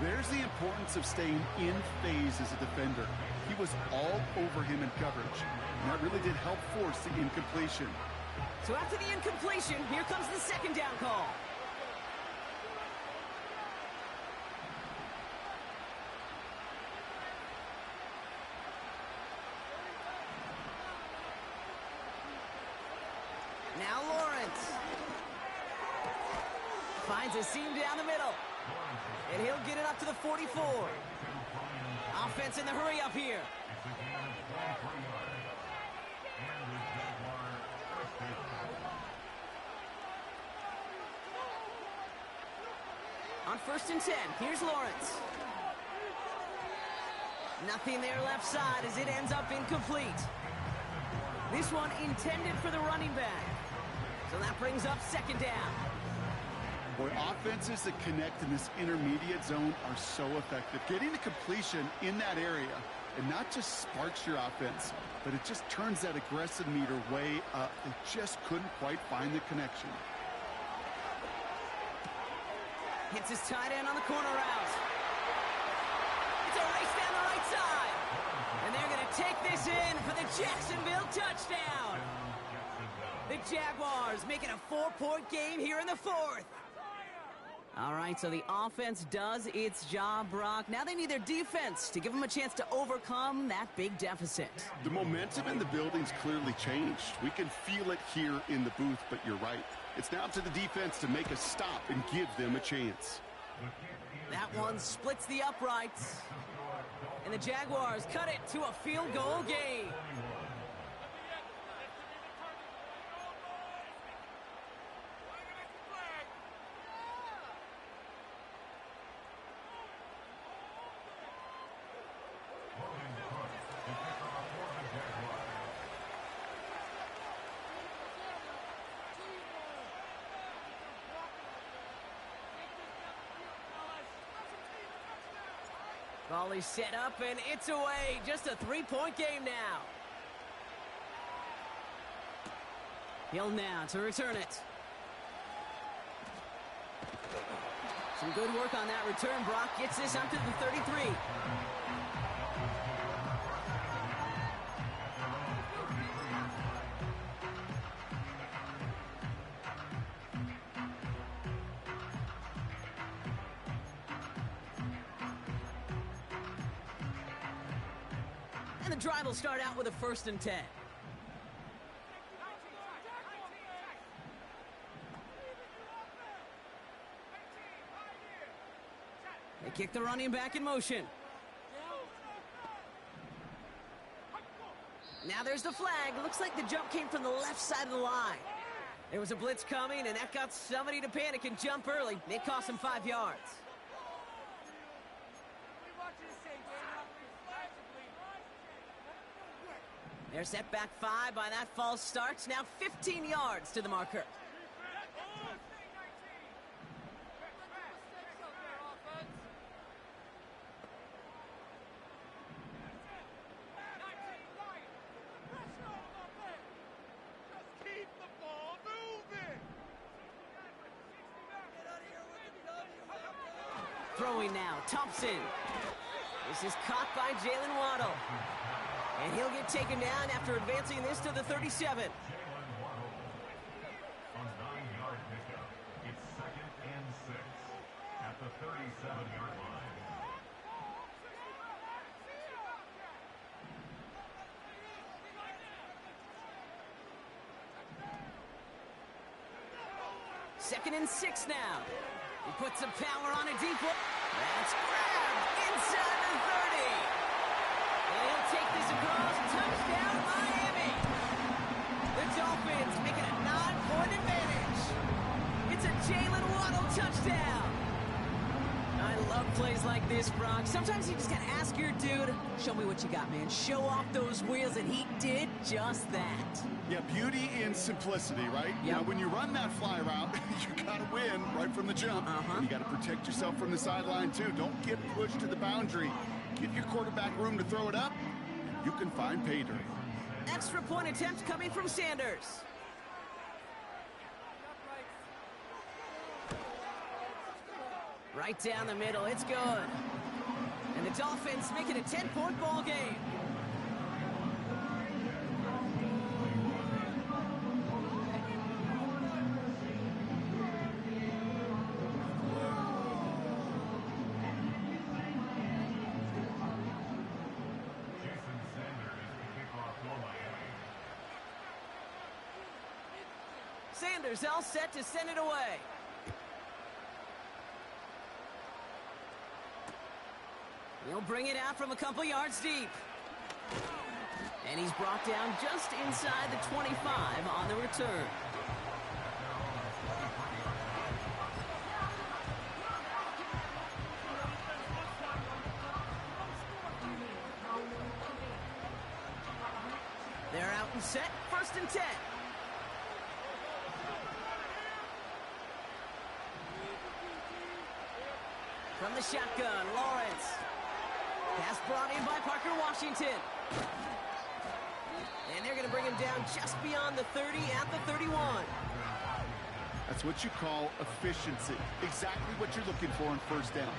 There's the importance of staying in phase as a defender. He was all over him in coverage, and that really did help force the incompletion. So after the incompletion, here comes the 2nd down call. Now Lawrence. Finds a seam down the middle. And he'll get it up to the 44. Offense in the hurry up here. On 1st and 10, here's Lawrence. Nothing there left side as it ends up incomplete. This one intended for the running back. So that brings up 2nd down. Boy, offenses that connect in this intermediate zone are so effective. Getting the completion in that area, and not just sparks your offense, but it just turns that aggressive meter way up. They just couldn't quite find the connection. Hits his tight end on the corner route. It's a race down the right side. And they're going to take this in for the Jacksonville touchdown. The Jaguars making a 4-point game here in the 4th. All right, so the offense does its job, Brock. Now they need their defense to give them a chance to overcome that big deficit. The momentum in the building's clearly changed. We can feel it here in the booth, but you're right. It's now up to the defense to make a stop and give them a chance. That one splits the uprights. And the Jaguars cut it to a field goal game. Volley set up, and it's away. Just a three-point game now. Hill now to return it. Some good work on that return. Brock gets this up to the 33. And the drive will start out with a 1st and 10. They kick the running back in motion. Now there's the flag. Looks like the jump came from the left side of the line. There was a blitz coming, and that got somebody to panic and jump early. It cost him 5 yards. They're set back 5 by that false start. Now 15 yards to the marker. Throwing now, Thompson. This is caught by Jalen Waddle. And he'll get taken down after advancing this to the 37. On 9-yard pickup. It's 2nd and 6 at the 37-yard line. Second and 6 now. He puts some power on a deep one. That's grabbed inside the 30. And he'll take this across. Touchdown, Miami. The Dolphins make it a 9-point advantage. It's a Jalen Waddle touchdown. I love plays like this, Brock. Sometimes you just gotta ask your dude, show me what you got, man. Show off those wheels, and he did just that. Yeah, beauty in simplicity, right? Yep. Now, when you run that fly route, you got to win right from the jump. And you got to protect yourself from the sideline, too. Don't get pushed to the boundary. Give your quarterback room to throw it up, and you can find pay dirt. Extra point attempt coming from Sanders. Right down the middle, it's good. And the Dolphins make it a 10-point ball game. Sanders all set to send it away. He'll bring it out from a couple yards deep. And he's brought down just inside the 25 on the return. They're out and set, 1st and 10. From the shotgun, Lawrence. Pass brought in by Parker Washington. And they're going to bring him down just beyond the 30 at the 31. That's what you call efficiency. Exactly what you're looking for on 1st down.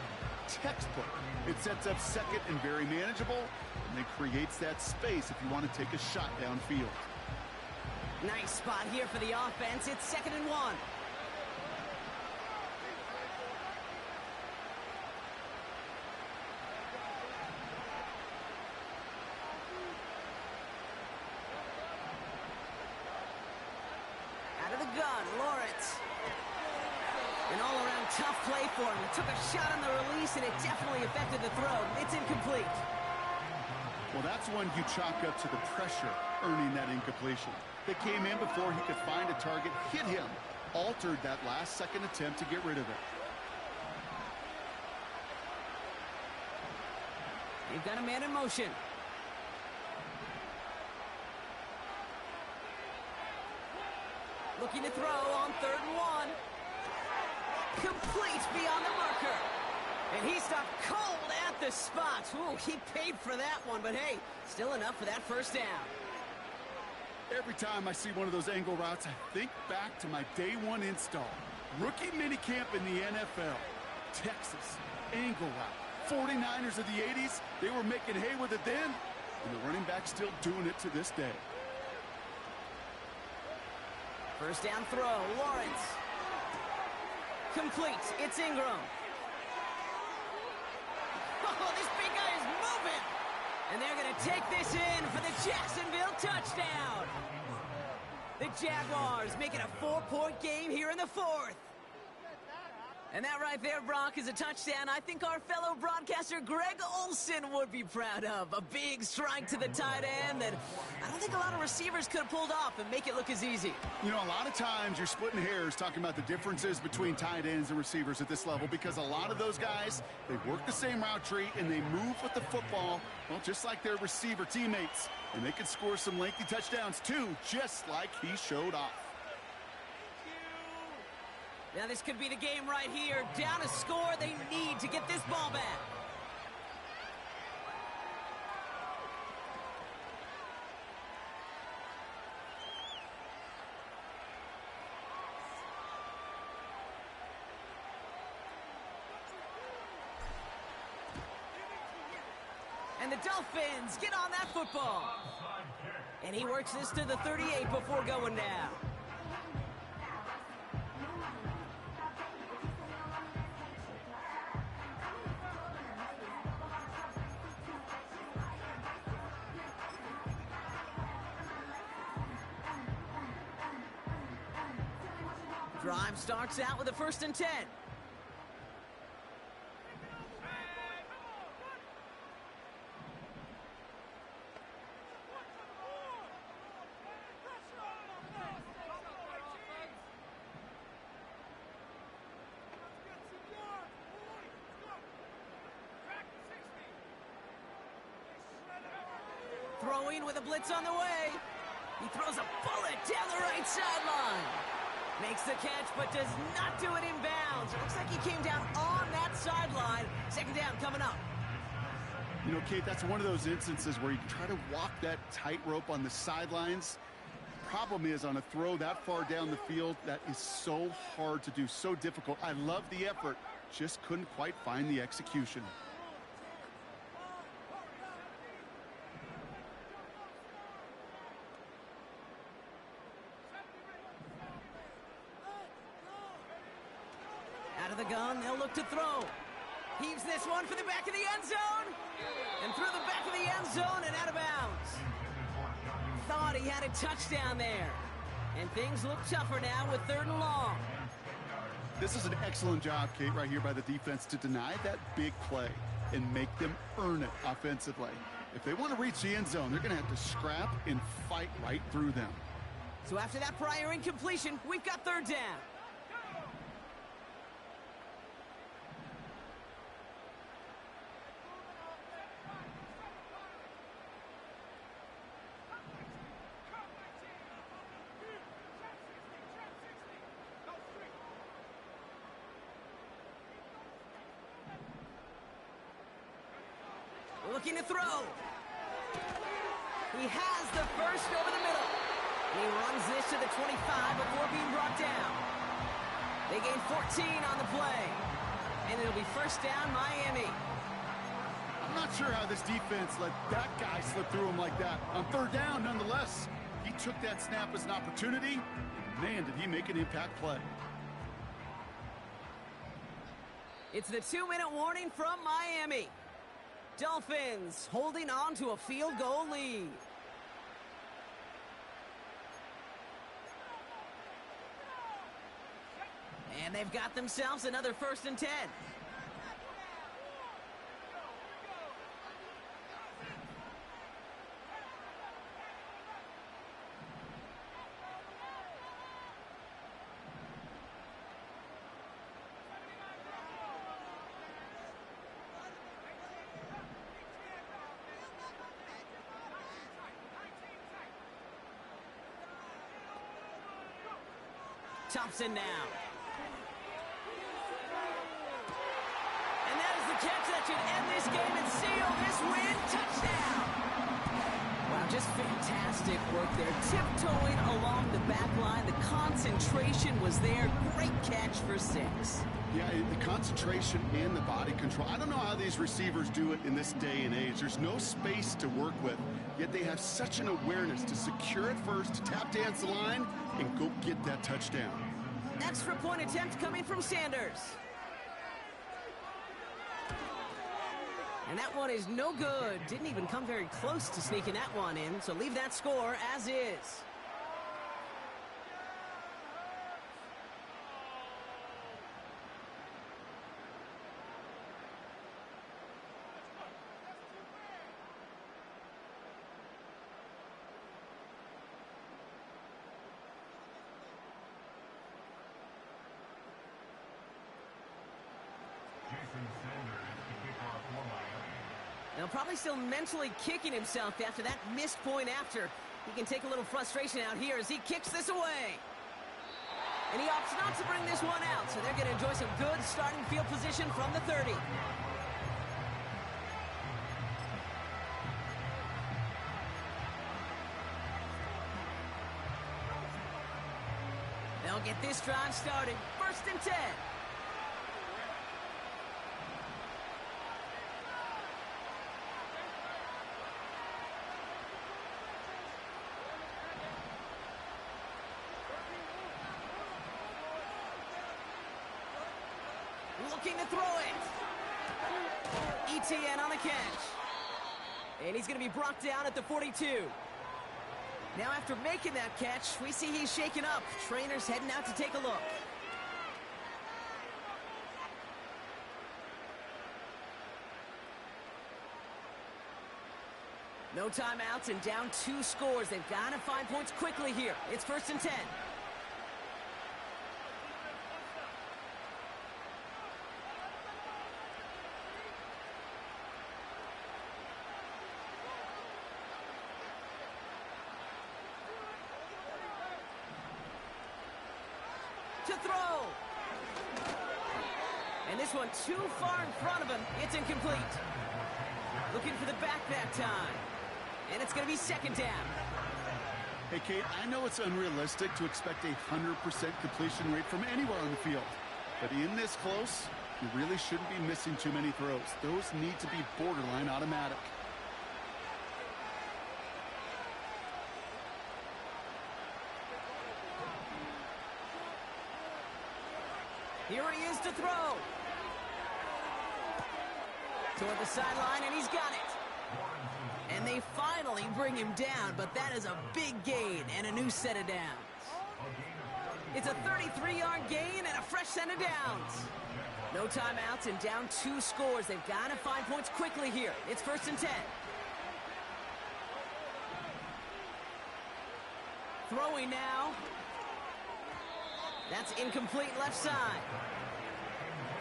Textbook. It sets up 2nd and very manageable, and it creates that space if you want to take a shot downfield. Nice spot here for the offense. It's 2nd and 1. Gun, Lawrence. An all-around tough play for him. It took a shot on the release, and it definitely affected the throw. It's incomplete. Well, that's one you chalk up to the pressure earning that incompletion. They came in before he could find a target, hit him, altered that last-second attempt to get rid of it. They've got a man in motion. Looking to throw on 3rd and 1. Complete beyond the marker. And he stopped cold at the spot. Ooh, he paid for that one, but hey, still enough for that first down. Every time I see one of those angle routes, I think back to my day 1 install. Rookie minicamp in the NFL. Texas, angle route. 49ers of the 80s, they were making hay with it then, and the running back's still doing it to this day. First down throw, Lawrence. Complete, it's Ingram. Oh, this big guy is moving! And they're going to take this in for the Jacksonville touchdown. The Jaguars make it a 4-point game here in the 4th. And that right there, Brock, is a touchdown I think our fellow broadcaster Greg Olsen would be proud of. A big strike to the tight end that I don't think a lot of receivers could have pulled off and make it look as easy. You know, a lot of times you're splitting hairs talking about the differences between tight ends and receivers at this level because a lot of those guys, they work the same route tree and they move with the football, well, just like their receiver teammates. And they can score some lengthy touchdowns too, just like he showed off. Now this could be the game right here. Down a score, they need to get this ball back. And the Dolphins get on that football. And he works this to the 38 before going down. Drive starts out with a 1st and 10. Throwing with a blitz on the way. He throws a bullet down the right sideline. Makes the catch, but does not do it in bounds. Looks like he came down on that sideline. 2nd down coming up. You know, Kate, that's one of those instances where you try to walk that tightrope on the sidelines. Problem is, on a throw that far down the field, that is so hard to do, so difficult. I love the effort, just couldn't quite find the execution. Out of the gun, they'll look to throw. Heaves this one for the back of the end zone. And through the back of the end zone and out of bounds. Thought he had a touchdown there. And things look tougher now with 3rd and long. This is an excellent job, Kate, right here by the defense to deny that big play and make them earn it offensively. If they want to reach the end zone, they're going to have to scrap and fight right through them. So after that prior incompletion, we've got 3rd down. Looking to throw. He has the first over the middle. And he runs this to the 25 before being brought down. They gain 14 on the play. And it'll be 1st down, Miami. I'm not sure how this defense let that guy slip through him like that. On 3rd down, nonetheless, he took that snap as an opportunity. Man, did he make an impact play. It's the 2-minute warning from Miami. Dolphins holding on to a field goal lead. And And they've got themselves another 1st and 10. Thompson now. And that is the catch that should end this game and seal this win. Touchdown! Wow, just fantastic work there. Tiptoeing along the back line. The concentration was there. Great catch for 6. Yeah, the concentration and the body control. I don't know how these receivers do it in this day and age. There's no space to work with, yet they have such an awareness to secure it first, to tap dance the line, and go get that touchdown. Extra point attempt coming from Sanders. And that one is no good. Didn't even come very close to sneaking that one in, so leave that score as is. Now probably still mentally kicking himself after that missed point after. He can take a little frustration out here as he kicks this away. And he opts not to bring this one out, so they're going to enjoy some good starting field position from the 30. They'll get this drive started. 1st and 10. Looking to throw it. ETN on the catch. And he's going to be brought down at the 42. Now after making that catch, we see he's shaken up. Trainer's heading out to take a look. No timeouts and down 2 scores. They've got to find points quickly here. It's 1st and 10. To throw. And this one too far in front of him. It's incomplete. Looking for the back that time. And it's going to be 2nd down. Hey, Kate, I know it's unrealistic to expect a 100% completion rate from anywhere on the field. But in this close, you really shouldn't be missing too many throws. Those need to be borderline automatic. Here he is to throw. Toward the sideline, and he's got it. And they finally bring him down, but that is a big gain and a new set of downs. It's a 33-yard gain and a fresh set of downs. No timeouts and down 2 scores. They've got to find points quickly here. It's 1st and 10. Throwing now. That's incomplete left side.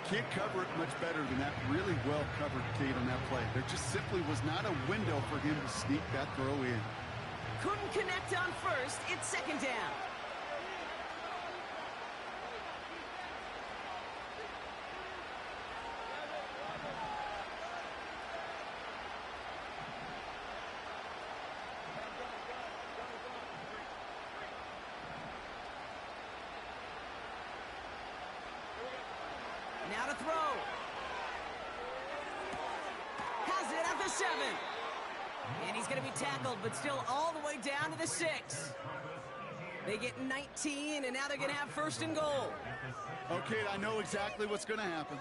Can't cover it much better than that. Really well covered, Kate, on that play. There just simply was not a window for him to sneak that throw in. Couldn't connect on 1st. It's 2nd down. Now to throw. Has it at the 7. And he's going to be tackled, but still all the way down to the 6. They get 19, and now they're going to have 1st and goal. Okay, I know exactly what's going to happen.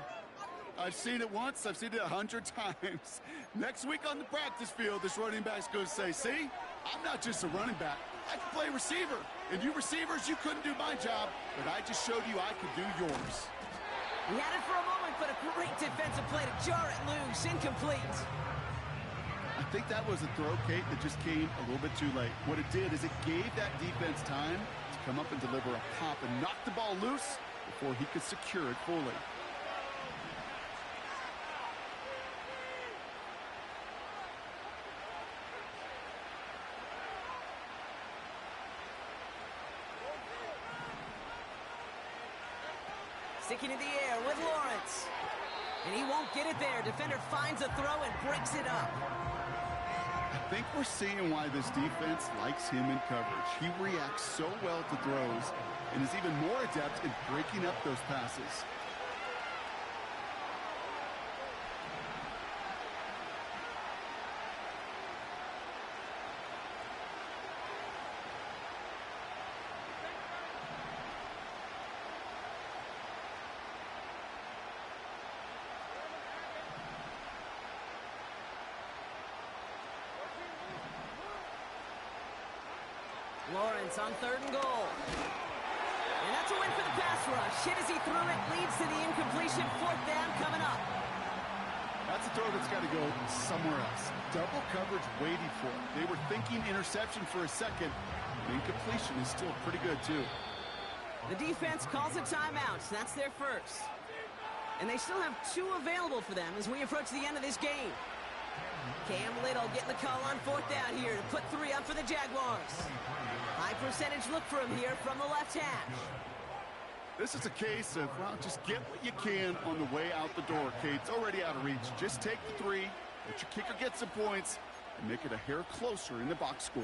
I've seen it once. I've seen it 100 times. Next week on the practice field, this running back's going to say, see, I'm not just a running back. I can play receiver. And you receivers, you couldn't do my job, but I just showed you I could do yours. He had it for a moment, but a great defensive play to jar it loose. Incomplete. I think that was a throw, Kate, that just came a little bit too late. What it did is it gave that defense time to come up and deliver a pop and knock the ball loose before he could secure it fully. Sticking in the air with Lawrence. And he won't get it there. Defender finds a throw and breaks it up. I think we're seeing why this defense likes him in coverage. He reacts so well to throws and is even more adept in breaking up those passes. Lawrence on 3rd and goal. And that's a win for the pass rush. Hit as he threw it, leads to the incompletion. 4th down coming up. That's a throw that's got to go somewhere else. Double coverage waiting for it. They were thinking interception for a second. Incompletion is still pretty good, too. The defense calls a timeout. That's their first. And they still have 2 available for them as we approach the end of this game. Cam Little getting the call on 4th down here to put 3 up for the Jaguars. High percentage look for him here from the left hash. This is a case of, well, just get what you can on the way out the door, Kate. It's already out of reach. Just take the 3, let your kicker get some points, and make it a hair closer in the box score.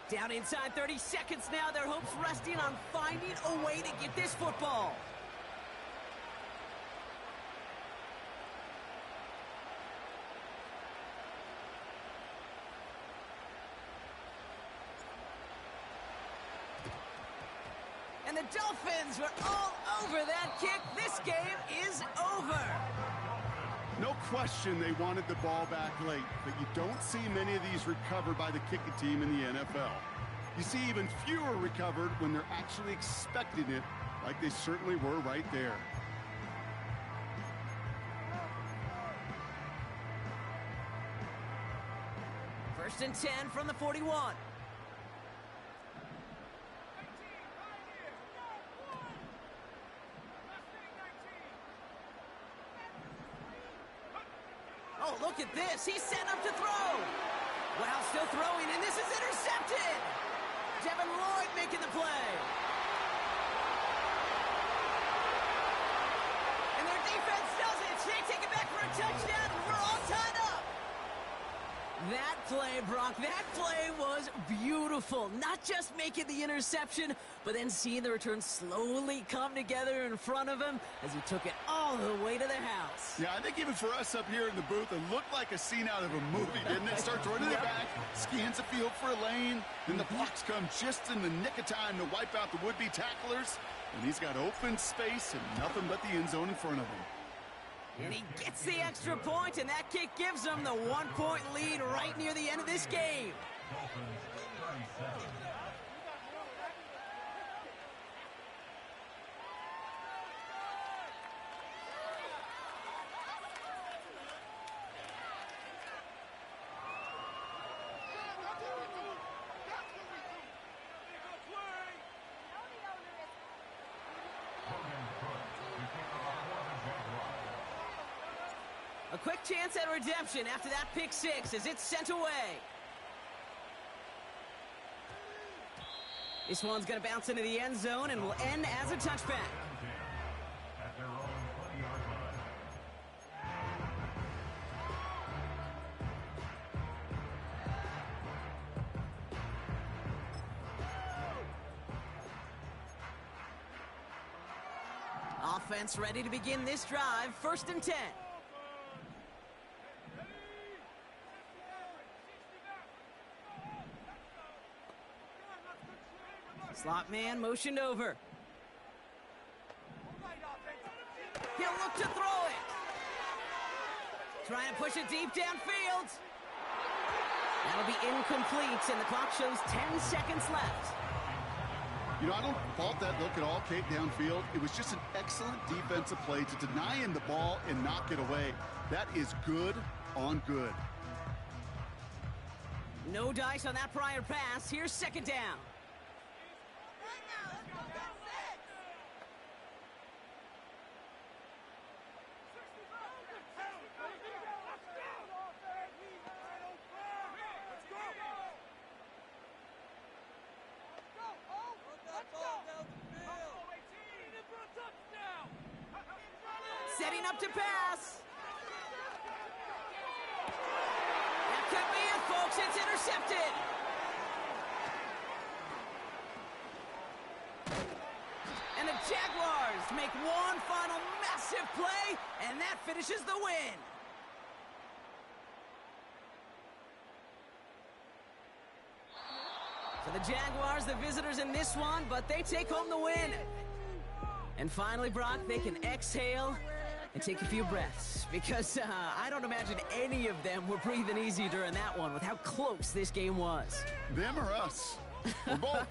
Down inside 30 seconds now. Their hopes resting on finding a way to get this football. And the Dolphins were all over that kick. This game is over. No question they wanted the ball back late, but you don't see many of these recovered by the kicking team in the NFL. You see even fewer recovered when they're actually expecting it, like they certainly were right there. First and 10 from the 41. Oh, look at this. He's set up to throw. Wow, still throwing, and this is intercepted. Devin Lloyd making the play. And their defense does it. They take it back for a touchdown, and we're all tied up. That play, Brock, that play was beautiful. Not just making the interception, but then seeing the return slowly come together in front of him as he took it all the way to the house. Yeah, I think even for us up here in the booth, it looked like a scene out of a movie, didn't it? Starts running it back, scans the field for a lane, then the blocks come just in the nick of time to wipe out the would-be tacklers, and he's got open space and nothing but the end zone in front of him. And he gets the extra point, and that kick gives them the 1-point lead right near the end of this game. A quick chance at redemption after that pick six as it's sent away. This one's going to bounce into the end zone and will end as a touchback. Offense ready to begin this drive. 1st and 10. Slot man motioned over. He'll They'll look to throw it. Trying to push it deep downfield. That'll be incomplete, and the clock shows 10 seconds left. You know, I don't fault that look at all, Kate, downfield. It was just an excellent defensive play to deny him the ball and knock it away. That is good on good. No dice on that prior pass. Here's second down. Setting up to pass. That could be it, folks. It's intercepted. And the Jaguars make one final massive play, and that finishes the win. So the Jaguars, the visitors in this one, but they take home the win. And finally, Brock, they can exhale and take a few breaths, because I don't imagine any of them were breathing easy during that one with how close this game was. Them or us? We're both.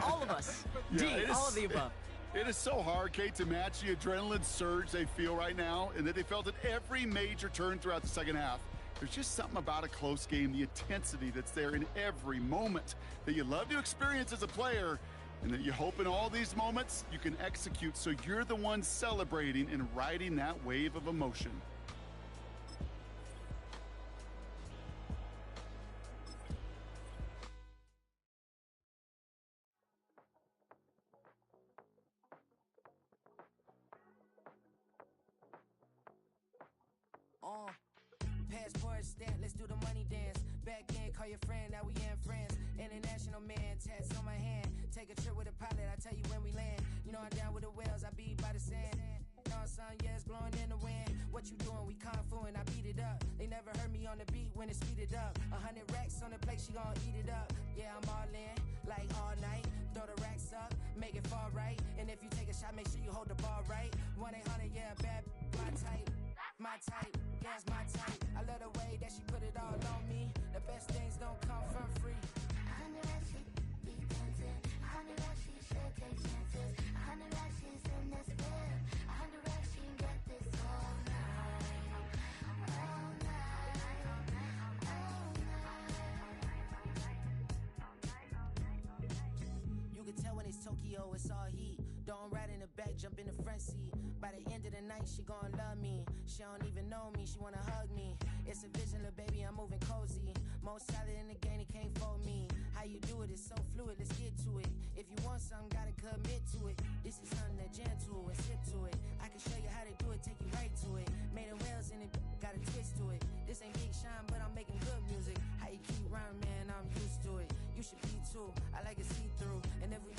All of us. Yeah, D, all of the above. It is so hard, Kate, to match the adrenaline surge they feel right now, and that they felt at every major turn throughout the second half. There's just something about a close game, the intensity that's there in every moment that you love to experience as a player, and that you hope in all these moments you can execute so you're the one celebrating and riding that wave of emotion. Passport stamp, let's do the money dance. Back in, call your friend, now we in France. International man, tats on my hand. Take a trip with a pilot, I tell you when we land. You know I'm down with the whales, I be by the sand. On sun, yeah, it's blowing in the wind. What you doing? We kung fu and I beat it up. They never heard me on the beat when it's speeded up. 100 racks on the plate, she gon' eat it up. Yeah, I'm all in, like all night. Throw the racks up, make it fall right. And if you take a shot, make sure you hold the ball right. 1-800, yeah, bad, my type. My type, yeah, it's my type. I love the way that she put it all on me. The best things don't come from free. 100 racks, she be dancing. 100 racks, she should take chances. 100 racks, she's in this bed. 100 racks, she can get this all night. All night. All night. You can tell when it's Tokyo, it's all heat. Don't ride in the back, jump in the front seat. By the end of the night, she gon' love me. She don't even know me, she wanna hug me. It's a vision, little baby, I'm moving cozy. Most solid in the game, he can't fold me. How you do it, it's so fluid, let's get to it. If you want something, gotta commit to it. This is something that jam to and sip to it. I can show you how to do it, take you right to it. Made a whales in it, got a twist to it. This ain't Big Sean, but I'm making good music. How you keep rhyming, man, I'm used to it. You should be too, I like it see-through. And if we